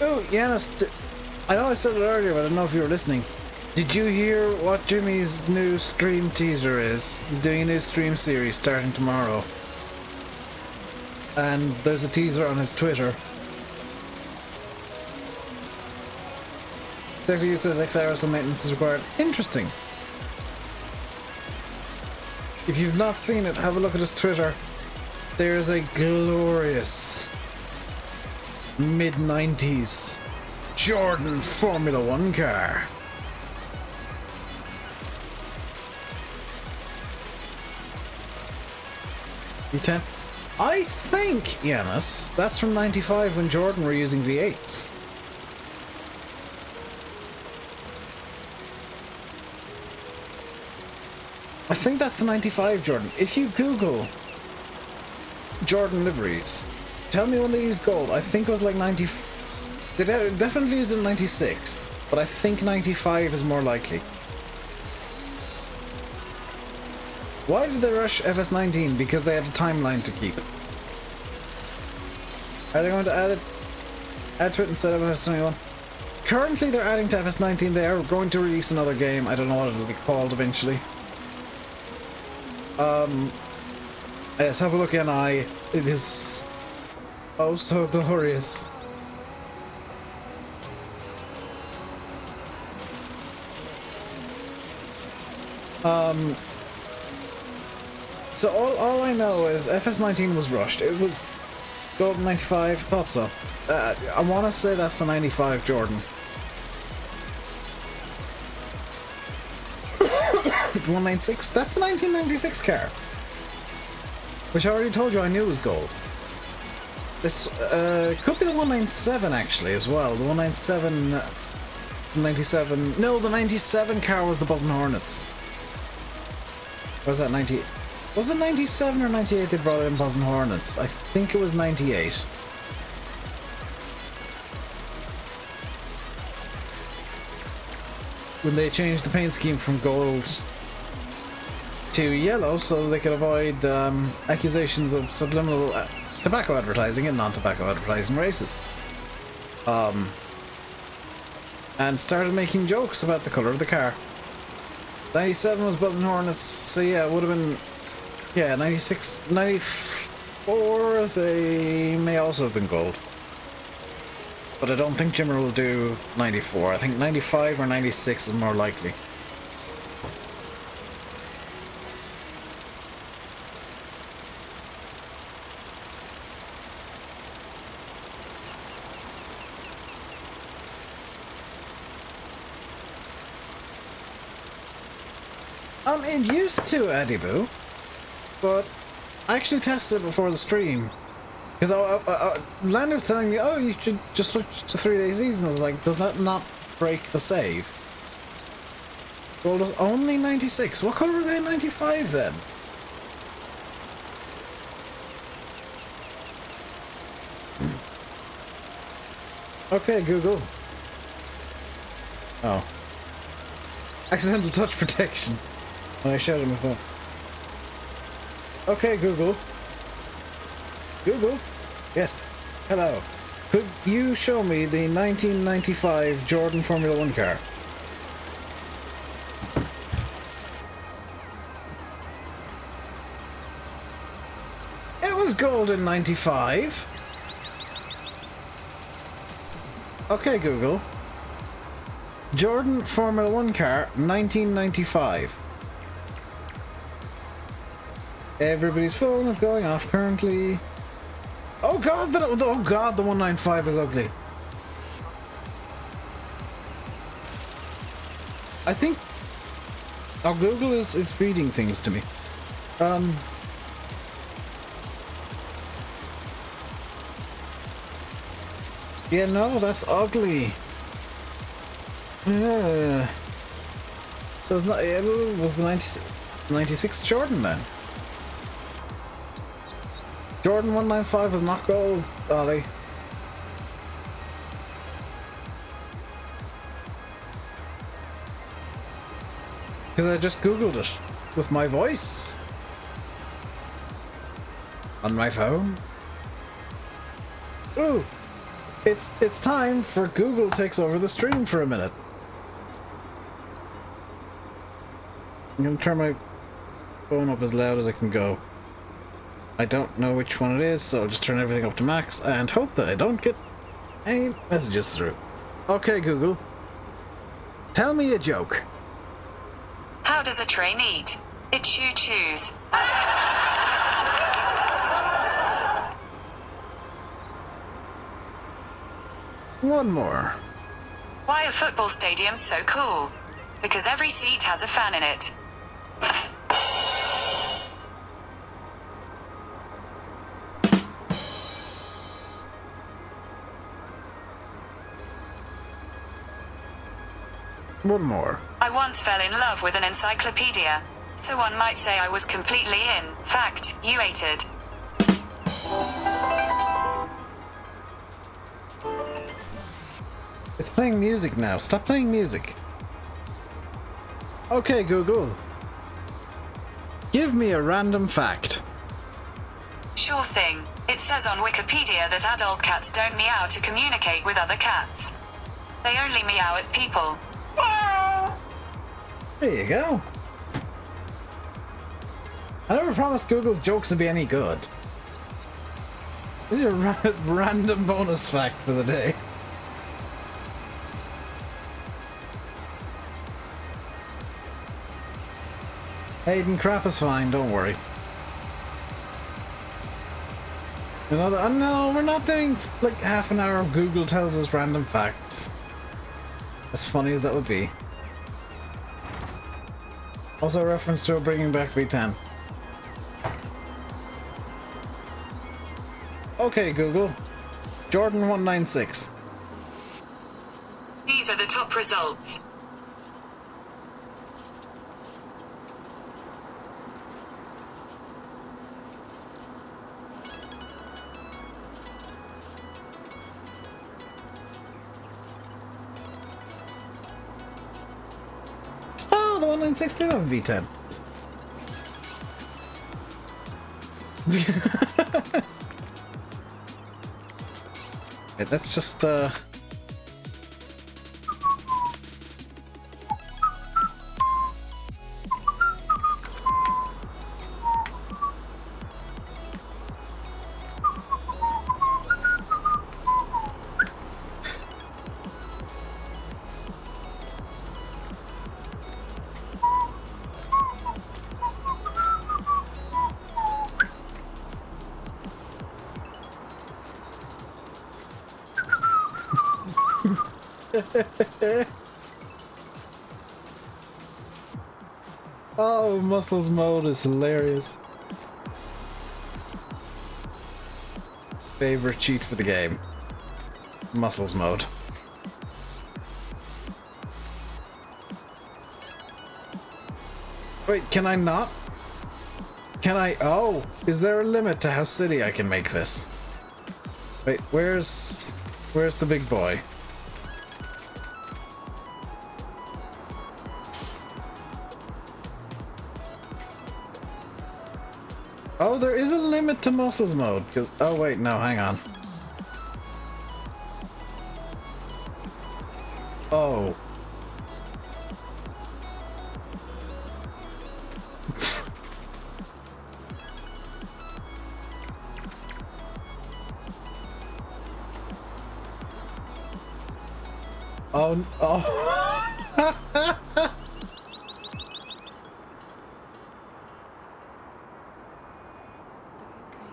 Oh, Yanis, I know I said it earlier, but I don't know if you were listening. Did you hear what Jimmy's new stream teaser is? He's doing a new stream series starting tomorrow. And there's a teaser on his Twitter. Secretary says X hours of maintenance is required. Interesting. If you've not seen it, have a look at his Twitter. There's a glorious mid-90s Jordan Formula 1 car. V10. I think, Yanis, that's from 95 when Jordan were using V8s. I think that's the 95 Jordan. If you Google Jordan liveries, tell me when they used gold. I think it was like 90... They definitely used it in 96, but I think 95 is more likely. Why did they rush FS19? Because they had a timeline to keep. Are they going to add to it instead of FS21? Currently they're adding to FS19. They are going to release another game. I don't know what it'll be called eventually. Yes, have a look in NI. It is oh so glorious. So all I know is FS19 was rushed. It was Golden 95, thought so. I want to say that's the 95 Jordan. 196? That's the 1996 car. Which I already told you I knew was gold. This could be the 197 actually as well. The 197... 97... No, the 97 car was the Buzzing Hornets. Or was that 98? Was it 97 or 98 they brought in Buzzing Hornets? I think it was 98. When they changed the paint scheme from gold to yellow so they could avoid accusations of subliminal tobacco advertising and non-tobacco advertising races. And started making jokes about the colour of the car. 97 was Buzzing Hornets, so yeah, it would have been... Yeah, 96, 94, they may also have been gold. But I don't think Jimmer will do 94. I think 95 or 96 is more likely. It used to, Eddie Boo, but I actually tested it before the stream. Because Lander was telling me, oh, you should just switch to 3-day seasons. I was like, does that not break the save? Well, there's only 96. What color were they in 95 then? Okay, Google. Oh. Accidental touch protection. When I showed him my phone. Okay, Google. Google? Yes. Hello. Could you show me the 1995 Jordan Formula 1 car? It was gold in 95. Okay, Google. Jordan Formula 1 car, 1995. Everybody's phone is going off currently. Oh god, the 195 is ugly. I think... Oh, Google is feeding things to me. Yeah, no, that's ugly. Yeah. So it's not... It was the 96 Jordan then. Jordan 195 was not gold, Ollie. Because I just googled it with my voice on my phone. Ooh, it's time for Google takes over the stream for a minute. I'm gonna turn my phone up as loud as I can go. I don't know which one it is, so I'll just turn everything up to max and hope that I don't get any messages through. Okay, Google. Tell me a joke. How does a train eat? It chews. One more. Why are football stadiums so cool? Because every seat has a fan in it. One more. I once fell in love with an encyclopedia. So one might say I was completely infatuated. It's playing music now. Stop playing music. Okay, Google. Give me a random fact. Sure thing. It says on Wikipedia that adult cats don't meow to communicate with other cats. They only meow at people. There you go. I never promised Google's jokes to be any good. This is a random bonus fact for the day. Hayden, crap is fine, don't worry. Another... Oh no, we're not doing like half an hour of Google tells us random facts. As funny as that would be. Also a reference to bringing back V10. Okay, Google. Jordan 196. These are the top results. Oh, the 196 did have a V10. Yeah, that's just Oh, muscles mode is hilarious. Favorite cheat for the game. Muscles mode. Wait, can I not? Can I? Oh, is there a limit to how silly I can make this? Wait, where's the big boy? Oh, there is a limit to muscles mode, because... Oh, wait, no, hang on. Oh. Oh, oh.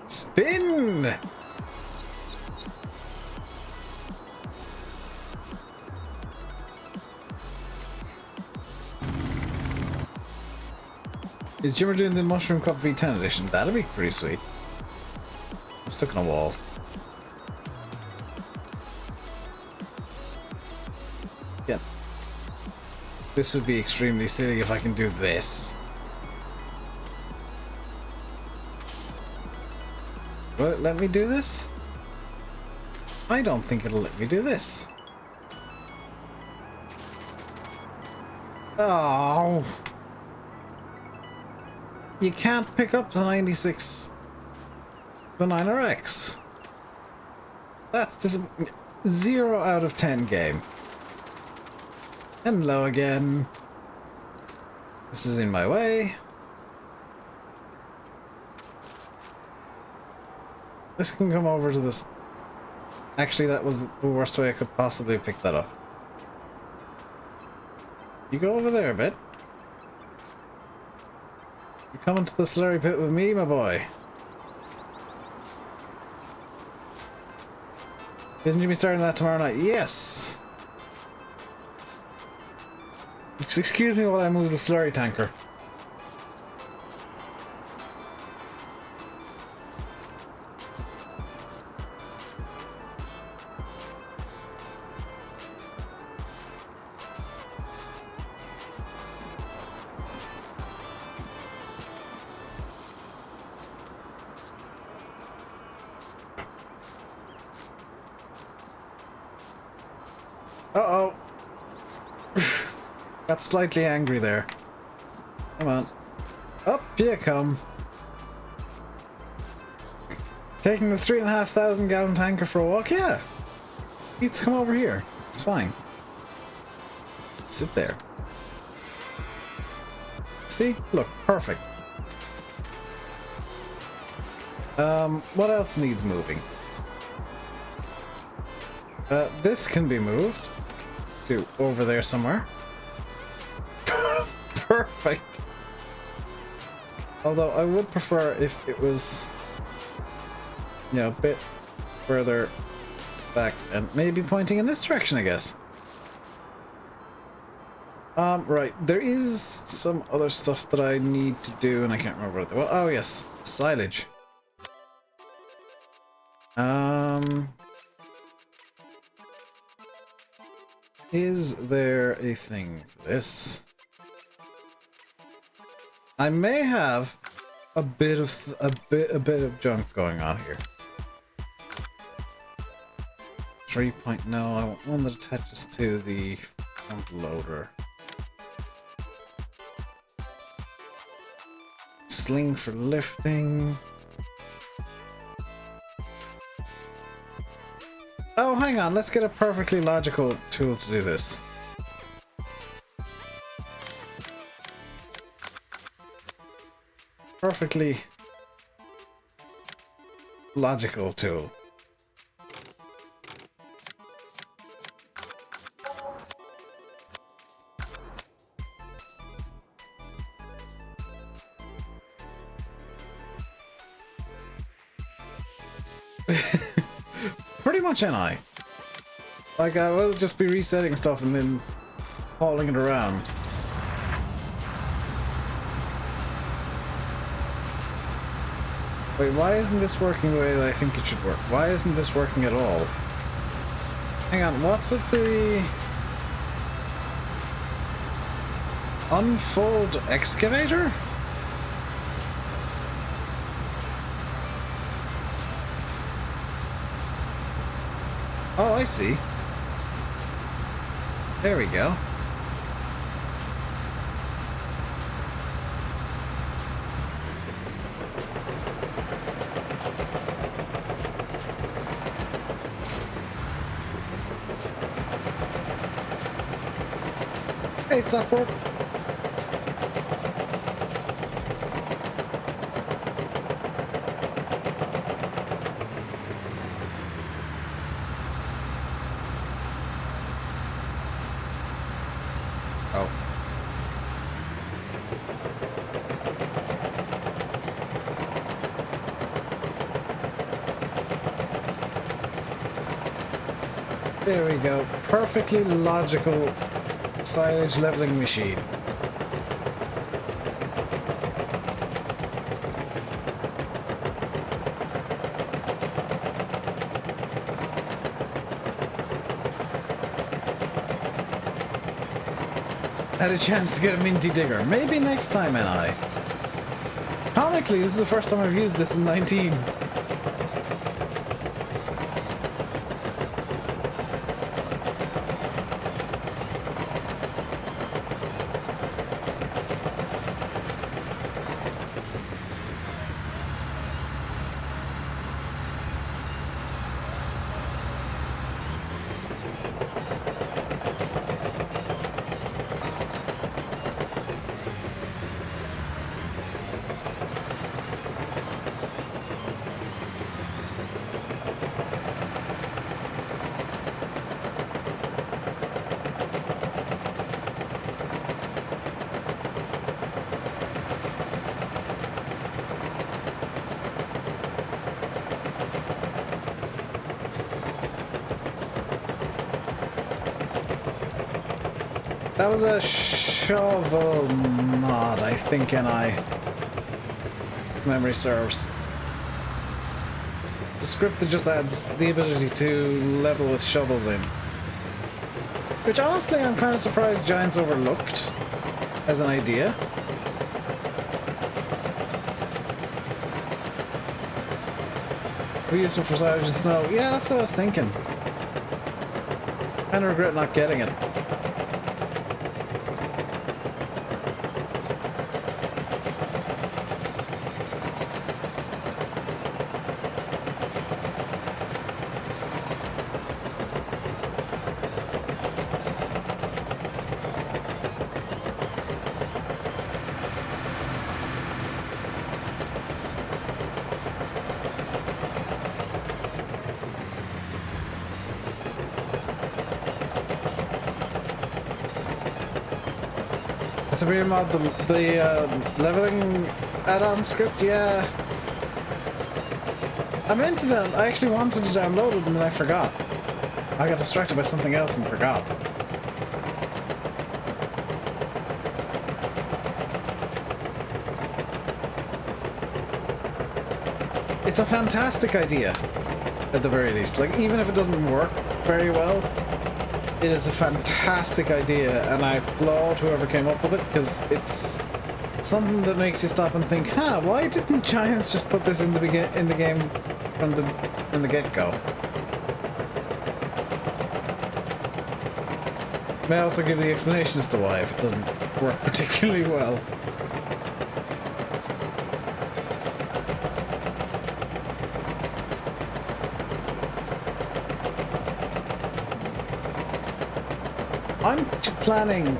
Spin! Is Jimmer doing the Mushroom Cup V10 edition? That'd be pretty sweet. I'm stuck on a wall. Yeah. This would be extremely silly if I can do this. Will it let me do this? I don't think it'll let me do this. Oh. You can't pick up the 96, the 9RX. That's this 0 out of 10 game. Hello again. This is in my way. This can come over to this. Actually, that was the worst way I could possibly pick that up. You go over there a bit. You're coming to the slurry pit with me, my boy. Isn't Jimmy starting that tomorrow night? Yes! Excuse me while I move the slurry tanker. Uh-oh. Got slightly angry there. Come on. Up you come. Taking the 3,500 gallon tanker for a walk? Yeah. Needs to come over here. It's fine. Sit there. See? Look, perfect. What else needs moving? This can be moved to over there somewhere. Perfect. Although I would prefer if it was, you know, a bit further back and maybe pointing in this direction, I guess. Right. There is some other stuff that I need to do, and I can't remember what. Well, oh yes, silage. Is there a thing for this? I may have a bit of junk going on here. 3.0. I want one that attaches to the front loader. Sling for lifting. Oh, hang on. Let's get a perfectly logical tool to do this. Perfectly logical tool. Pretty much NI. Like, I will just be resetting stuff and then hauling it around. Wait, why isn't this working the way that I think it should work? Why isn't this working at all? Hang on, what's with the... Unfold excavator? Oh, I see. There we go. Hey, Stockport. Oh. There we go. Perfectly logical silage leveling machine. Had a chance to get a minty digger. Maybe next time, NI. Comically, this is the first time I've used this in 19. That was a shovel mod, I think, NI. Memory serves. It's a script that just adds the ability to level with shovels in. Which honestly I'm kind of surprised Giants overlooked as an idea. We used it for silage and snow. Yeah, that's what I was thinking. Kinda regret not getting it. It's a weird mod, the leveling add-on script, yeah. I actually wanted to download it and then I forgot. I got distracted by something else and forgot. It's a fantastic idea, at the very least. Like, even if it doesn't work very well, it is a fantastic idea, and I applaud whoever came up with it, because it's something that makes you stop and think, huh, why didn't Giants just put this in the game from the get-go? May I also give the explanation as to why, if it doesn't work particularly well. I'm planning,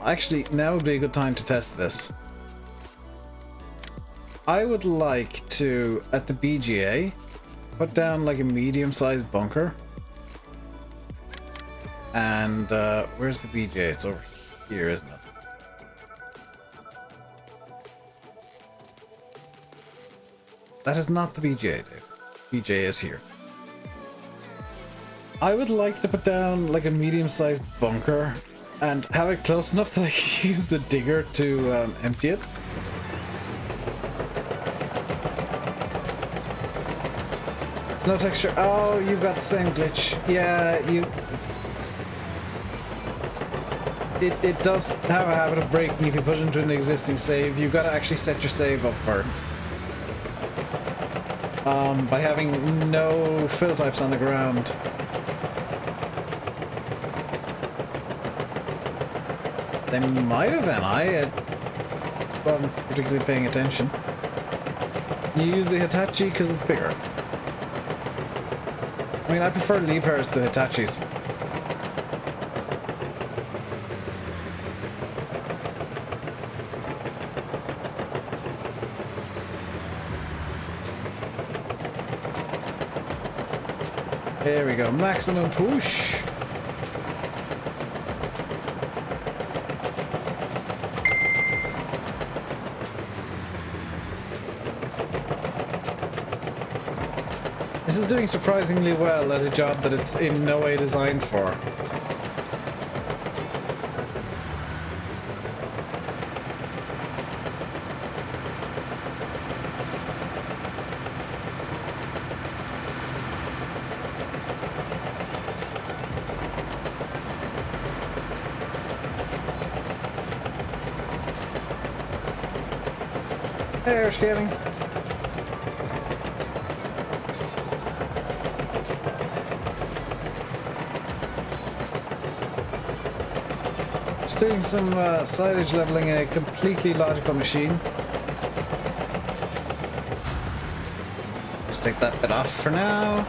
actually, now would be a good time to test this. I would like to, at the BGA, put down like a medium-sized bunker. And, where's the BGA? It's over here, isn't it? That is not the BGA, Dave. BGA is here. I would like to put down like a medium-sized bunker and have it close enough that I can use the digger to empty it. It's no texture. Oh, you've got the same glitch. Yeah, you... It does have a habit of breaking if you put it into an existing save. You've got to actually set your save up for it. By having no fill types on the ground. They might have been. I wasn't particularly paying attention. You use the Hitachi because it's bigger. I mean, I prefer Liebherrs to Hitachis. There we go, maximum push. This is doing surprisingly well at a job that it's in no way designed for. Air scaling. Just doing some silage leveling in a completely logical machine. Just take that bit off for now.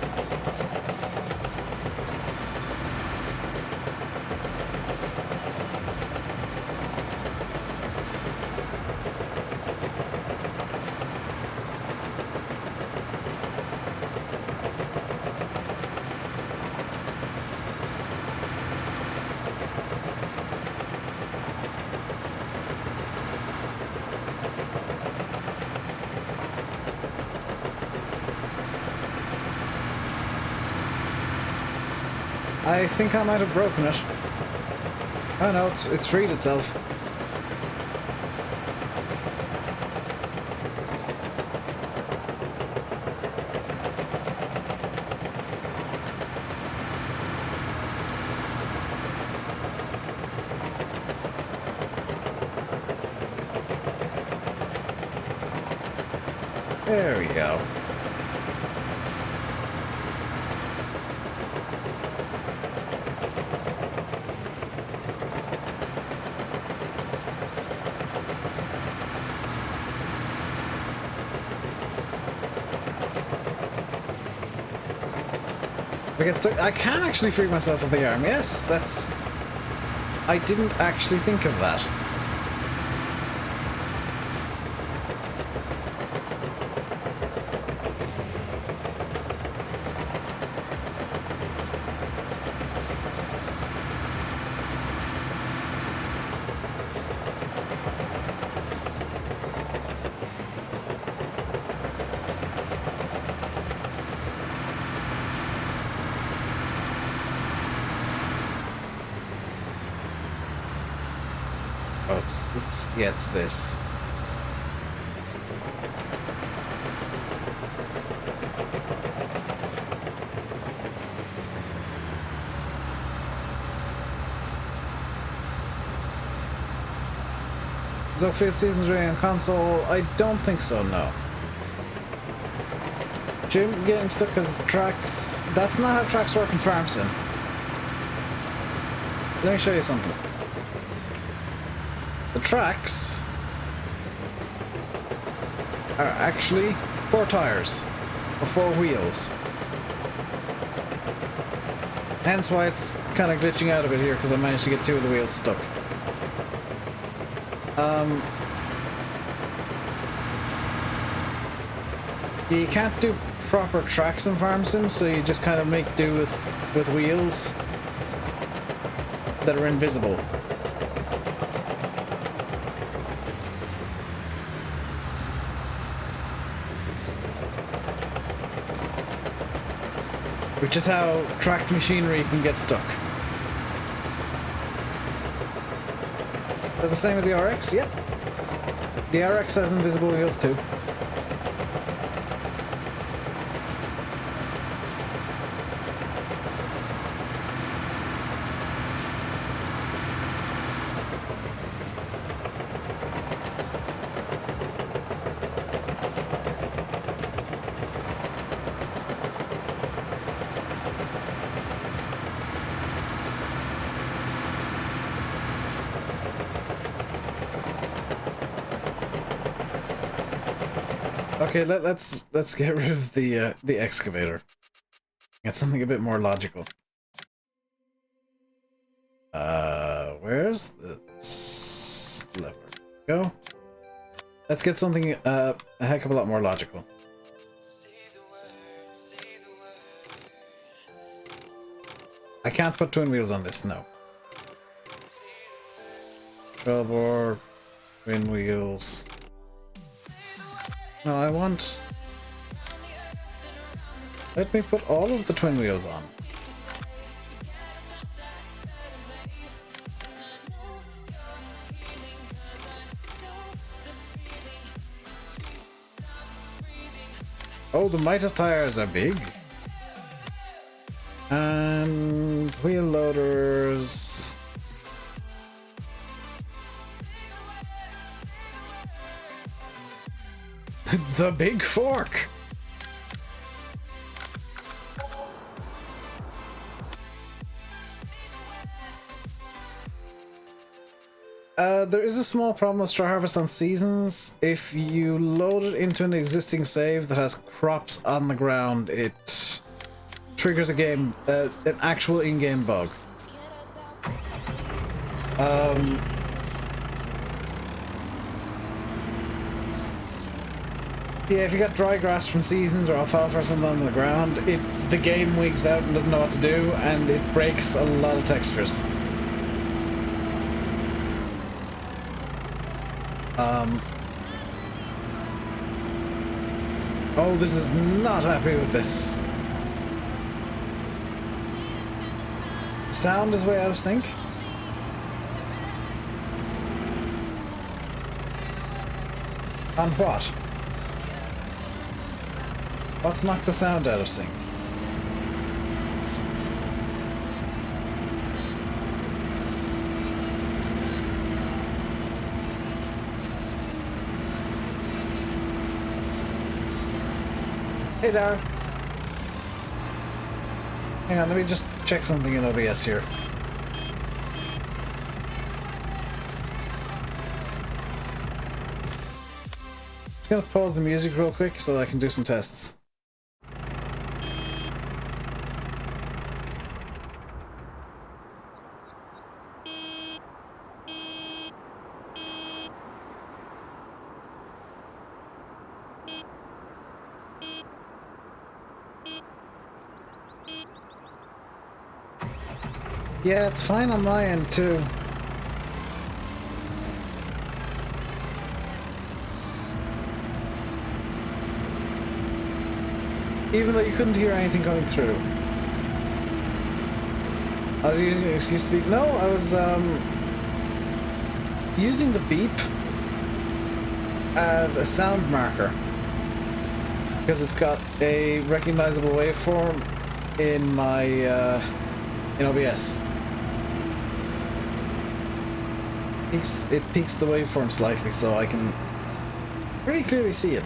I think I might have broken it. Oh no, it's freed itself. There we go. I can actually free myself of the arm. Yes, that's... I didn't actually think of that. Oh, it's this. Is Oakfield Seasons ready on console? I don't think so, no. Jim getting stuck as tracks. That's not how tracks work in Farm Sim. Let me show you something. The tracks are actually 4 tires or 4 wheels. Hence why it's kind of glitching out a bit here, because I managed to get 2 of the wheels stuck. You can't do proper tracks in Farm Sim, so you just kind of make do with wheels that are invisible. Which is how tracked machinery can get stuck. Is that the same with the RX? Yep. The RX has invisible wheels too. Okay, let's get rid of the excavator. Get something a bit more logical. Where's the lever? Go. Let's get something a heck of a lot more logical. I can't put twin wheels on this, no. Control board, twin wheels. No, I want... Let me put all of the twin wheels on. Oh, the Midas tires are big. And wheel loaders. The big fork. There is a small problem with Straw Harvest on Seasons. If you load it into an existing save that has crops on the ground, it triggers a game, an actual in-game bug. Yeah, if you got dry grass from Seasons or alfalfa or something on the ground, the game wigs out and doesn't know what to do, and it breaks a lot of textures. Oh, this is not happy with this. Sound is way out of sync. On what? What's knocked the sound out of sync? Hey there. Hang on, let me just check something in OBS here. Just gonna pause the music real quick so that I can do some tests. Yeah, it's fine on my end too. Even though you couldn't hear anything coming through. I was using an excuse to beep. No, I was using the beep as a sound marker. Because it's got a recognizable waveform in my in OBS. It peaks the waveform slightly so I can pretty clearly see it.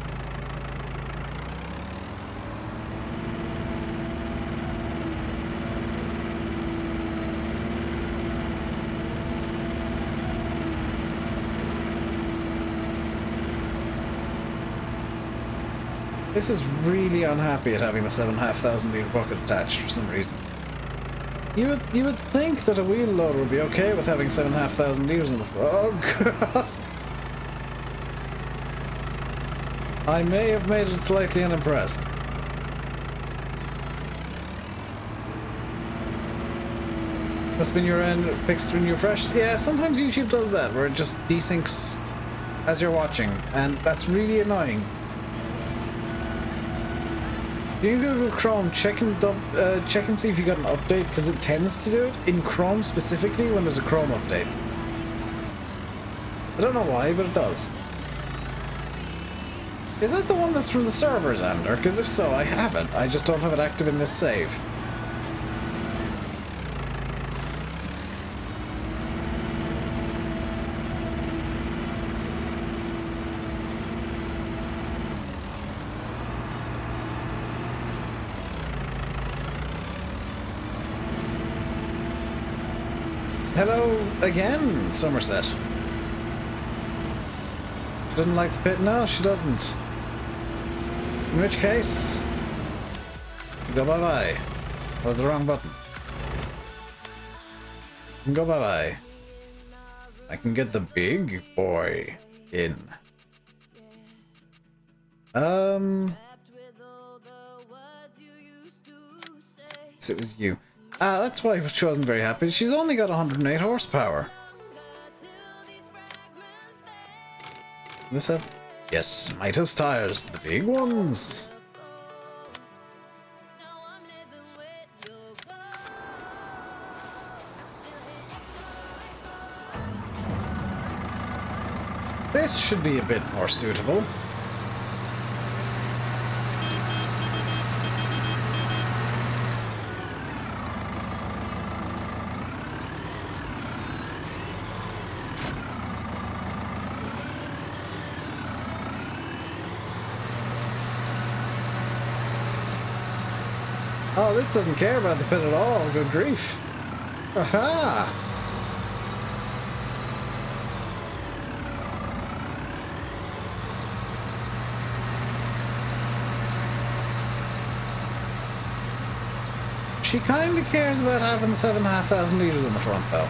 This is really unhappy at having the 7,500 litre bucket attached for some reason. You would think that a wheel loader would be okay with having 7,500 litres on the floor. Oh god! I may have made it slightly unimpressed. Must have been your end fixed when you refreshed. Yeah, sometimes YouTube does that, where it just desyncs as you're watching, and that's really annoying. You can go to Chrome, check and see if you got an update, because it tends to do it in Chrome specifically when there's a Chrome update. I don't know why, but it does. Is that the one that's from the servers, Ander? Because if so, I have it. I just don't have it active in this save. Hello again, Somerset. She doesn't like the pit? No, she doesn't. In which case, go bye-bye. That was the wrong button. Go bye-bye. I can get the big boy in. So it was you. That's why she wasn't very happy. She's only got 108 horsepower. This up? Yes, Midas tires, the big ones. This should be a bit more suitable. Oh, this doesn't care about the pit at all. Good grief. Aha! She kind of cares about having 7,500 litres in the front, though.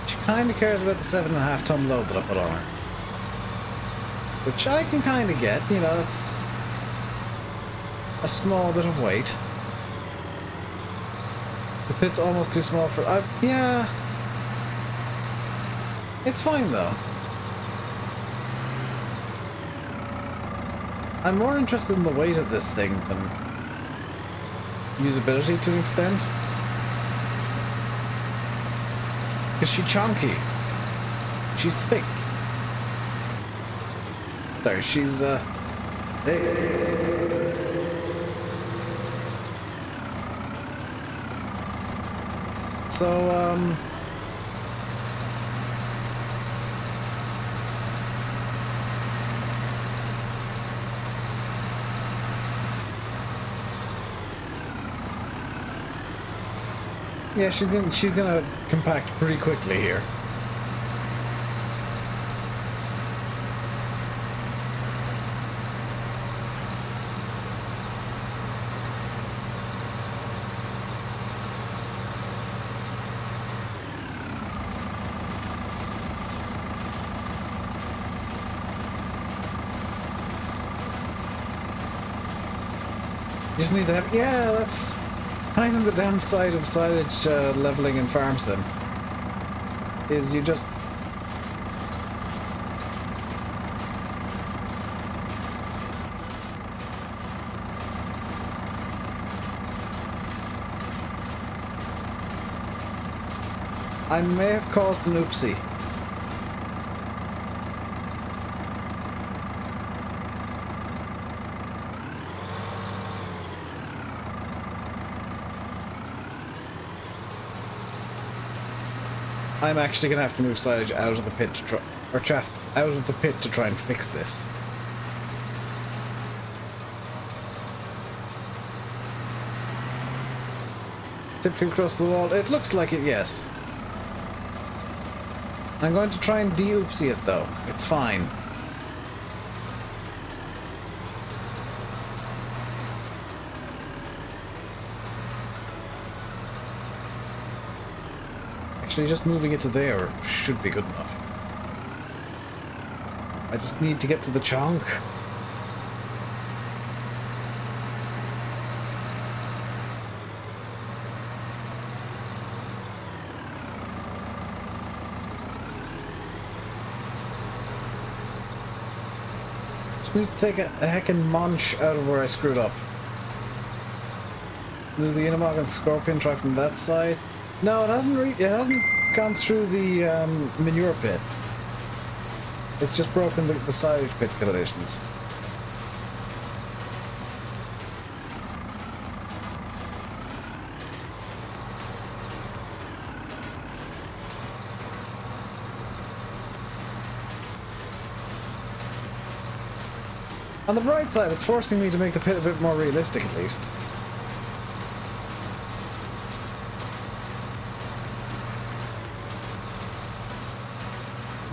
She kind of cares about the 7.5 ton load that I put on her. Which I can kind of get, you know, it's a small bit of weight. The pit's almost too small for... yeah. It's fine, though. I'm more interested in the weight of this thing than usability to an extent. Because she's chunky. She's thick. Sorry, she's thick. So, yeah, she's gonna compact pretty quickly here. You just need to have... yeah, that's kind of the downside of silage leveling in Farm Sim. Is you just... I may have caused an oopsie. I'm actually gonna have to move silage out of the pit to try, or chaff out of the pit to try and fix this. Tipping across the wall. It looks like it, yes. I'm going to try and de-oopsie it though. It's fine. Actually, just moving it to there should be good enough. I just need to get to the chunk. Just need to take a heckin' munch out of where I screwed up. Move the Unimog and Scorpion, try from that side. No, it hasn't gone through the manure pit. It's just broken the silage pit conditions. On the bright side, it's forcing me to make the pit a bit more realistic at least.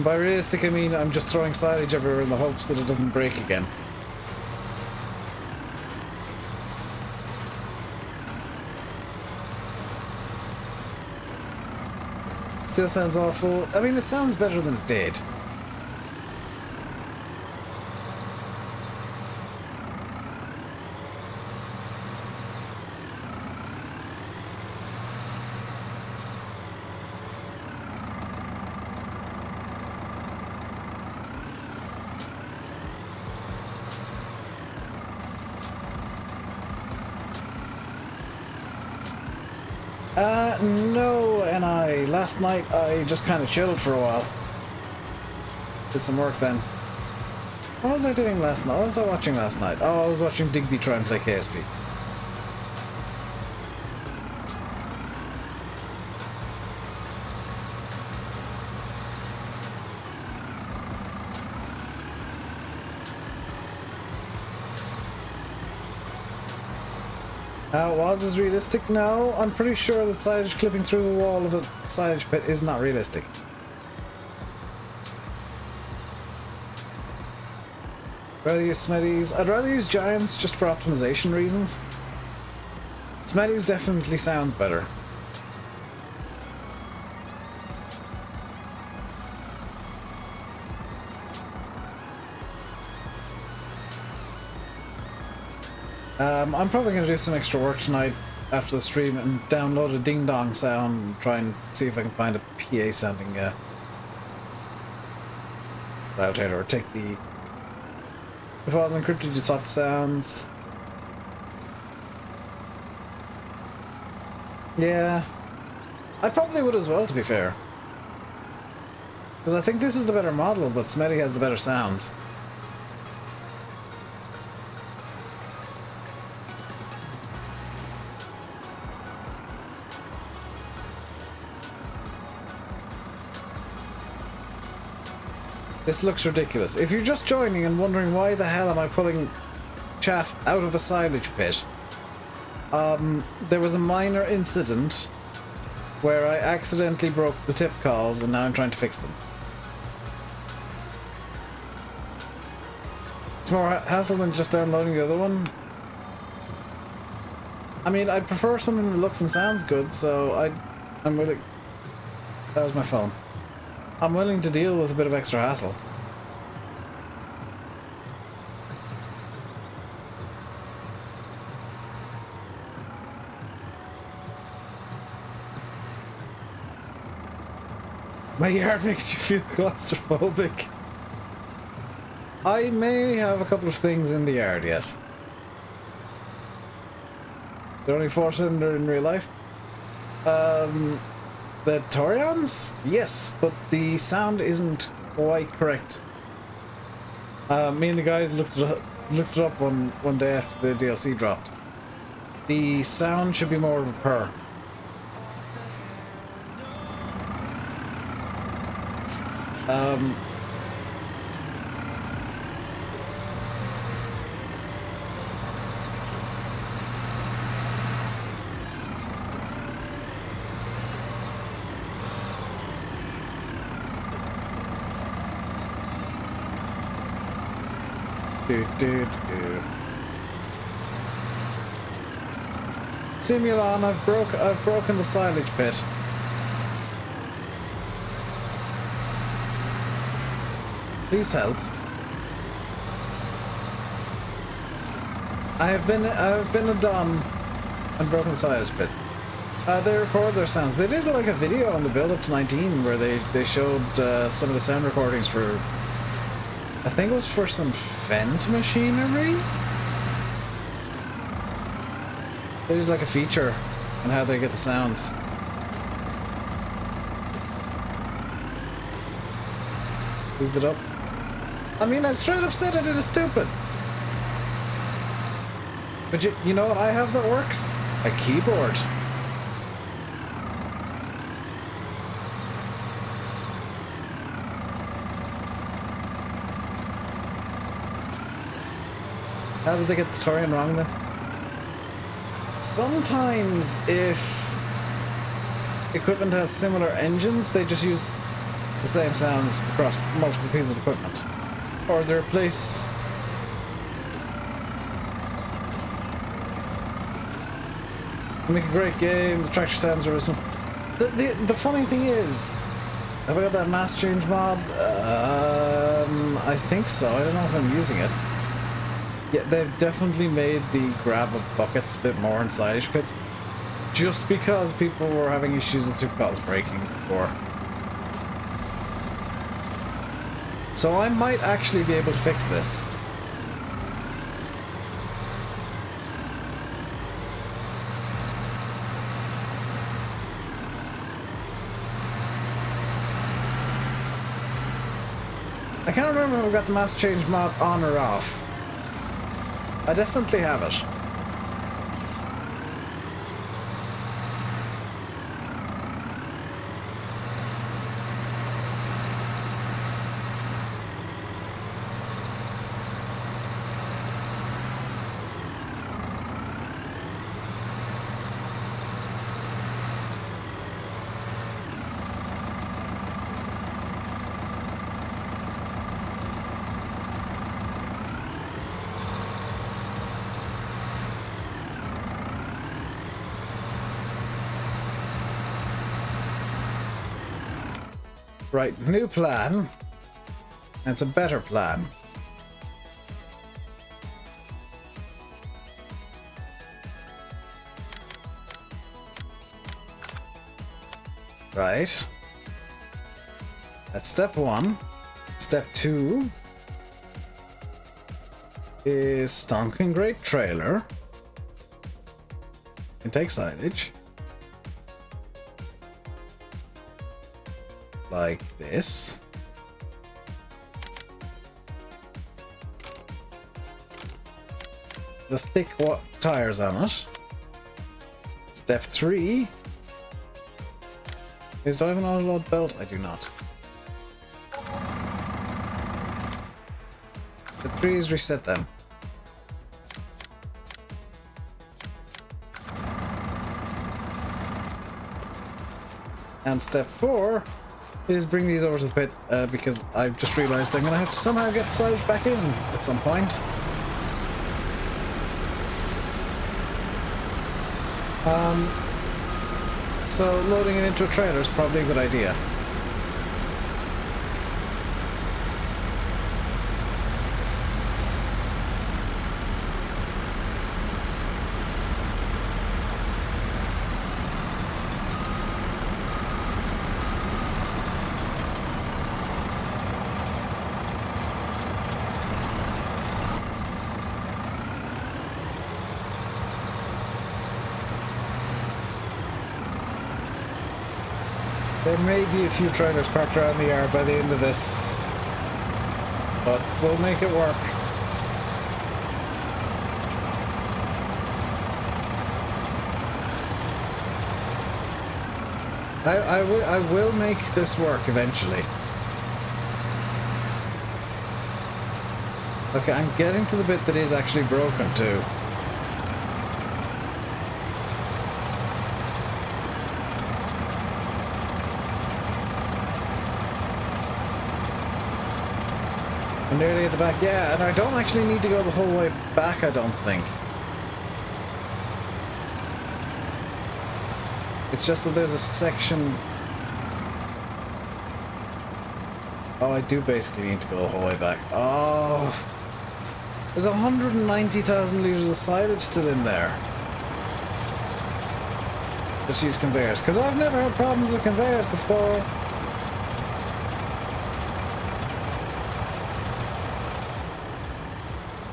By realistic, I mean I'm just throwing silage everywhere in the hopes that it doesn't break again. Still sounds awful. I mean, it sounds better than it did. No, and last night I just kind of chilled for a while. Did some work then. What was I doing last night? What was I watching last night? Oh, I was watching Digby try and play KSP. Was as realistic? No, I'm pretty sure that silage clipping through the wall of a silage pit is not realistic. Rather use Smetties. I'd rather use Giants just for optimization reasons. Smetties definitely sounds better. I'm probably going to do some extra work tonight after the stream and download a ding dong sound and try and see if I can find a PA sounding loudheader, or take the... If I was encrypted, you swap the sounds. Yeah. I probably would as well, to be fair. Because I think this is the better model, but Smetty has the better sounds. This looks ridiculous. If you're just joining and wondering why the hell am I pulling chaff out of a silage pit, there was a minor incident where I accidentally broke the tip calls and now I'm trying to fix them. It's more hassle than just downloading the other one. I mean, I'd prefer something that looks and sounds good, so I'm willing... That was my phone. I'm willing to deal with a bit of extra hassle. My yard makes you feel claustrophobic. I may have a couple of things in the yard, yes. They're only 4-cylinder in real life. The Torions? Yes, but the sound isn't quite correct. Me and the guys looked it up one day after the DLC dropped. The sound should be more of a purr. Simulon, I've broken the silage pit. Please help. I've been a Dom and broken the silage pit. They record their sounds. They did like a video on the build up to 19 where they showed some of the sound recordings for, I think it was for some Fendt machinery? They did like a feature on how they get the sounds. Used it up. I mean, I straight up said I did it stupid. But you know what I have that works? A keyboard. How did they get the Torian wrong then? Sometimes if equipment has similar engines, they just use the same sounds across multiple pieces of equipment. Or they replace... Make a great game, the tractor sounds are awesome. The funny thing is, have I got that mass change mod? I think so. I don't know if I'm using it. Yeah, they've definitely made the grab of buckets a bit more in Silage Pits, just because people were having issues with supercars breaking before. So I might actually be able to fix this. I can't remember if I've got the mass change mod on or off. I definitely have it. Right, new plan. It's a better plan. Right. That's step one. Step two is Stonking Great Trailer. Can take silage. Like this. The thick tires on it. Step 3 is, do I have an auto load belt? I do not. Step 3 is reset them. And step 4 is bring these over to the pit, because I've just realized I'm gonna have to somehow get the silage back in at some point. So loading it into a trailer is probably a good idea. There may be a few trailers parked around the yard by the end of this, but we'll make it work. I will make this work eventually. Okay, I'm getting to the bit that is actually broken too. I'm nearly at the back, yeah, and I don't actually need to go the whole way back, I don't think. It's just that there's a section... Oh, I do basically need to go the whole way back. Oh! There's 190,000 litres of silage still in there. Let's use conveyors, because I've never had problems with conveyors before.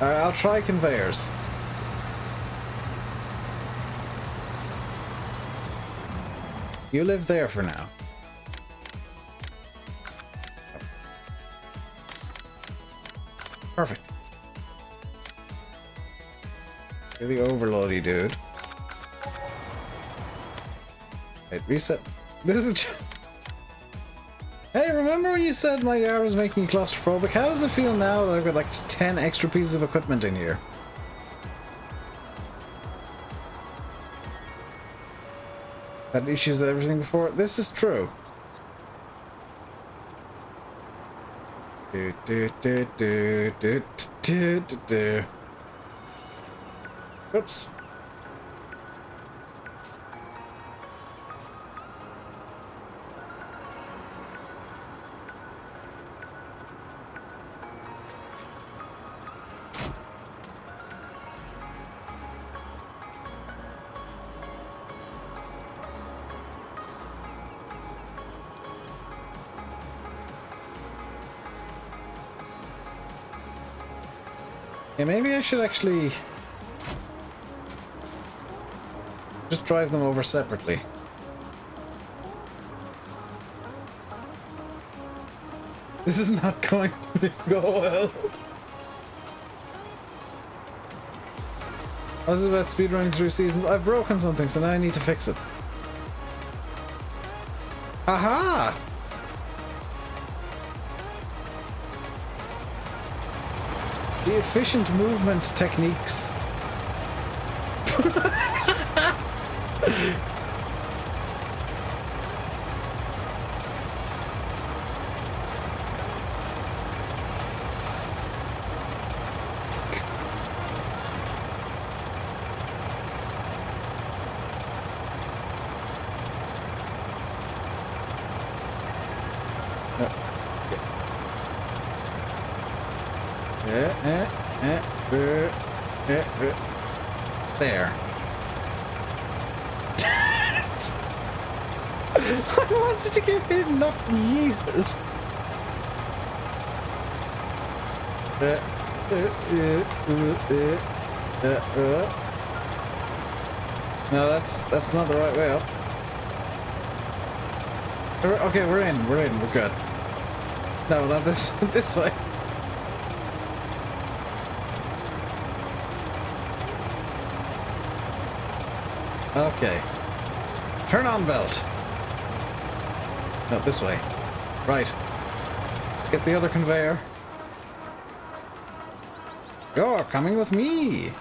I'll try conveyors. You live there for now. Perfect. You're the overloady dude. Wait, reset. This is... Hey, remember when you said my yard was making you claustrophobic? How does it feel now that I've got like 10 extra pieces of equipment in here? Had issues with everything before? This is true. Do, do, do, do, do, do, do, do. Oops. Yeah, maybe I should actually just drive them over separately. This is not going to go well. I was about speedrunning through seasons. I've broken something, so now I need to fix it. Aha! The efficient movement techniques. There. I wanted to get hit, not yeeted. No, that's not the right way up. Okay, we're in, we're good. No, not this this way. Okay. Turn on belt. No, this way. Right. Let's get the other conveyor. You're coming with me.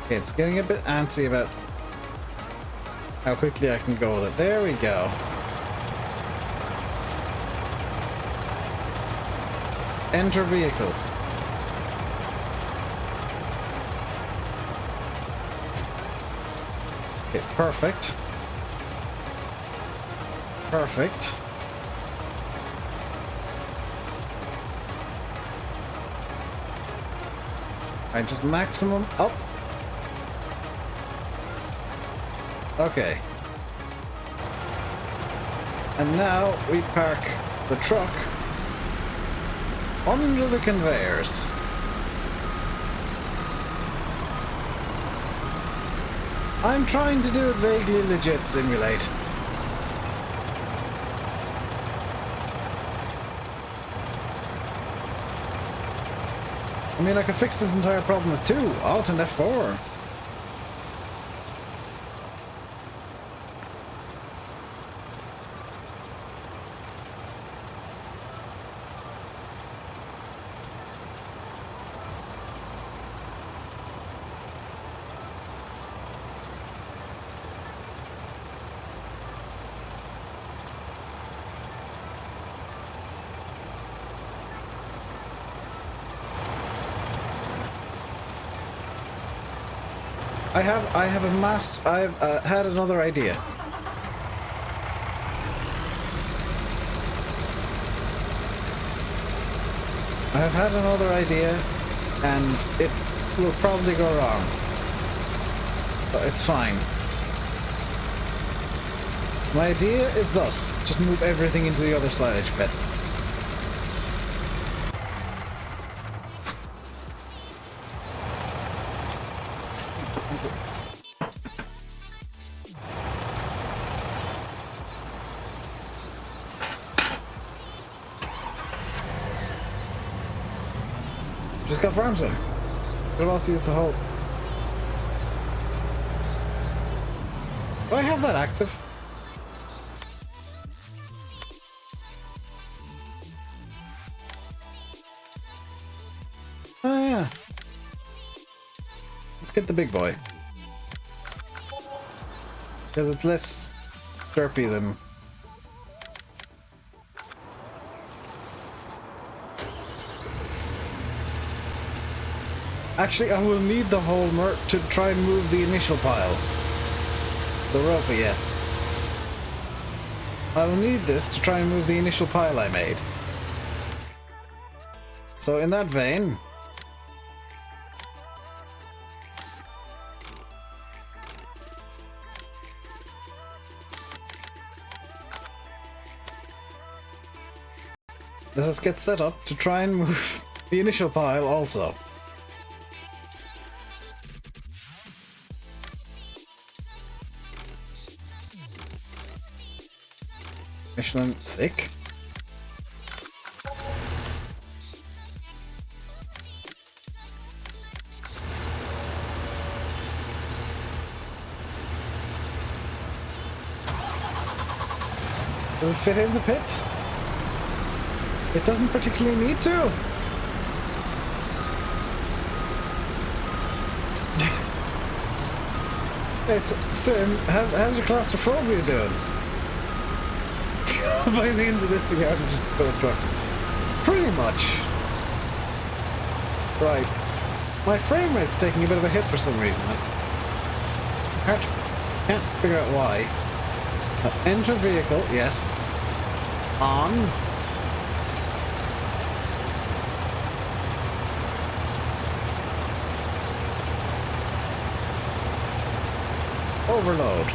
Okay, it's getting a bit antsy about how quickly I can go with it. There we go. Enter vehicle. Okay, perfect. Perfect. I just maximum up. Okay. And now we park the truck under the conveyors. I'm trying to do it vaguely legit, Simulate. I mean, I could fix this entire problem with 2, Alt and F4. I've had another idea. I've had another idea, and it will probably go wrong. But it's fine. My idea is thus: just move everything into the other silage pit. Just got farms in. Could have also used the whole. Do I have that active? get the big boy. Because it's less derpy than... Actually, I will need the whole to try and move the initial pile. The rope, yes. I will need this to try and move the initial pile I made. So in that vein... let us get set up to try and move the initial pile also. Michelin thick. Will it fit in the pit? It doesn't particularly need to. Hey, Sim, how's your claustrophobia doing? By the end of this, the garbage is full of trucks. Pretty much. Right. My frame rate's taking a bit of a hit for some reason. I can't figure out why. Enter vehicle, yes. On. Overload.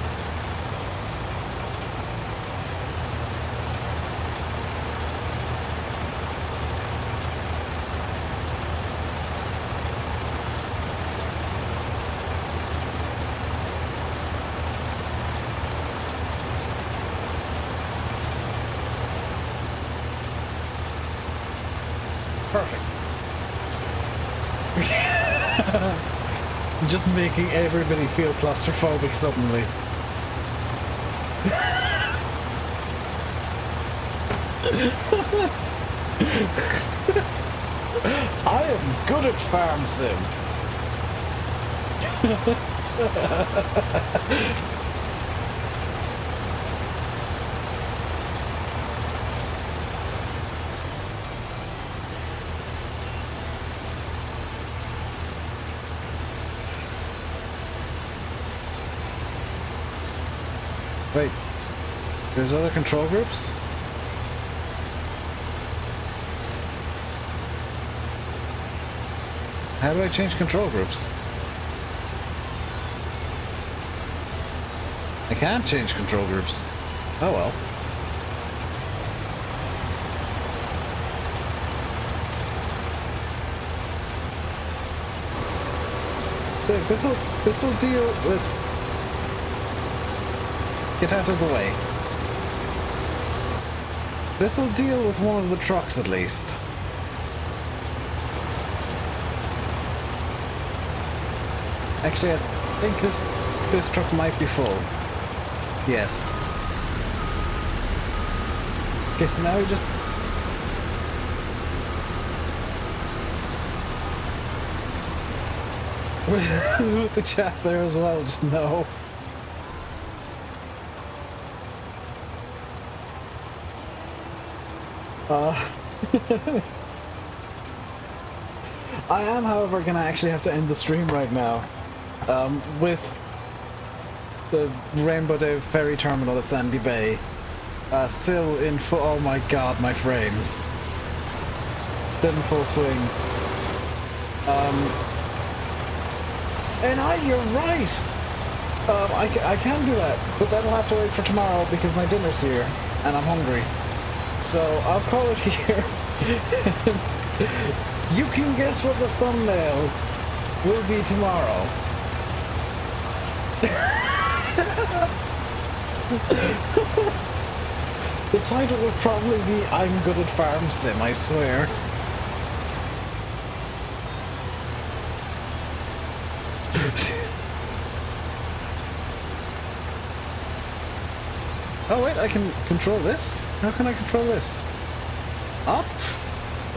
Perfect. Just making everybody feel claustrophobic suddenly. I am good at farm sim. Wait, there's other control groups? How do I change control groups? I can't change control groups. Oh well. So this'll deal with... Get out of the way. This'll deal with one of the trucks at least. Actually, I think this truck might be full. Yes. Okay, so now we just... with the chat there as well, just no. I am, however, gonna actually have to end the stream right now. With the Rainbow Day ferry terminal at Sandy Bay still in full... Oh my god, my frames. Still in full swing. And you're right! I can do that, but that'll have to wait for tomorrow because my dinner's here, and I'm hungry. So, I'll call it here. You can guess what the thumbnail will be tomorrow. The title will probably be I'm Good at Farm Sim, I swear. Oh wait, I can control this? How can I control this? Up!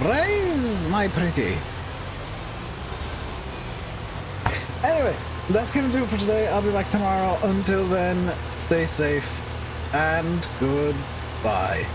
Raise, my pretty! Anyway, that's going to do it for today. I'll be back tomorrow. Until then, stay safe and goodbye.